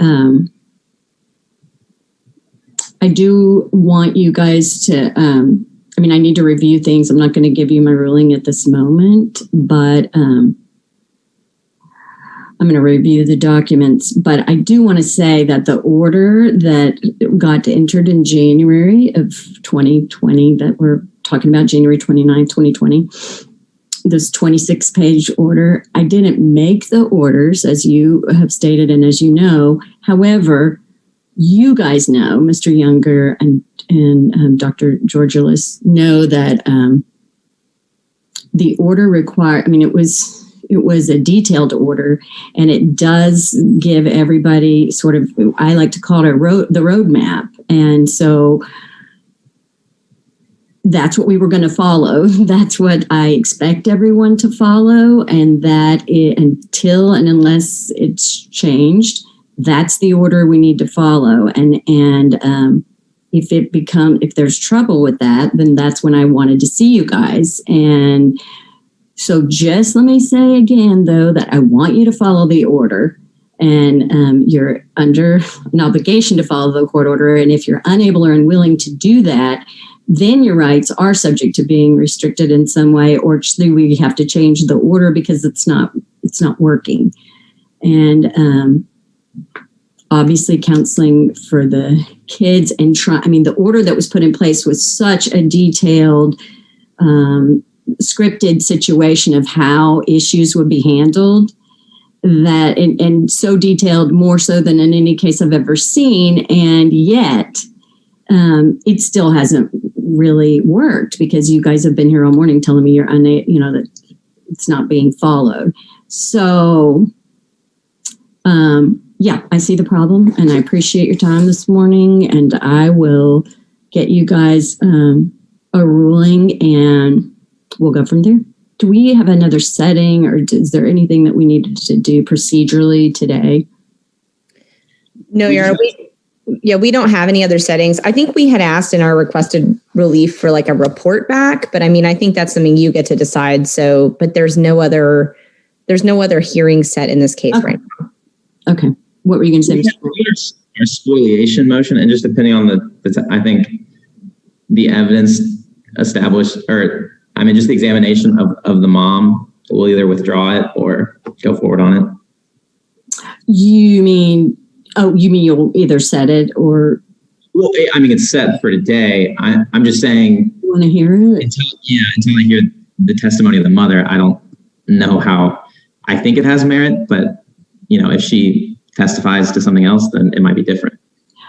Speaker 4: I do want you guys to, I need to review things. I'm not going to give you my ruling at this moment, but I'm going to review the documents. But I do want to say that the order that got entered in January of 2020, that we're talking about, January 29, 2020, this 26-page order, I didn't make the orders, as you have stated and as you know. However, you guys know, Mr. Younger and Dr. Georgialis know that the order required, it was a detailed order, and it does give everybody sort of, I like to call it the roadmap. And so that's what we were going to follow. That's what I expect everyone to follow. And that until and unless it's changed, that's the order we need to follow. And if there's trouble with that, then that's when I wanted to see you guys. And so just let me say again, though, that I want you to follow the order, and you're under an obligation to follow the court order. And if you're unable or unwilling to do that, then your rights are subject to being restricted in some way, or we have to change the order because it's not working. And obviously counseling for the kids and the order that was put in place was such a detailed, scripted situation of how issues would be handled, that and so detailed, more so than in any case I've ever seen. And yet it still hasn't really worked, because you guys have been here all morning telling me that it's not being followed. So yeah, I see the problem, and I appreciate your time this morning, and I will get you guys a ruling, and we'll go from there. Do we have another setting, or is there anything that we needed to do procedurally today?
Speaker 3: No, Yara, we don't have any other settings. I think we had asked in our requested relief for like a report back, but I mean, I think that's something you get to decide. So, but there's no other hearing set in this case right now.
Speaker 4: Okay. What were you going to say?
Speaker 2: Our spoliation motion, and just depending on I think the evidence established, just the examination of the mom, we'll either withdraw it or go forward on it.
Speaker 4: You mean you'll either set it or?
Speaker 2: Well, it's set for today. I'm just saying.
Speaker 4: You want to hear it?
Speaker 2: Until I hear the testimony of the mother, I don't know how. I think it has merit, but if she testifies to something else, then it might be different,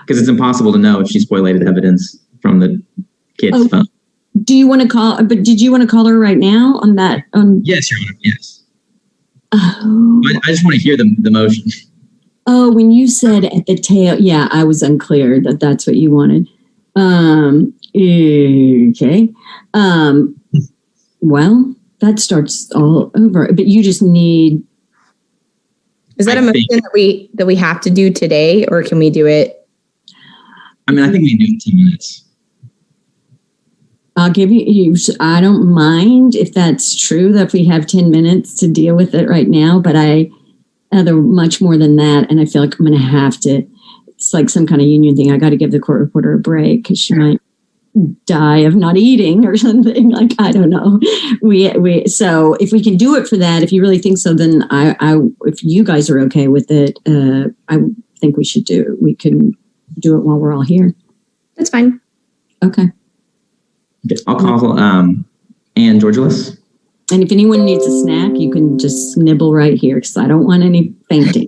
Speaker 2: because it's impossible to know if she spoilated evidence from the kid's phone.
Speaker 4: Do you want to call? But did you want to call her right now on that?
Speaker 2: Yes, Your Honor. Yes.
Speaker 4: Oh.
Speaker 2: I just want to hear the motion.
Speaker 4: Oh, when you said at the tail, yeah, I was unclear that that's what you wanted. Okay. Well, that starts all over. But you just need.
Speaker 3: Is that a motion that we have to do today, or can we do it?
Speaker 2: I think we can do it in 10 minutes.
Speaker 4: I'll give you, I don't mind if that's true, that if we have 10 minutes to deal with it right now, but other much more than that. And I feel like I'm going to have to, it's like some kind of union thing. I got to give the court reporter a break, because she might die of not eating or something. Like, I don't know. So if we can do it for that, if you really think so, then if you guys are okay with it, I think we should do it. We can do it while we're all here.
Speaker 3: That's fine.
Speaker 4: Okay.
Speaker 2: I'll call Ann Georgialis.
Speaker 4: And if anyone needs a snack, you can just nibble right here, because I don't want any fainting.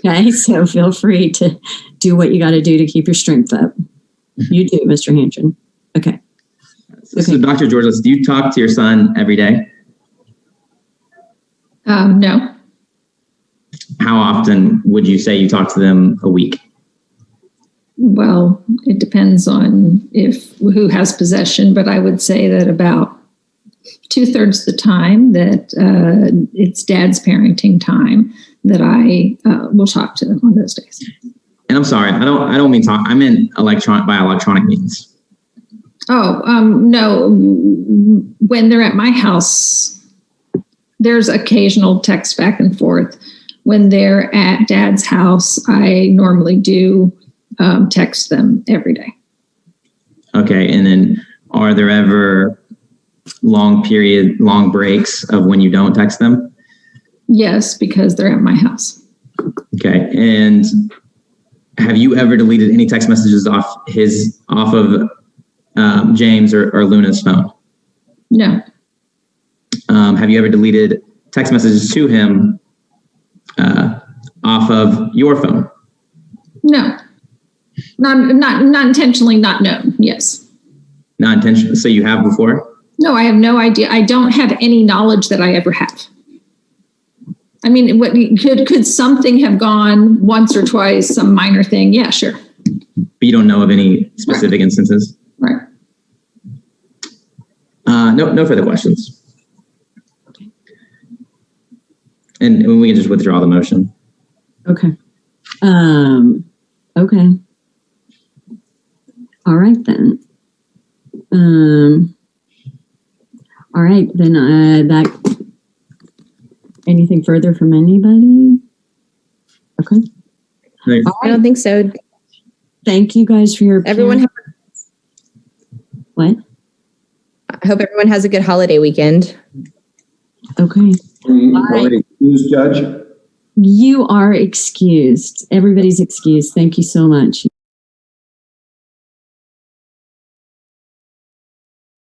Speaker 4: Okay, so feel free to do what you got to do to keep your strength up. You do, Mr. Hanchen. Okay.
Speaker 2: So, Dr. Georgialis, do you talk to your son every day?
Speaker 7: No.
Speaker 2: How often would you say you talk to them a week?
Speaker 7: Well, it depends on who has possession, but I would say that about 2/3 of the time that it's dad's parenting time, that I will talk to them on those days. And
Speaker 2: I'm sorry, I don't mean talk. I meant electronic means.
Speaker 7: Oh, no. When they're at my house, there's occasional text back and forth. When they're at dad's house, I normally do text them every day.
Speaker 2: Okay. And then are there ever long breaks of when you don't text them?
Speaker 7: Yes, because they're at my house.
Speaker 2: Okay. And have you ever deleted any text messages off of James or Luna's phone?
Speaker 7: No.
Speaker 2: Have you ever deleted text messages to him off of your phone?
Speaker 7: No. Not intentionally, not known. Yes.
Speaker 2: Not intentionally. So you have before?
Speaker 7: No, I have no idea. I don't have any knowledge that I ever have. I mean, what could something have gone once or twice, some minor thing? Yeah, sure.
Speaker 2: But you don't know of any specific instances?
Speaker 7: Right.
Speaker 2: No further questions. And we can just withdraw the motion.
Speaker 4: Okay. Okay. All right then. All right then. That. Anything further from anybody? Okay.
Speaker 2: Right.
Speaker 3: I don't think so.
Speaker 4: Thank you guys for your.
Speaker 3: Everyone.
Speaker 4: What?
Speaker 3: I hope everyone has a good holiday weekend.
Speaker 4: Okay.
Speaker 8: Are we excused, Judge?
Speaker 4: You are excused. Everybody's excused. Thank you so much.